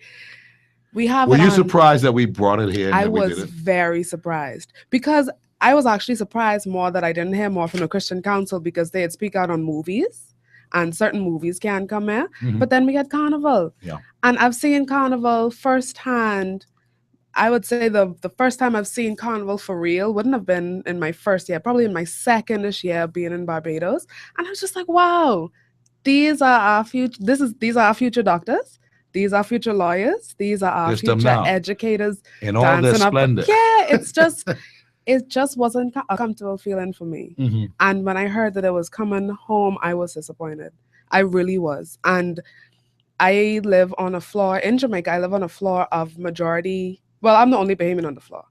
you surprised that we brought it here? I was very surprised because I was actually surprised more that I didn't hear more from the Christian Council because they had speak out on movies and certain movies can come here. But then we had Carnival. Yeah. And I've seen Carnival firsthand. I would say the first time I've seen Carnival for real wouldn't have been in my first year, probably in my second-ish year being in Barbados. And I was just like, wow, these are our future. These are our future doctors. These are future lawyers. These are our future educators. In all their splendor. Yeah, it's just, it just wasn't a comfortable feeling for me. And when I heard that it was coming home, I was disappointed. I really was. And I live on a floor in Jamaica. I live on a floor of majority. Well, I'm the only Bahamian on the floor.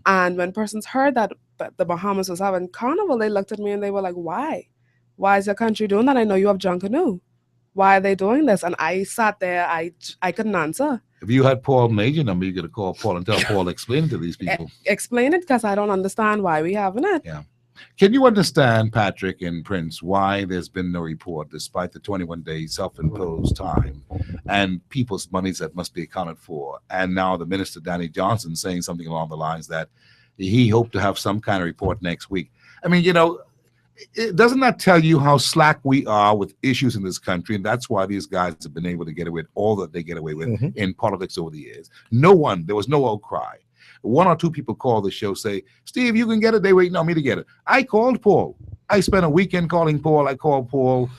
And when persons heard that that the Bahamas was having carnival, they looked at me and they were like, why? Why is your country doing that? I know you have Junkanoo. Why are they doing this? And I sat there, I couldn't answer. If you had Paul Major number, you could have called Paul and tell Paul, explain it to these people. Explain it, because I don't understand why we having it. Yeah. Can you understand, Patrick and Prince, why there's been no report despite the 21-day self-imposed time and people's monies that must be accounted for? And now the Minister, Danny Johnson, saying something along the lines that he hoped to have some kind of report next week. I mean, doesn't that tell you how slack we are with issues in this country? And that's why these guys have been able to get away with all that they get away with in politics over the years. There was no outcry. One or two people call the show, say, Steve, you can get it. They waiting on me to get it. I called Paul. I spent a weekend calling Paul. I called Paul.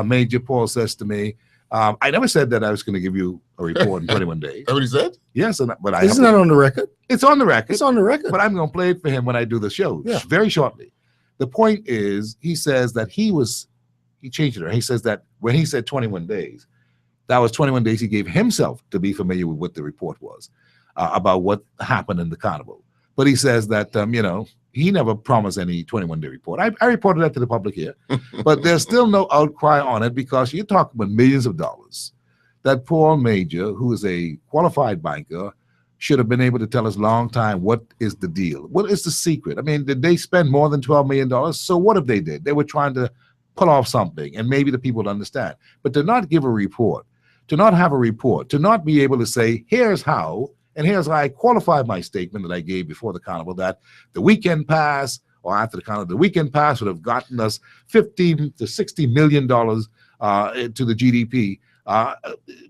Major Paul says to me, I never said that I was going to give you a report in 21 days. That what he said? Yes. But Isn't that on the record? It's on the record. It's on the record. But I'm going to play it for him when I do the show very shortly. The point is, he says that he changed it. He says that when he said 21 days, that was 21 days he gave himself to be familiar with what the report was about what happened in the carnival. But he says that, he never promised any 21-day report. I reported that to the public here, but there's still no outcry on it because you're talking about millions of dollars that Paul Major, who is a qualified banker, should have been able to tell us long time what is the deal. What is the secret? I mean, did they spend more than $12 million? So what if they did? They were trying to pull off something, and maybe the people would understand. But to not give a report, to not have a report, to not be able to say, here's how, and here's how I qualified my statement that I gave before the carnival, that the weekend pass or after the carnival, the weekend pass would have gotten us $15 to $60 million to the GDP.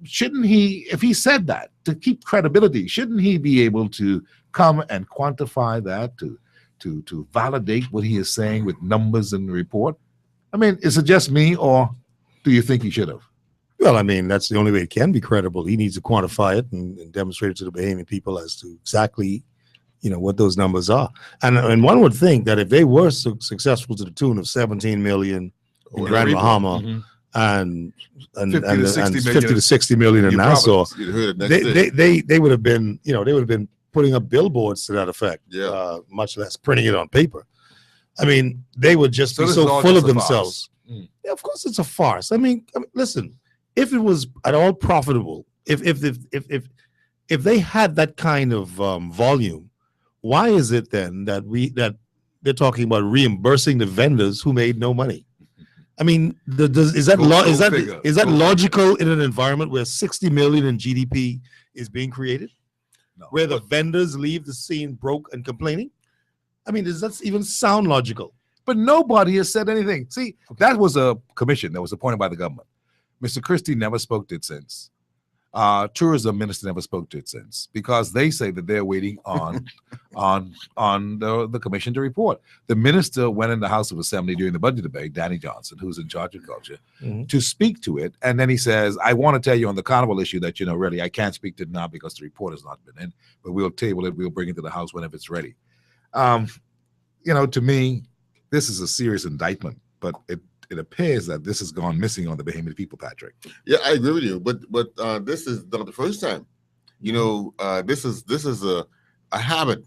Shouldn't he, if he said that, to keep credibility, shouldn't he be able to come and quantify that, to validate what he is saying with numbers in the report? I mean, is it just me, or do you think he should have? Well, I mean, that's the only way it can be credible. He needs to quantify it and demonstrate it to the Bahamian people as to exactly, what those numbers are. And one would think that if they were successful to the tune of 17 million in Grand Bahama, and 50 to 60 million in Nassau, they would have been, they would have been putting up billboards to that effect, much less printing it on paper. I mean, they would just be so full of themselves. Yeah, of course, it's a farce. I mean, listen, if it was at all profitable, if they had that kind of volume, why is it then that they're talking about reimbursing the vendors who made no money? I mean, is that logical in an environment where 60 million in GDP is being created, where the vendors leave the scene broke and complaining? I mean, does that even sound logical? But nobody has said anything. See, that was a commission that was appointed by the government. Mr. Christie never spoke to it since. Tourism minister never spoke to it since, because they say that they're waiting on the commission to report. The minister went in the House of Assembly during the budget debate, Danny Johnson, who's in charge of culture, to speak to it. And then he says, I want to tell you on the carnival issue that, really, I can't speak to it now because the report has not been in, but we'll table it. We'll bring it to the House whenever it's ready. To me, this is a serious indictment, but it appears that this has gone missing on the Bahamian people, Patrick. Yeah, I agree with you, but this is not the first time. This is a habit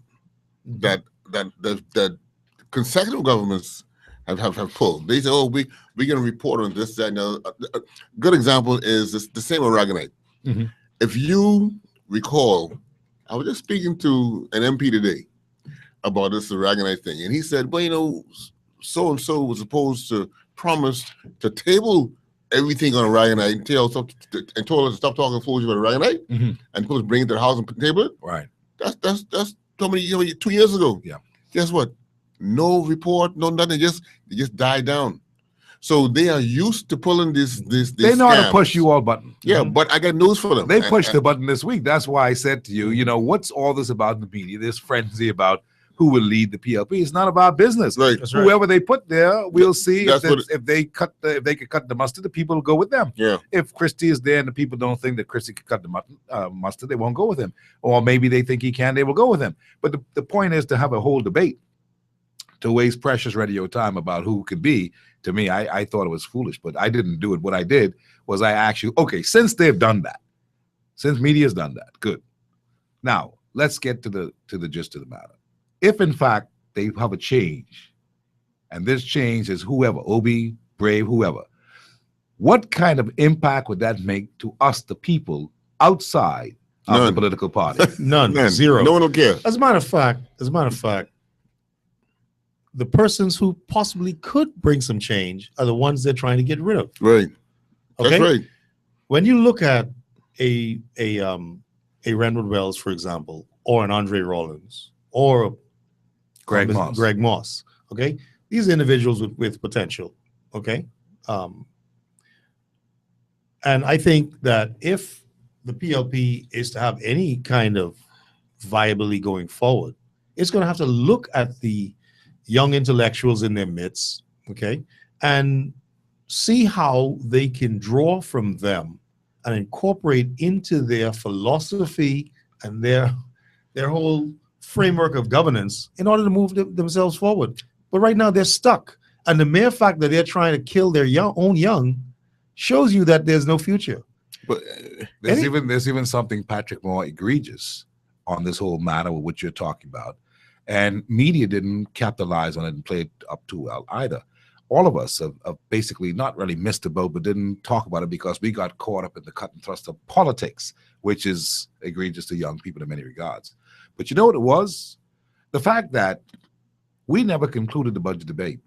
that consecutive governments have pulled. They say, "Oh, we're going to report on this, that." Now, a good example is the same aragonite. If you recall, I was just speaking to an MP today about this aragonite thing, and he said, "Well, so and so was supposed to promise to table everything on aragonite and told us to stop talking foolish about aragonite and put us bring it to the house and table it." Right. That's so many 2 years ago. Yeah. Guess what? No report, no nothing. They just died down. So they are used to pulling this. They know how to push you all button. Yeah, but I got news for them. They pushed the button this week. That's why I said to you, what's all this about in the media? This frenzy about who will lead the PLP. It's not about business. Right. Whoever they put there, we'll see if they could cut the mustard, the people will go with them. Yeah. If Christie is there and the people don't think that Christie could cut the mustard, they won't go with him. Or maybe they think he can, they will go with him. But the point is to have a whole debate, to waste precious radio time about who could be. To me, I thought it was foolish, but I didn't do it. What I did was I asked you, okay, since they've done that, since media's done that, good. Now let's get to the gist of the matter. If in fact they have a change, and this change is whoever, Obi, Brave, whoever, what kind of impact would that make to us, the people, outside of the political party? None. Zero. No one will care. As a matter of fact, the persons who possibly could bring some change are the ones they're trying to get rid of. Right. Okay. That's right. When you look at a Renwood Wells, for example, or an Andre Rollins, or Greg Moss. Greg Moss. Okay, these individuals with potential. Okay, and I think that if the PLP is to have any kind of viability going forward, it's going to have to look at the young intellectuals in their midst, okay, and see how they can draw from them and incorporate into their philosophy and their whole framework of governance in order to move themselves forward. But right now they're stuck. And the mere fact that they're trying to kill their own young shows you that there's no future. But there's even something, Patrick, more egregious on this whole matter with what you're talking about. And media didn't capitalize on it and play it up too well either. All of us have basically not really missed the boat, but didn't talk about it because we got caught up in the cut and thrust of politics, which is egregious to young people in many regards. But you know what it was? The fact that we never concluded the budget debate.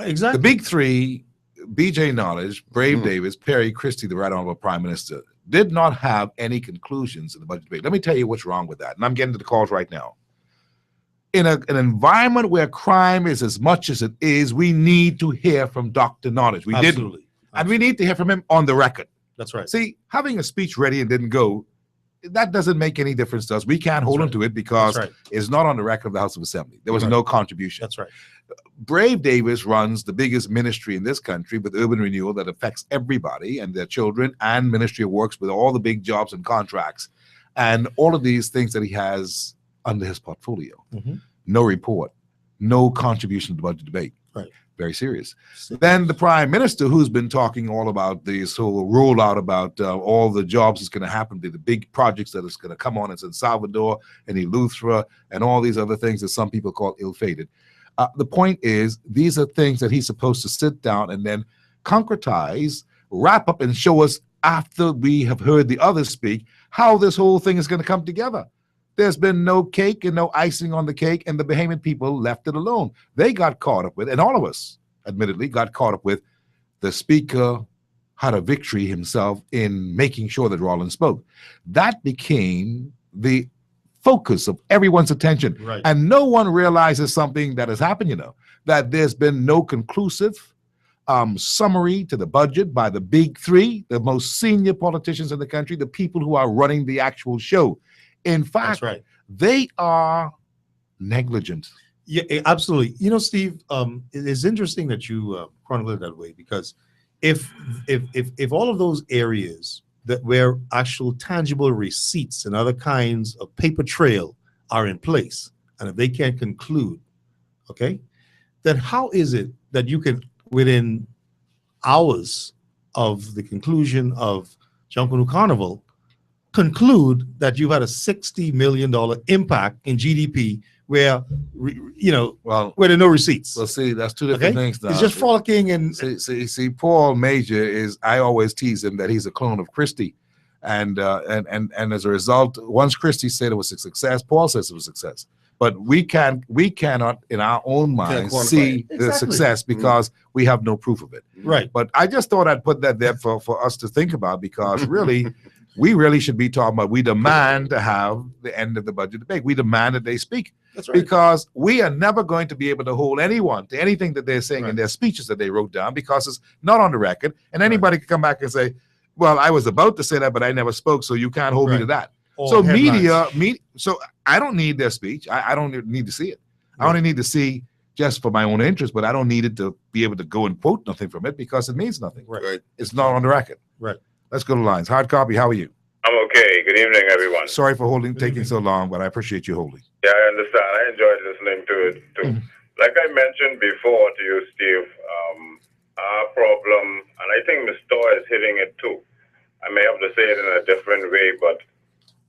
Exactly. The big three, BJ Knowledge, Brave Davis, Perry Christie, the Right Honorable Prime Minister, did not have any conclusions in the budget debate. Let me tell you what's wrong with that. And I'm getting to the calls right now. In an environment where crime is as much as it is, we need to hear from Dr. Knowledge. We didn't. And we need to hear from him on the record. That's right. See, having a speech ready and didn't go, that doesn't make any difference to us. We can't hold him to it because it's not on the record of the House of Assembly. There was no contribution. That's right. Brave Davis runs the biggest ministry in this country with urban renewal that affects everybody and their children, and Ministry of Works with all the big jobs and contracts and all of these things that he has under his portfolio. No report, no contribution to the budget debate. Right. Very serious. Then the Prime Minister, who's been talking all about this whole rollout about all the jobs that's going to happen, the big projects that is going to come on in San Salvador and Eleuthera and all these other things that some people call ill-fated. The point is, these are things that he's supposed to sit down and then concretize, wrap up, and show us after we have heard the others speak how this whole thing is going to come together. There's been no cake and no icing on the cake, and the Bahamian people left it alone. They got caught up with, and all of us, admittedly, got caught up with the speaker had a victory himself in making sure that Rollins spoke. That became the focus of everyone's attention. Right. And no one realizes something that has happened, that there's been no conclusive summary to the budget by the big three, the most senior politicians in the country, the people who are running the actual show. In fact, they are negligent. Yeah, absolutely. Steve, it is interesting that you chronicle it that way, because if all of those areas that where actual tangible receipts and other kinds of paper trail are in place, and if they can't conclude, okay, then how is it that you can, within hours of the conclusion of Junkanoo Carnival, conclude that you had a $60 million impact in GDP where, where there are no receipts? Well, see, that's two different things now. It's just frolicking and... See, Paul Major is, I always tease him that he's a clone of Christie. And as a result, once Christie said it was a success, Paul says it was a success. But we cannot in our own minds see the success because we have no proof of it. Right. But I just thought I'd put that there for us to think about, because really, we really should be talking about, we demand to have the end of the budget debate. We demand that they speak. That's right. Because we are never going to be able to hold anyone to anything that they're saying in their speeches that they wrote down, because it's not on the record. And anybody can come back and say, well, I was about to say that, but I never spoke, so you can't hold me to that. So so I don't need their speech. I don't need to see it. I only need to see just for my own interest, but I don't need it to be able to go and quote nothing from it, because it means nothing. Right. It's not on the record. Right. Let's go to lines. Hard copy, how are you? I'm okay. Good evening, everyone. Sorry for taking so long, but I appreciate you holding. Yeah, I understand. I enjoyed listening to it too. Like I mentioned before to you, Steve, our problem, and I think Ms. Storr is hitting it too. I may have to say it in a different way, but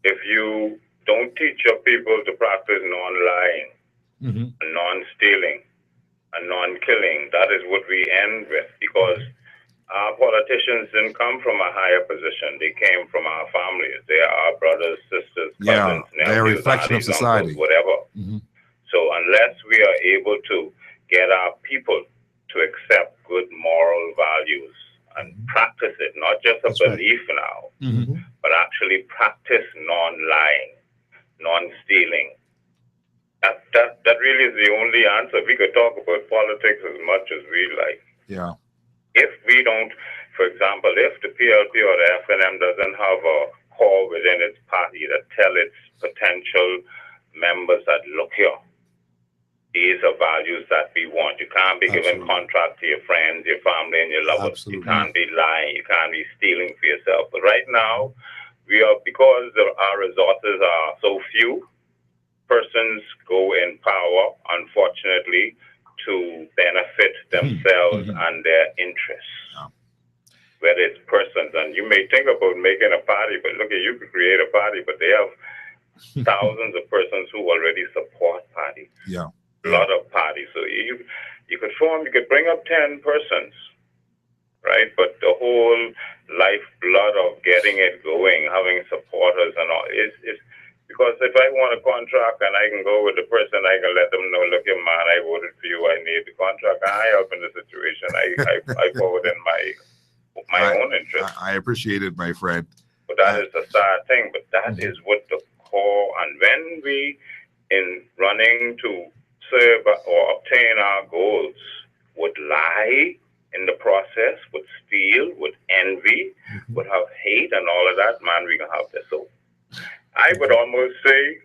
if you don't teach your people to practice non-lying, non-stealing, and non-killing. That is what we end with, because our politicians didn't come from a higher position. They came from our families. They are our brothers, sisters, cousins, they're a nephews, reflection of aunties, society. uncles, whatever. So unless we are able to get our people to accept good moral values and practice it, not just a belief now, but actually practice non-lying, non-stealing. That really is the only answer. We could talk about politics as much as we like. Yeah. If we don't, for example, if the PLP or the FNM doesn't have a core within its party that tell its potential members that, look here, these are values that we want. You can't be giving contract to your friends, your family, and your lovers. You can't be lying. You can't be stealing for yourself. But right now, we are, because our resources are so few, persons go in power, unfortunately, to benefit themselves and their interests. Whether it's persons, and you may think about making a party, but look at, you could create a party, but they have thousands of persons who already support parties. Yeah. A lot of parties. So you could form, you could bring up 10 persons, right? But the whole lifeblood of getting it going, having supporters and all, is because if I want a contract and I can go with the person, I can let them know, look, man, I voted for you, I need the contract. I help in the situation. I forward in my own interest. I appreciate it, my friend. But that is the sad thing. But that is what the core, and when we, in running to serve or obtain our goals, would lie in the process, would steal, would envy, would have hate and all of that, man, we can have this. So I would almost say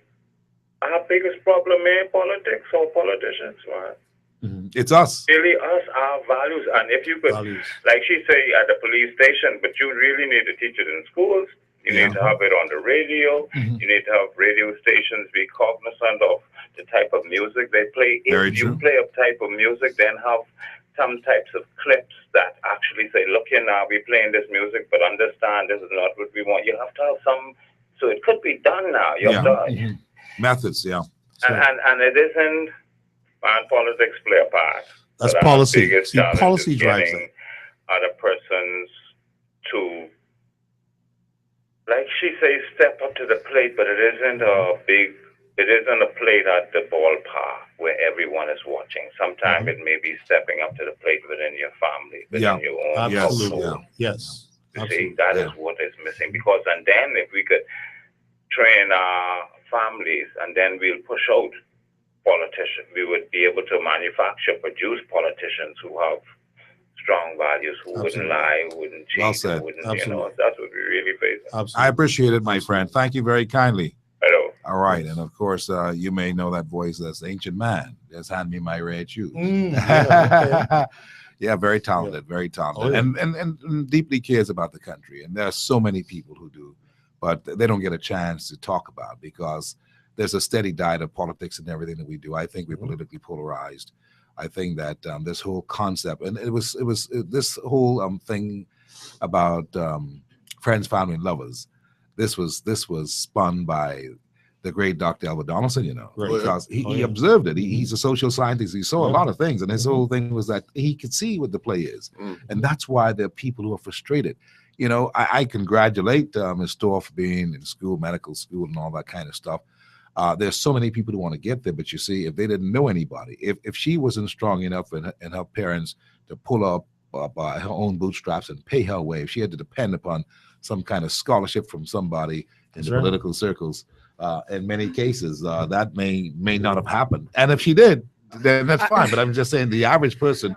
our biggest problem in politics or politicians, man. It's us. Really us, our values. And if you could, like she say, at the police station, but you really need to teach it in schools. You need to have it on the radio. You need to have radio stations be cognizant of the type of music they play. If you play a type of music, then have some types of clips that actually say, look here now, we're playing this music, but understand this is not what we want. You have to have some, so it could be done now. You have to, methods, yeah. and it isn't, man, politics play a part. That's But policy. our biggest See, challenge policy is drives getting other persons to, like she says, step up to the plate, but it isn't a plate at the ballpark where everyone is watching. Sometimes it may be stepping up to the plate within your family, within your own household. Yes. You see, that is what is missing. Because, and then if we could train our families, and then we'll push out politicians, we would be able to manufacture, produce politicians who have strong values, who wouldn't lie, who wouldn't cheat, Well said. who wouldn't, you know, that's what we really face. I appreciate it, my friend. Thank you very kindly. Hello. All right. And of course, you may know that voice as Ancient Man. Just hand me my red shoes. Yeah, very talented, very talented. Oh, yeah. And deeply cares about the country. And there are so many people who do, but they don't get a chance to talk about, because there's a steady diet of politics in everything that we do. I think we're politically polarized. I think that this whole concept, and it was this whole thing about friends, family, and lovers. This was spun by the great Dr. Albert Donaldson, you know, because he observed it. He's a social scientist. He saw a lot of things, and his whole thing was that he could see what the play is, and that's why there are people who are frustrated. You know, I congratulate Ms. Storr for being in school, medical school, and all that kind of stuff. There's so many people who want to get there, but you see, if they didn't know anybody, if she wasn't strong enough and her parents to pull up by her own bootstraps and pay her way, if she had to depend upon some kind of scholarship from somebody in the political circles, in many cases, that may not have happened. And if she did, then that's fine. But I'm just saying, the average person,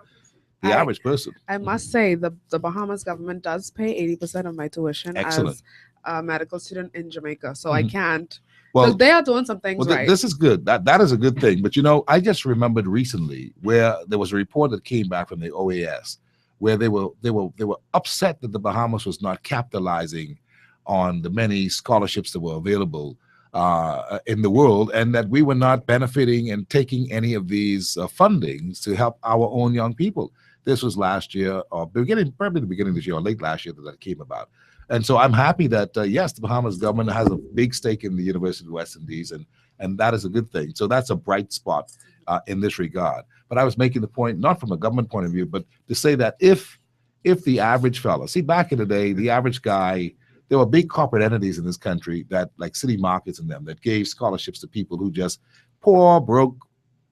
I must say, the Bahamas government does pay 80% of my tuition as a medical student in Jamaica. So I can't. Well, they are doing some things right. This is good. That is a good thing. But you know, I just remembered recently where there was a report that came back from the OAS where they were upset that the Bahamas was not capitalizing on the many scholarships that were available in the world, and that we were not benefiting and taking any of these fundings to help our own young people. This was last year, or probably the beginning of this year, or late last year that came about. And so I'm happy that, yes, the Bahamas government has a big stake in the University of the West Indies, and and that is a good thing. So that's a bright spot in this regard. But I was making the point, not from a government point of view, but to say that if the average fella, see, back in the day, the average guy, there were big corporate entities in this country that, like City Markets and them, that gave scholarships to people who just poor, broke,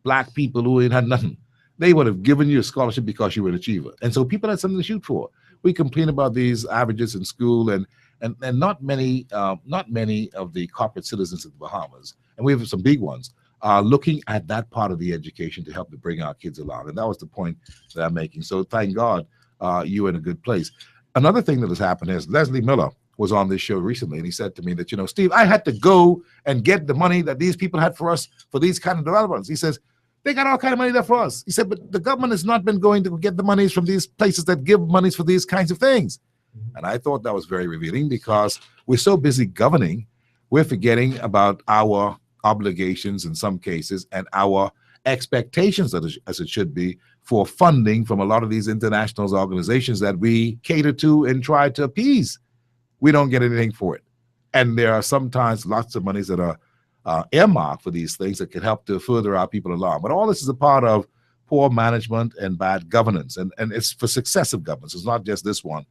black people who ain't had nothing. They would have given you a scholarship because you were an achiever. And so people had something to shoot for. We complain about these averages in school, and not many of the corporate citizens of the Bahamas, and we have some big ones, are looking at that part of the education to help to bring our kids along. And that was the point that I'm making. So thank God you're in a good place. Another thing that has happened is Leslie Miller was on this show recently, and he said to me that, Steve, I had to go and get the money that these people had for us for these kind of developments. He says, they got all kind of money there for us. He said, but the government has not been going to get the monies from these places that give monies for these kinds of things. And I thought that was very revealing, because we're so busy governing, we're forgetting about our obligations in some cases and our expectations, as it should be, for funding from a lot of these international organizations that we cater to and try to appease. We don't get anything for it. And there are sometimes lots of monies that are earmarked for these things that can help to further our people along. But all this is a part of poor management and bad governance. And it's for successive governments. It's not just this one.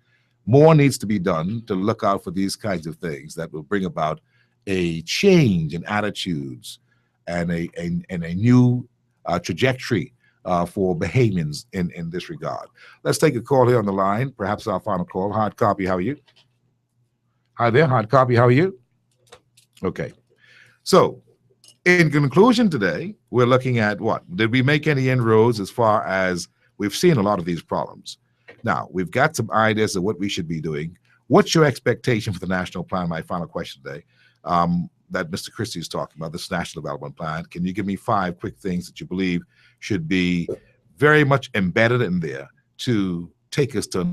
More needs to be done to look out for these kinds of things that will bring about a change in attitudes and a new trajectory for Bahamians in this regard. Let's take a call here on the line, perhaps our final call. Hard copy, how are you? Hi there, hard copy, how are you? Okay. So, in conclusion today, we're looking at what? Did we make any inroads as far as we've seen a lot of these problems? Now, we've got some ideas of what we should be doing. What's your expectation for the national plan? My final question today, that Mr. Christie is talking about, this national development plan. Can you give me 5 quick things that you believe should be very much embedded in there to take us to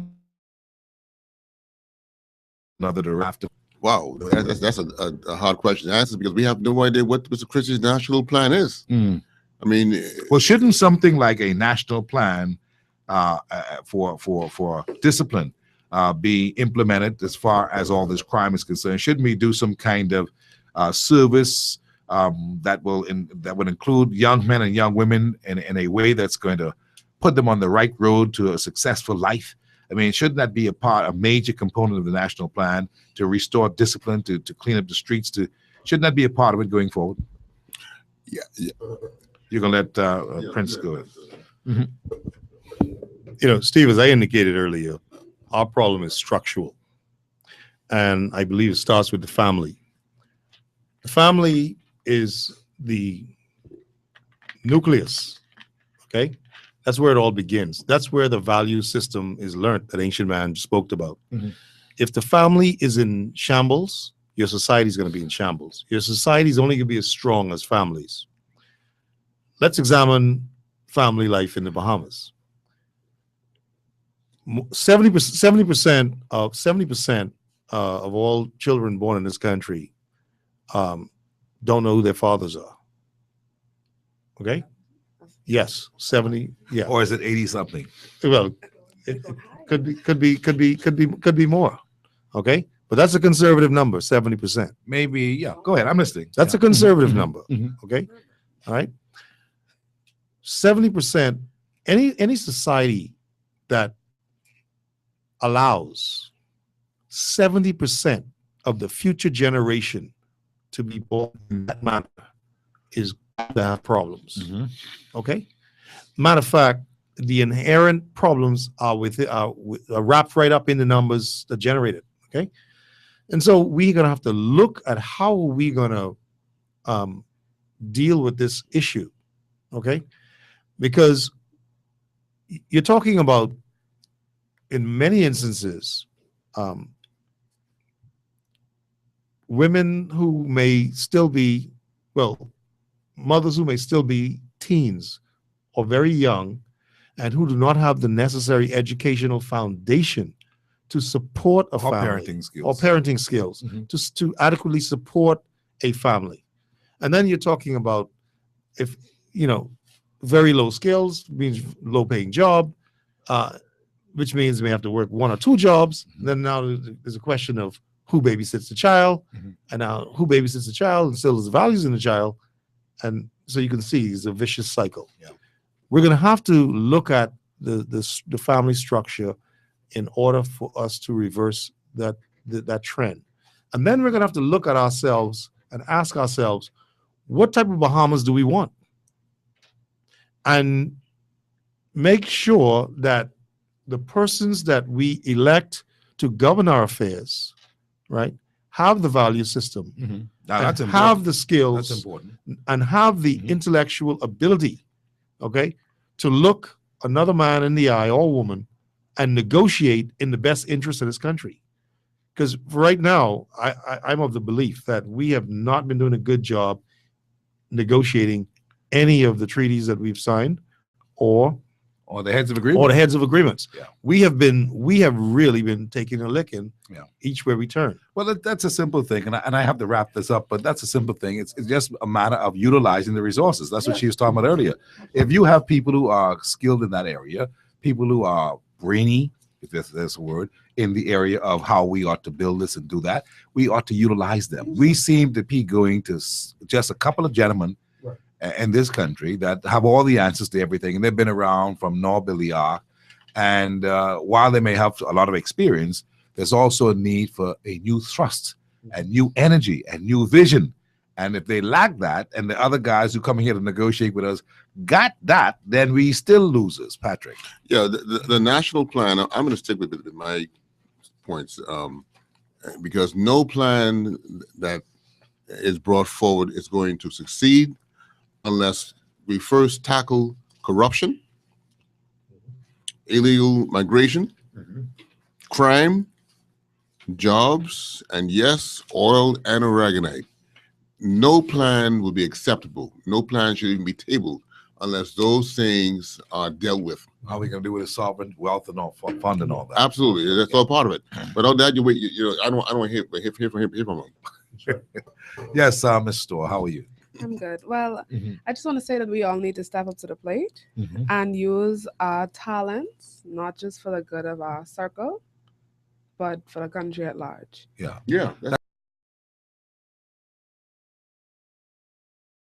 another direction? Wow, that's a hard question to answer, because we have no idea what Mr. Christie's national plan is. I mean, well, shouldn't something like a national plan for discipline be implemented as far as all this crime is concerned? Shouldn't we do some kind of service that would include young men and young women in a way that's going to put them on the right road to a successful life? I mean, shouldn't that be a major component of the national plan to restore discipline, to clean up the streets? Shouldn't that be a part of it going forward? Yeah. You're gonna let Prince go. Steve, as I indicated earlier, our problem is structural, and I believe it starts with the family. The family is the nucleus. Okay. That's where it all begins. That's where the value system is learned that ancient man spoke about. If the family is in shambles, your society is going to be in shambles. Your society is only going to be as strong as families. Let's examine family life in the Bahamas. 70% of all children born in this country don't know who their fathers are. Okay. Yes, 70. Yeah. Or is it 80 something? Well, it could be more. Okay, but that's a conservative number, 70%. Maybe, yeah. Go ahead, I'm listening. That's a conservative number. Okay, all right. 70%. Any society that allows 70% of the future generation to be born in that manner is going to have problems. Okay. Matter of fact, the inherent problems are wrapped right up in the numbers that generate it. Okay. And so we're going to have to look at how we're going to deal with this issue. Okay. Because you're talking about, in many instances, women who may still be, mothers who may still be teens or very young, and who do not have the necessary educational foundation to support a family or parenting skills to adequately support a family. And then you're talking about, if very low skills means low paying job, which means they have to work 1 or 2 jobs. Then now there's a question of who babysits the child, and now who babysits the child instills values in the child, And so you can see it's a vicious cycle. We're going to have to look at the family structure in order for us to reverse that trend. And then we're going to have to look at ourselves and ask ourselves, what type of Bahamas do we want? And make sure that the persons that we elect to govern our affairs, right, have the value system, Now, that's and important. have the skills, That's important. and have the intellectual ability, okay, to look another man in the eye or woman and negotiate in the best interest of this country. Because right now, I'm of the belief that we have not been doing a good job negotiating any of the treaties that we've signed, or the heads of agreement. Or the heads of agreements. We have really been taking a licking each where we turn. Well, that's a simple thing, and I have to wrap this up, but that's a simple thing. It's just a matter of utilizing the resources. That's what she was talking about earlier. If you have people who are skilled in that area, people who are brainy, if that's a word, in the area of how we ought to build this and do that, we ought to utilize them. We seem to be going to just a couple of gentlemen in this country that have all the answers to everything, and they've been around from Nobiliar. And while they may have a lot of experience, there's also a need for a new thrust and new energy and new vision. And if they lack that, and the other guys who come here to negotiate with us got that, then we still losers, Patrick. Yeah, the national plan, I'm going to stick with my points, because no plan that is brought forward is going to succeed unless we first tackle corruption, illegal migration, crime, jobs, and yes, oil and aragonite. No plan will be acceptable. No plan should even be tabled unless those things are dealt with. How are we going to do with a sovereign wealth and all fund and all that? Absolutely, that's all part of it. But on that, I don't want to hear from him. Yes, Ms. Storr, how are you? I'm good. Well, I just want to say that we all need to step up to the plate and use our talents, not just for the good of our circle, but for the country at large. Yeah.